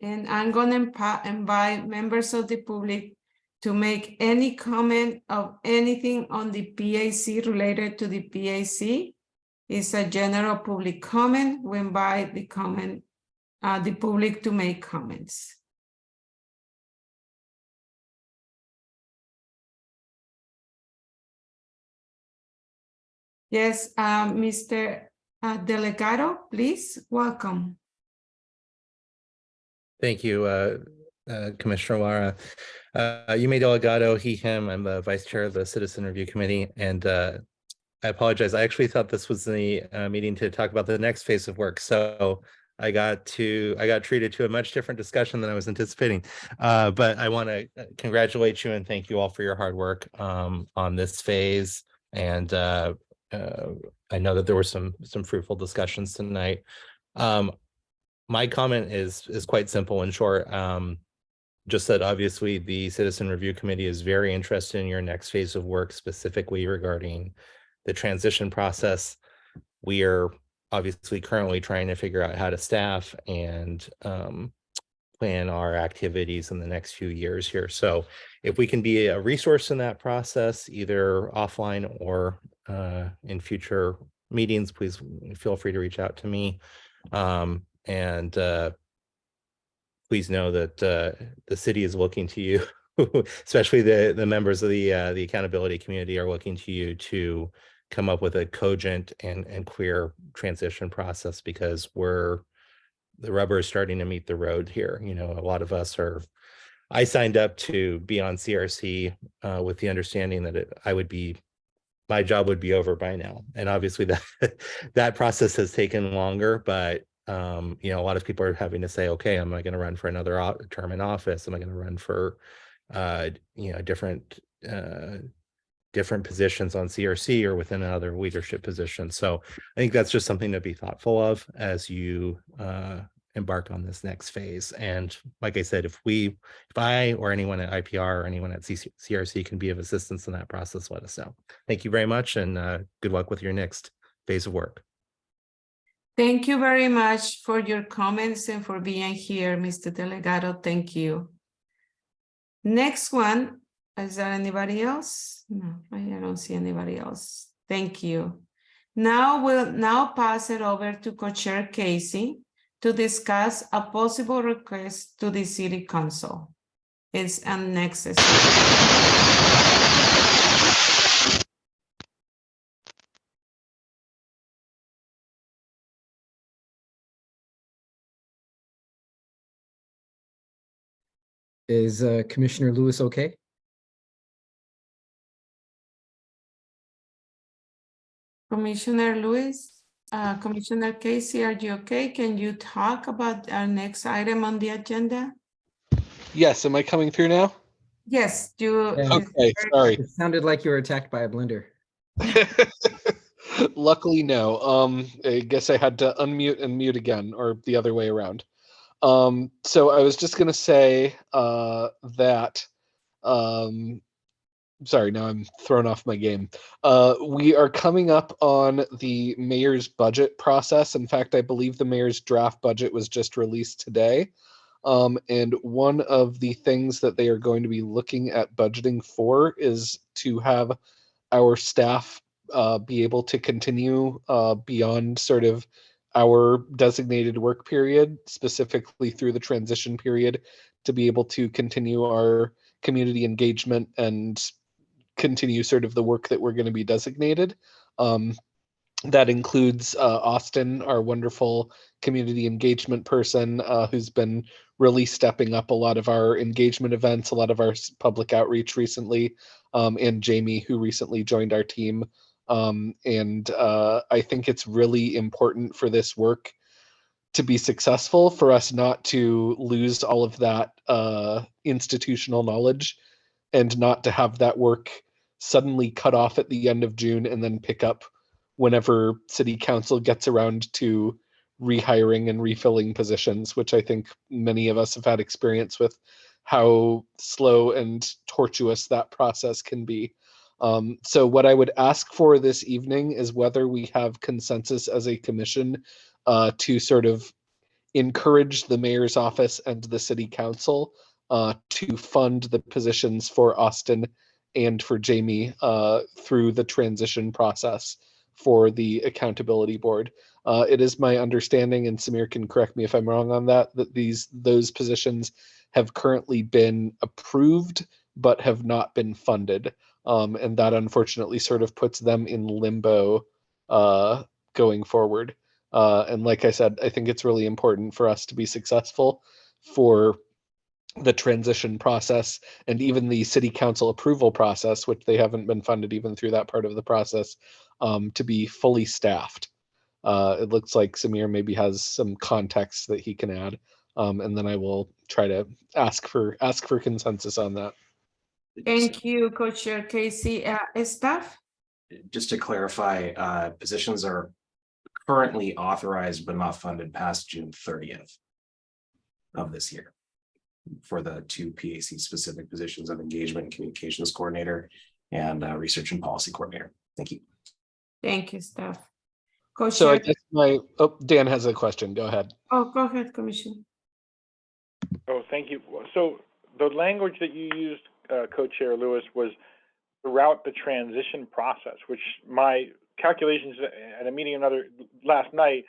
And I'm gonna invite members of the public to make any comment of anything on the PAC related to the PAC. It's a general public comment. We invite the public to make comments. Yes, Mr. Delegado, please, welcome. Thank you, Commissioner Lara. Yume Delgado, he, him. I'm the vice chair of the Citizen Review Committee, and I apologize. I actually thought this was the meeting to talk about the next phase of work. So I got treated to a much different discussion than I was anticipating. But I want to congratulate you and thank you all for your hard work on this phase. And I know that there were some fruitful discussions tonight. My comment is quite simple and short. Just that obviously the Citizen Review Committee is very interested in your next phase of work, specifically regarding the transition process. We are obviously currently trying to figure out how to staff and plan our activities in the next few years here. So if we can be a resource in that process, either offline or in future meetings, please feel free to reach out to me. Please know that the city is looking to you, especially the members of the accountability community are looking to you to come up with a cogent and clear transition process, because the rubber is starting to meet the road here. You know, a lot of us I signed up to be on CRC with the understanding that my job would be over by now. And obviously that process has taken longer, but you know, a lot of people are having to say, okay, am I going to run for another term in office? Am I going to run for you know, different positions on CRC or within another leadership position? So I think that's just something to be thoughtful of as you embark on this next phase. And like I said, if I or anyone at IPR or anyone at CRC can be of assistance in that process, let us know. Thank you very much, and good luck with your next phase of work. Thank you very much for your comments and for being here, Mr. Delegado. Thank you. Next one, is there anybody else? No, I don't see anybody else. Thank you. Now we'll pass it over to Co-Chair Casey to discuss a possible request to the City Council. It's unnecessary. Is Commissioner Lewis okay? Commissioner Lewis, Commissioner Casey, are you okay? Can you talk about our next item on the agenda? Yes, am I coming through now? Yes, you. Okay, sorry. It sounded like you were attacked by a blender. Luckily, no. I guess I had to unmute and mute again, or the other way around. So I was just gonna say that sorry, now I'm thrown off my game. We are coming up on the mayor's budget process. In fact, I believe the mayor's draft budget was just released today. And one of the things that they are going to be looking at budgeting for is to have our staff be able to continue beyond sort of our designated work period, specifically through the transition period, to be able to continue our community engagement and continue sort of the work that we're going to be designated. That includes Austin, our wonderful community engagement person, who's been really stepping up a lot of our engagement events, a lot of our public outreach recently, and Jamie, who recently joined our team. I think it's really important for this work to be successful, for us not to lose all of that institutional knowledge and not to have that work suddenly cut off at the end of June and then pick up whenever city council gets around to rehiring and refilling positions, which I think many of us have had experience with how slow and tortuous that process can be. So what I would ask for this evening is whether we have consensus as a commission to sort of encourage the mayor's office and the city council to fund the positions for Austin and for Jamie through the transition process for the accountability board. It is my understanding, and Samir can correct me if I'm wrong on that, that those positions have currently been approved but have not been funded. And that unfortunately sort of puts them in limbo going forward. And like I said, I think it's really important for us to be successful for the transition process and even the city council approval process, which they haven't been funded even through that part of the process, to be fully staffed. It looks like Samir maybe has some context that he can add, and then I will try to ask for consensus on that. Thank you, Co-Chair Casey. Staff? Just to clarify, positions are currently authorized but not funded past June 30th of this year for the 2 PAC specific positions of engagement and communications coordinator and research and policy coordinator. Thank you. Thank you, staff. So I Co-Chair. guess Dan has a question. Go ahead. Oh, go ahead, Commissioner. Oh, thank you. So the language that you used, Co-Chair Lewis, was throughout the transition process, which my calculations at a meeting last night,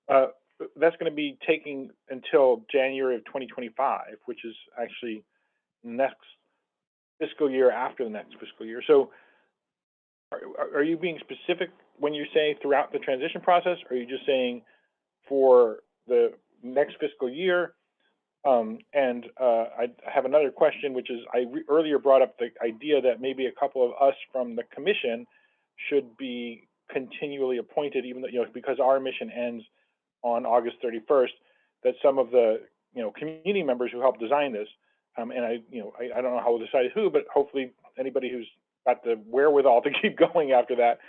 that's going to be taking until January of 2025, which is actually next fiscal year after the next fiscal year. So are you being specific when you say throughout the transition process? Or are you just saying for the next fiscal year? I have another question, which is I earlier brought up the idea that maybe a couple of us from the commission should be continually appointed, even though, because our mission ends on August 31st, that some of the, community members who helped design this, and I don't know how we'll decide who, but hopefully anybody who's got the wherewithal to keep going after that,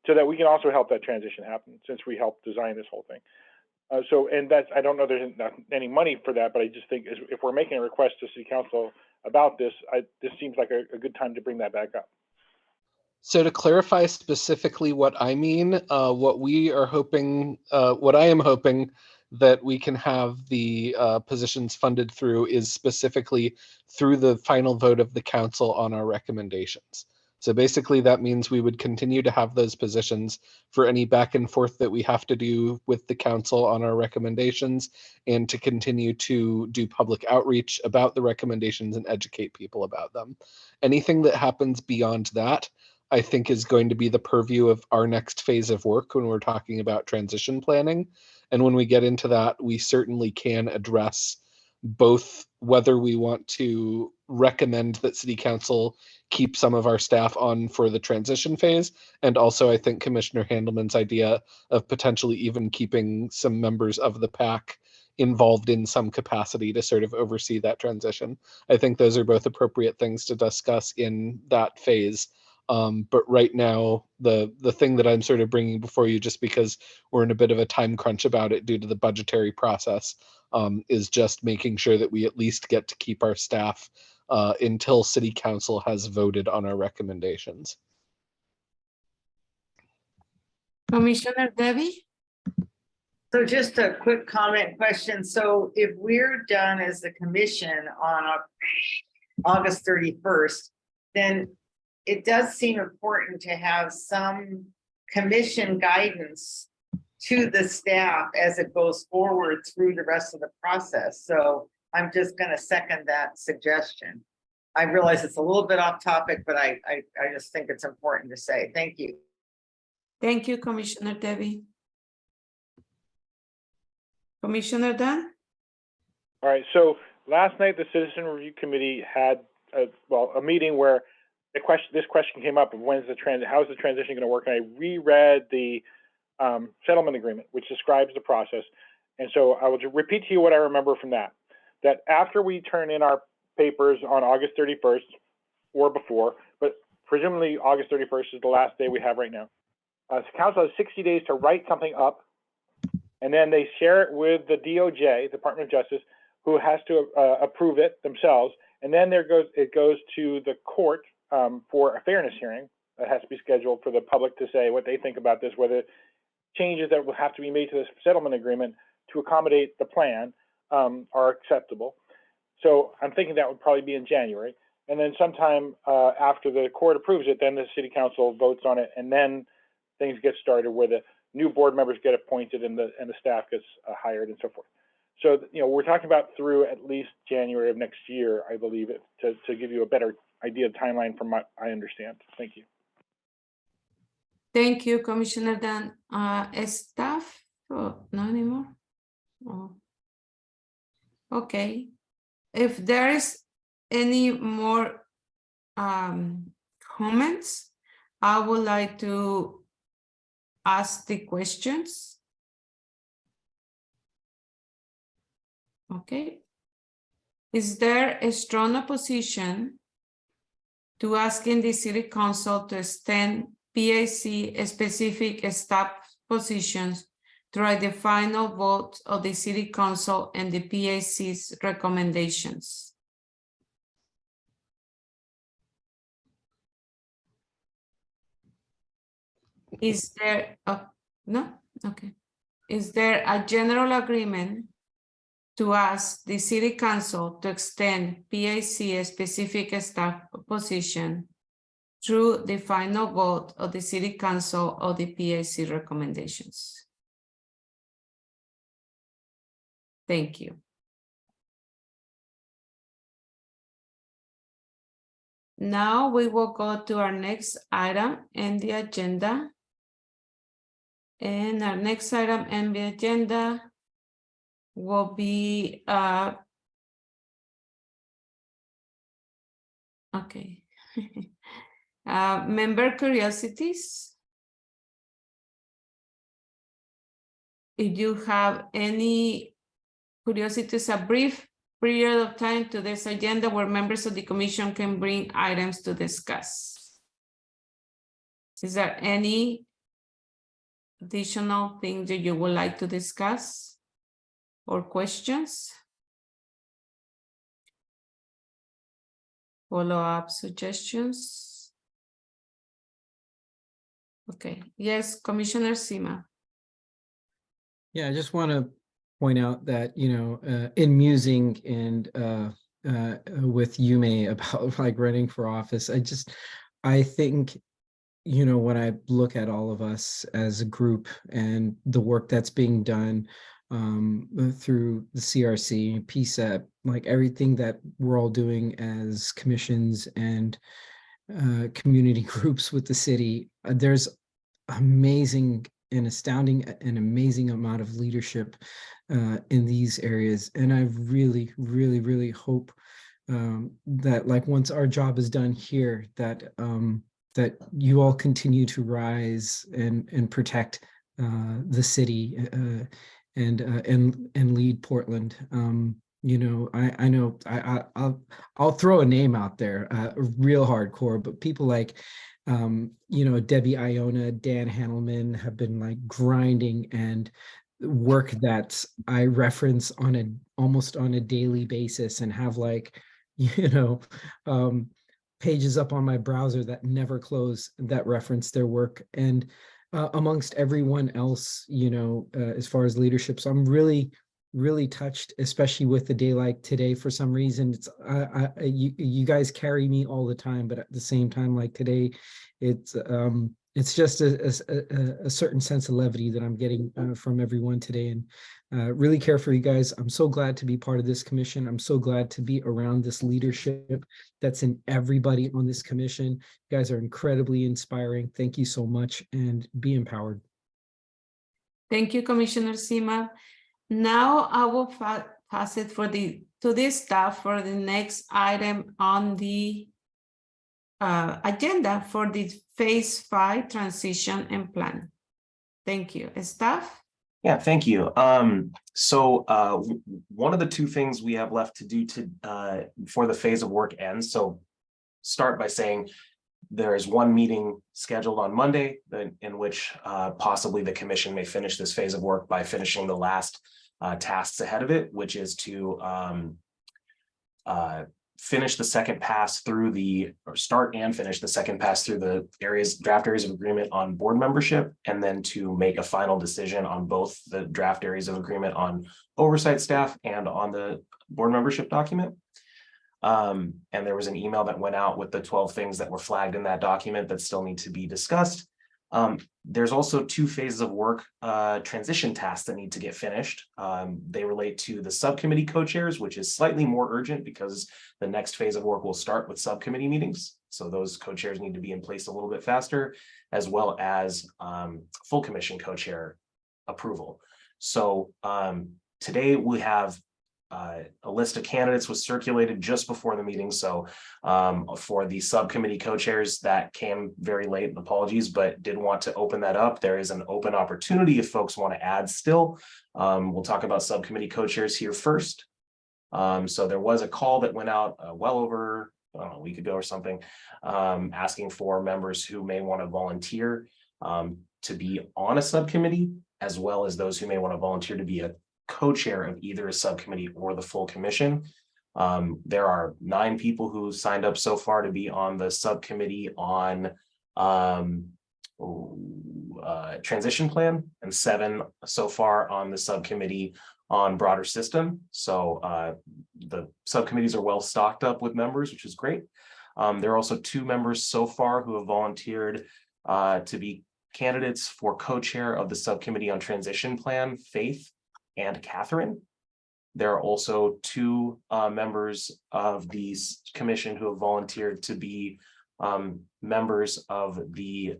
so that we can also help that transition happen, since we helped design this whole thing. And that's, I don't know there's not any money for that, but I just think if we're making a request to City Council about this, this seems like a good time to bring that back up. So to clarify specifically what I mean, what I am hoping that we can have the positions funded through is specifically through the final vote of the council on our recommendations. So basically that means we would continue to have those positions for any back and forth that we have to do with the council on our recommendations, and to continue to do public outreach about the recommendations and educate people about them. Anything that happens beyond that, I think, is going to be the purview of our next phase of work when we're talking about transition planning. And when we get into that, we certainly can address both whether we want to recommend that City Council keep some of our staff on for the transition phase. And also, I think Commissioner Handelman's idea of potentially even keeping some members of the PAC involved in some capacity to sort of oversee that transition. I think those are both appropriate things to discuss in that phase. But right now, the thing that I'm sort of bringing before you, just because we're in a bit of a time crunch about it due to the budgetary process, is just making sure that we at least get to keep our staff until City Council has voted on our recommendations. Commissioner Debbie? So just a quick comment question. So if we're done as the commission on August 31st, then it does seem important to have some commission guidance to the staff as it goes forward through the rest of the process. So I'm just going to second that suggestion. I realize it's a little bit off topic, but I just think it's important to say. Thank you. Thank you, Commissioner Debbie. Commissioner Dunn? All right, so last night, the Citizen Review Committee had a meeting where this question came up of how's the transition going to work? And I reread the settlement agreement, which describes the process. And so I will just repeat to you what I remember from that after we turn in our papers on August 31st or before, but presumably August 31st is the last day we have right now. The council has 60 days to write something up, and then they share it with the DOJ, Department of Justice, who has to approve it themselves. And then it goes to the court for a fairness hearing that has to be scheduled for the public to say what they think about this, whether changes that will have to be made to this settlement agreement to accommodate the plan are acceptable. So I'm thinking that would probably be in January. And then sometime after the court approves it, then the city council votes on it, and then things get started where the new board members get appointed and the staff gets hired and so forth. So, we're talking about through at least January of next year, I believe, to give you a better idea of timeline from what I understand. Thank you. Thank you, Commissioner Dunn. Staff? Oh, not anymore? Oh. Okay. If there is any more comments, I would like to ask the questions. Okay. Is there a strong opposition to asking the City Council to extend PAC specific staff positions through the final vote of the City Council and the PAC's recommendations? Is there no? Okay. Is there a general agreement to ask the City Council to extend PAC specific staff position through the final vote of the City Council of the PAC recommendations? Thank you. Now we will go to our next item in the agenda. And our next item in the agenda will be okay. Member curiosities. If you have any curiosities, a brief period of time to this agenda where members of the commission can bring items to discuss. Is there any additional thing that you would like to discuss or questions? Follow-up suggestions? Okay, yes, Commissioner Sima. Yeah, I just want to point out that, in musing and with Yume about like running for office, I think, when I look at all of us as a group and the work that's being done through the CRC, PSEP, like everything that we're all doing as commissions and community groups with the city, there's amazing and astounding and amazing amount of leadership in these areas. And I really, really, really hope that like once our job is done here, that that you all continue to rise and protect the city and lead Portland. I know I'll throw a name out there, real hardcore, but people like Debbie Iona, Dan Handelman have been like grinding, and work that I reference almost on a daily basis, and have like, pages up on my browser that never close that reference their work. And amongst everyone else, as far as leadership. So I'm really, really touched, especially with a day like today. For some reason, it's you guys carry me all the time, but at the same time, like today, it's it's just a certain sense of levity that I'm getting from everyone today, and really care for you guys. I'm so glad to be part of this commission. I'm so glad to be around this leadership that's in everybody on this commission. You guys are incredibly inspiring. Thank you so much, and be empowered. Thank you, Commissioner Sima. Now I will pass it to the staff for the next item on the agenda for the Phase 5 transition and plan. Thank you. Staff? Yeah, thank you. So one of the two things we have left to do before the phase of work ends. So start by saying there is one meeting scheduled on Monday in which possibly the commission may finish this phase of work by finishing the last tasks ahead of it, which is to finish the second pass through start and finish the second pass through the draft areas of agreement on board membership, and then to make a final decision on both the draft areas of agreement on oversight staff and on the board membership document. And there was an email that went out with the 12 things that were flagged in that document that still need to be discussed. There's also two phases of work, transition tasks that need to get finished. They relate to the subcommittee co-chairs, which is slightly more urgent because the next phase of work will start with subcommittee meetings. So those co-chairs need to be in place a little bit faster, as well as full commission co-chair approval. So today we have a list of candidates was circulated just before the meeting. So for the subcommittee co-chairs, that came very late, apologies, but did want to open that up. There is an open opportunity if folks want to add still. We'll talk about subcommittee co-chairs here first. So there was a call that went out well over a week ago or something, asking for members who may want to volunteer to be on a subcommittee, as well as those who may want to volunteer to be a co-chair of either a subcommittee or the full commission. There are 9 people who signed up so far to be on the subcommittee on transition plan, and 7 so far on the subcommittee on broader system. So the subcommittees are well stocked up with members, which is great. There are also 2 members so far who have volunteered to be candidates for co-chair of the subcommittee on transition plan, Faith and Catherine. There are also 2 members of the commission who have volunteered to be members of the,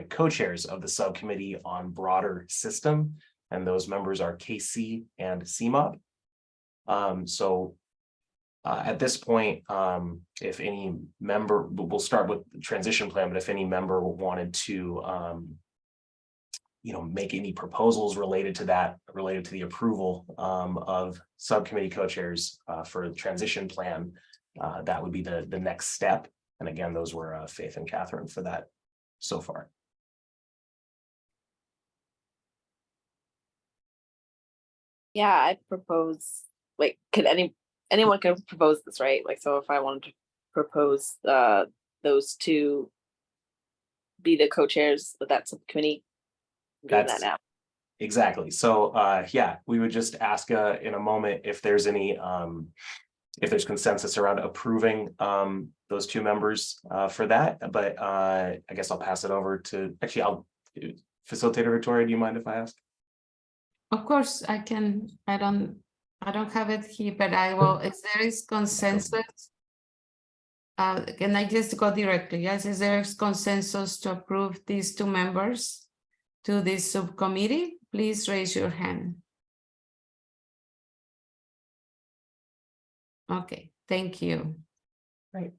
co-chairs of the subcommittee on broader system. And those members are KC and CMOB. At this point, if any member, we'll start with the transition plan, but if any member wanted to make any proposals related to the approval of subcommittee co-chairs for the transition plan, that would be the next step. And again, those were Faith and Catherine for that so far. Yeah, I propose, like, anyone can propose this, right? Like, so if I wanted to propose those 2 be the co-chairs of that subcommittee, doing that now. Exactly. So yeah, we would just ask in a moment if there's any if there's consensus around approving those 2 members for that. But I guess I'll pass it over to, actually, I'll facilitator Victoria, do you mind if I ask? Of course, I can. I don't have it here, but I will. If there is consensus, can I just go directly? Yes, is there consensus to approve these 2 members to this subcommittee? Please raise your hand. Okay, thank you. Right.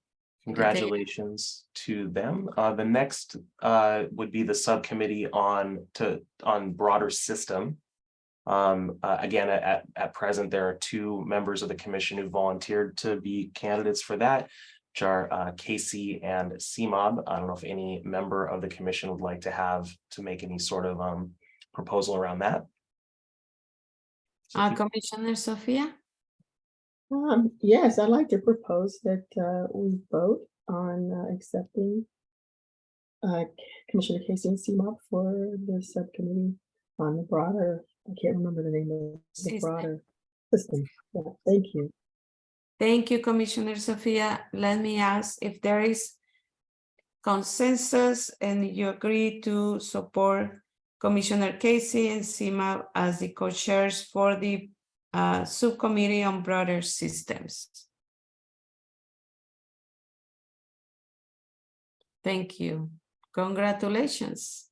Congratulations to them. The next would be the subcommittee on broader system. Again, at present, there are 2 members of the commission who volunteered to be candidates for that, which are Casey and CMOB. I don't know if any member of the commission would like to make any sort of proposal around that. Commissioner Sophia? Yes, I'd like to propose that we vote on accepting Commissioner Casey and CMOB for the subcommittee on the broader, I can't remember the name of the broader system. Yeah, thank you. Thank you, Commissioner Sophia. Let me ask if there is consensus and you agree to support Commissioner Casey and Seema as the co-chairs for the subcommittee on broader systems. Thank you. Congratulations.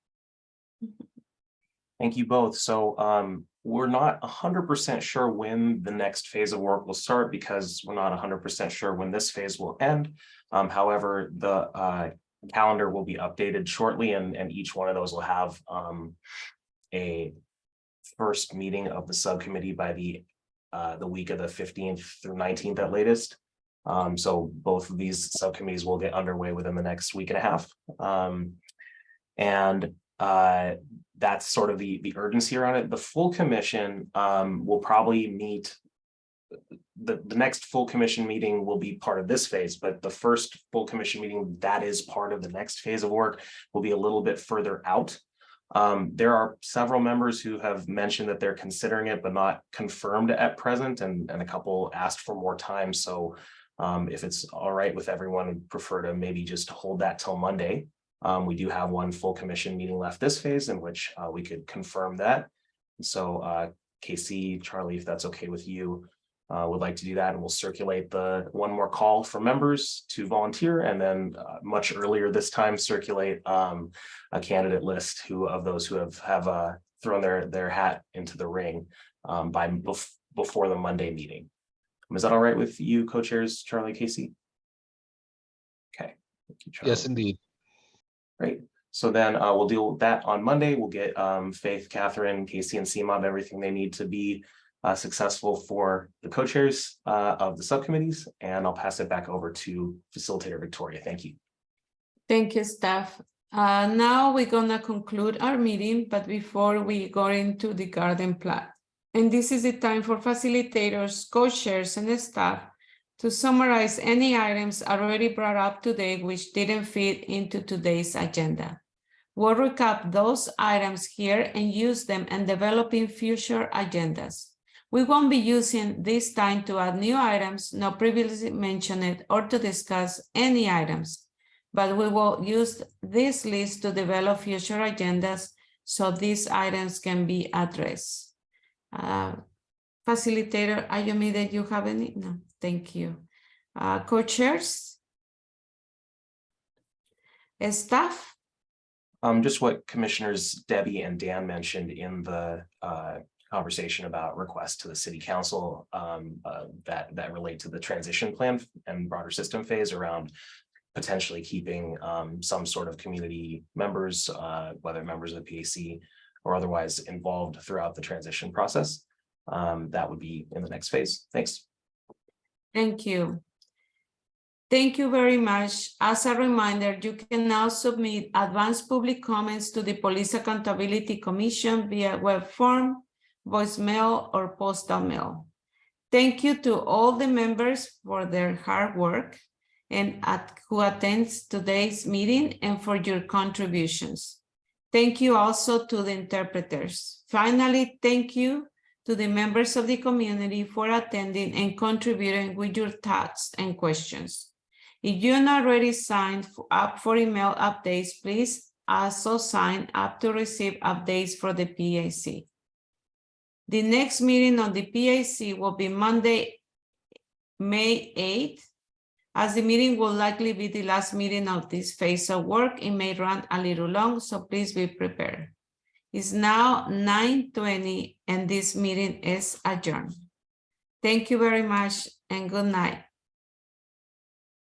Thank you both. So we're not 100% sure when the next phase of work will start because we're not 100% sure when this phase will end. However, the calendar will be updated shortly and each one of those will have a first meeting of the subcommittee by the week of the 15th through 19th at latest. So both of these subcommittees will get underway within the next week and a half. That's sort of the urgency around it. The full commission will probably meet, the next full commission meeting will be part of this phase, but the first full commission meeting that is part of the next phase of work will be a little bit further out. There are several members who have mentioned that they're considering it, but not confirmed at present, and a couple asked for more time. So if it's all right with everyone, I'd prefer to maybe just hold that till Monday. We do have one full commission meeting left this phase in which we could confirm that. So Casey, Charlie, if that's okay with you, would like to do that, and we'll circulate the one more call for members to volunteer, and then much earlier this time circulate a candidate list of those who have thrown their hat into the ring before the Monday meeting. Is that all right with you, co-chairs Charlie, Casey? Okay. Thank you, Charlie. Yes, indeed. Great. So then we'll deal with that on Monday. We'll get Faith, Catherine, Casey, and Seema everything they need to be successful for the co-chairs of the subcommittees, and I'll pass it back over to Facilitator Victoria. Thank you. Thank you, staff. Now we're gonna conclude our meeting, but before we go into the garden plot. And this is the time for facilitators, co-chairs, and the staff to summarize any items already brought up today which didn't fit into today's agenda. We'll recap those items here and use them in developing future agendas. We won't be using this time to add new items not previously mentioned or to discuss any items, but we will use this list to develop future agendas so these items can be addressed. Facilitator Ayumi, did you have any? No, thank you. Co-chairs? Staff? Just what Commissioners Debbie and Dan mentioned in the conversation about requests to the City Council that relate to the transition plan and broader system phase around potentially keeping some sort of community members, whether members of the PAC or otherwise involved throughout the transition process. That would be in the next phase. Thanks. Thank you. Thank you very much. As a reminder, you can now submit advanced public comments to the Police Accountability Commission via web form, voicemail, or postal mail. Thank you to all the members for their hard work and who attends today's meeting and for your contributions. Thank you also to the interpreters. Finally, thank you to the members of the community for attending and contributing with your thoughts and questions. If you're not already signed up for email updates, please also sign up to receive updates for the PAC. The next meeting on the PAC will be Monday, May 8th. As the meeting will likely be the last meeting of this phase of work, it may run a little long, so please be prepared. It's now 9:20 and this meeting is adjourned. Thank you very much and good night.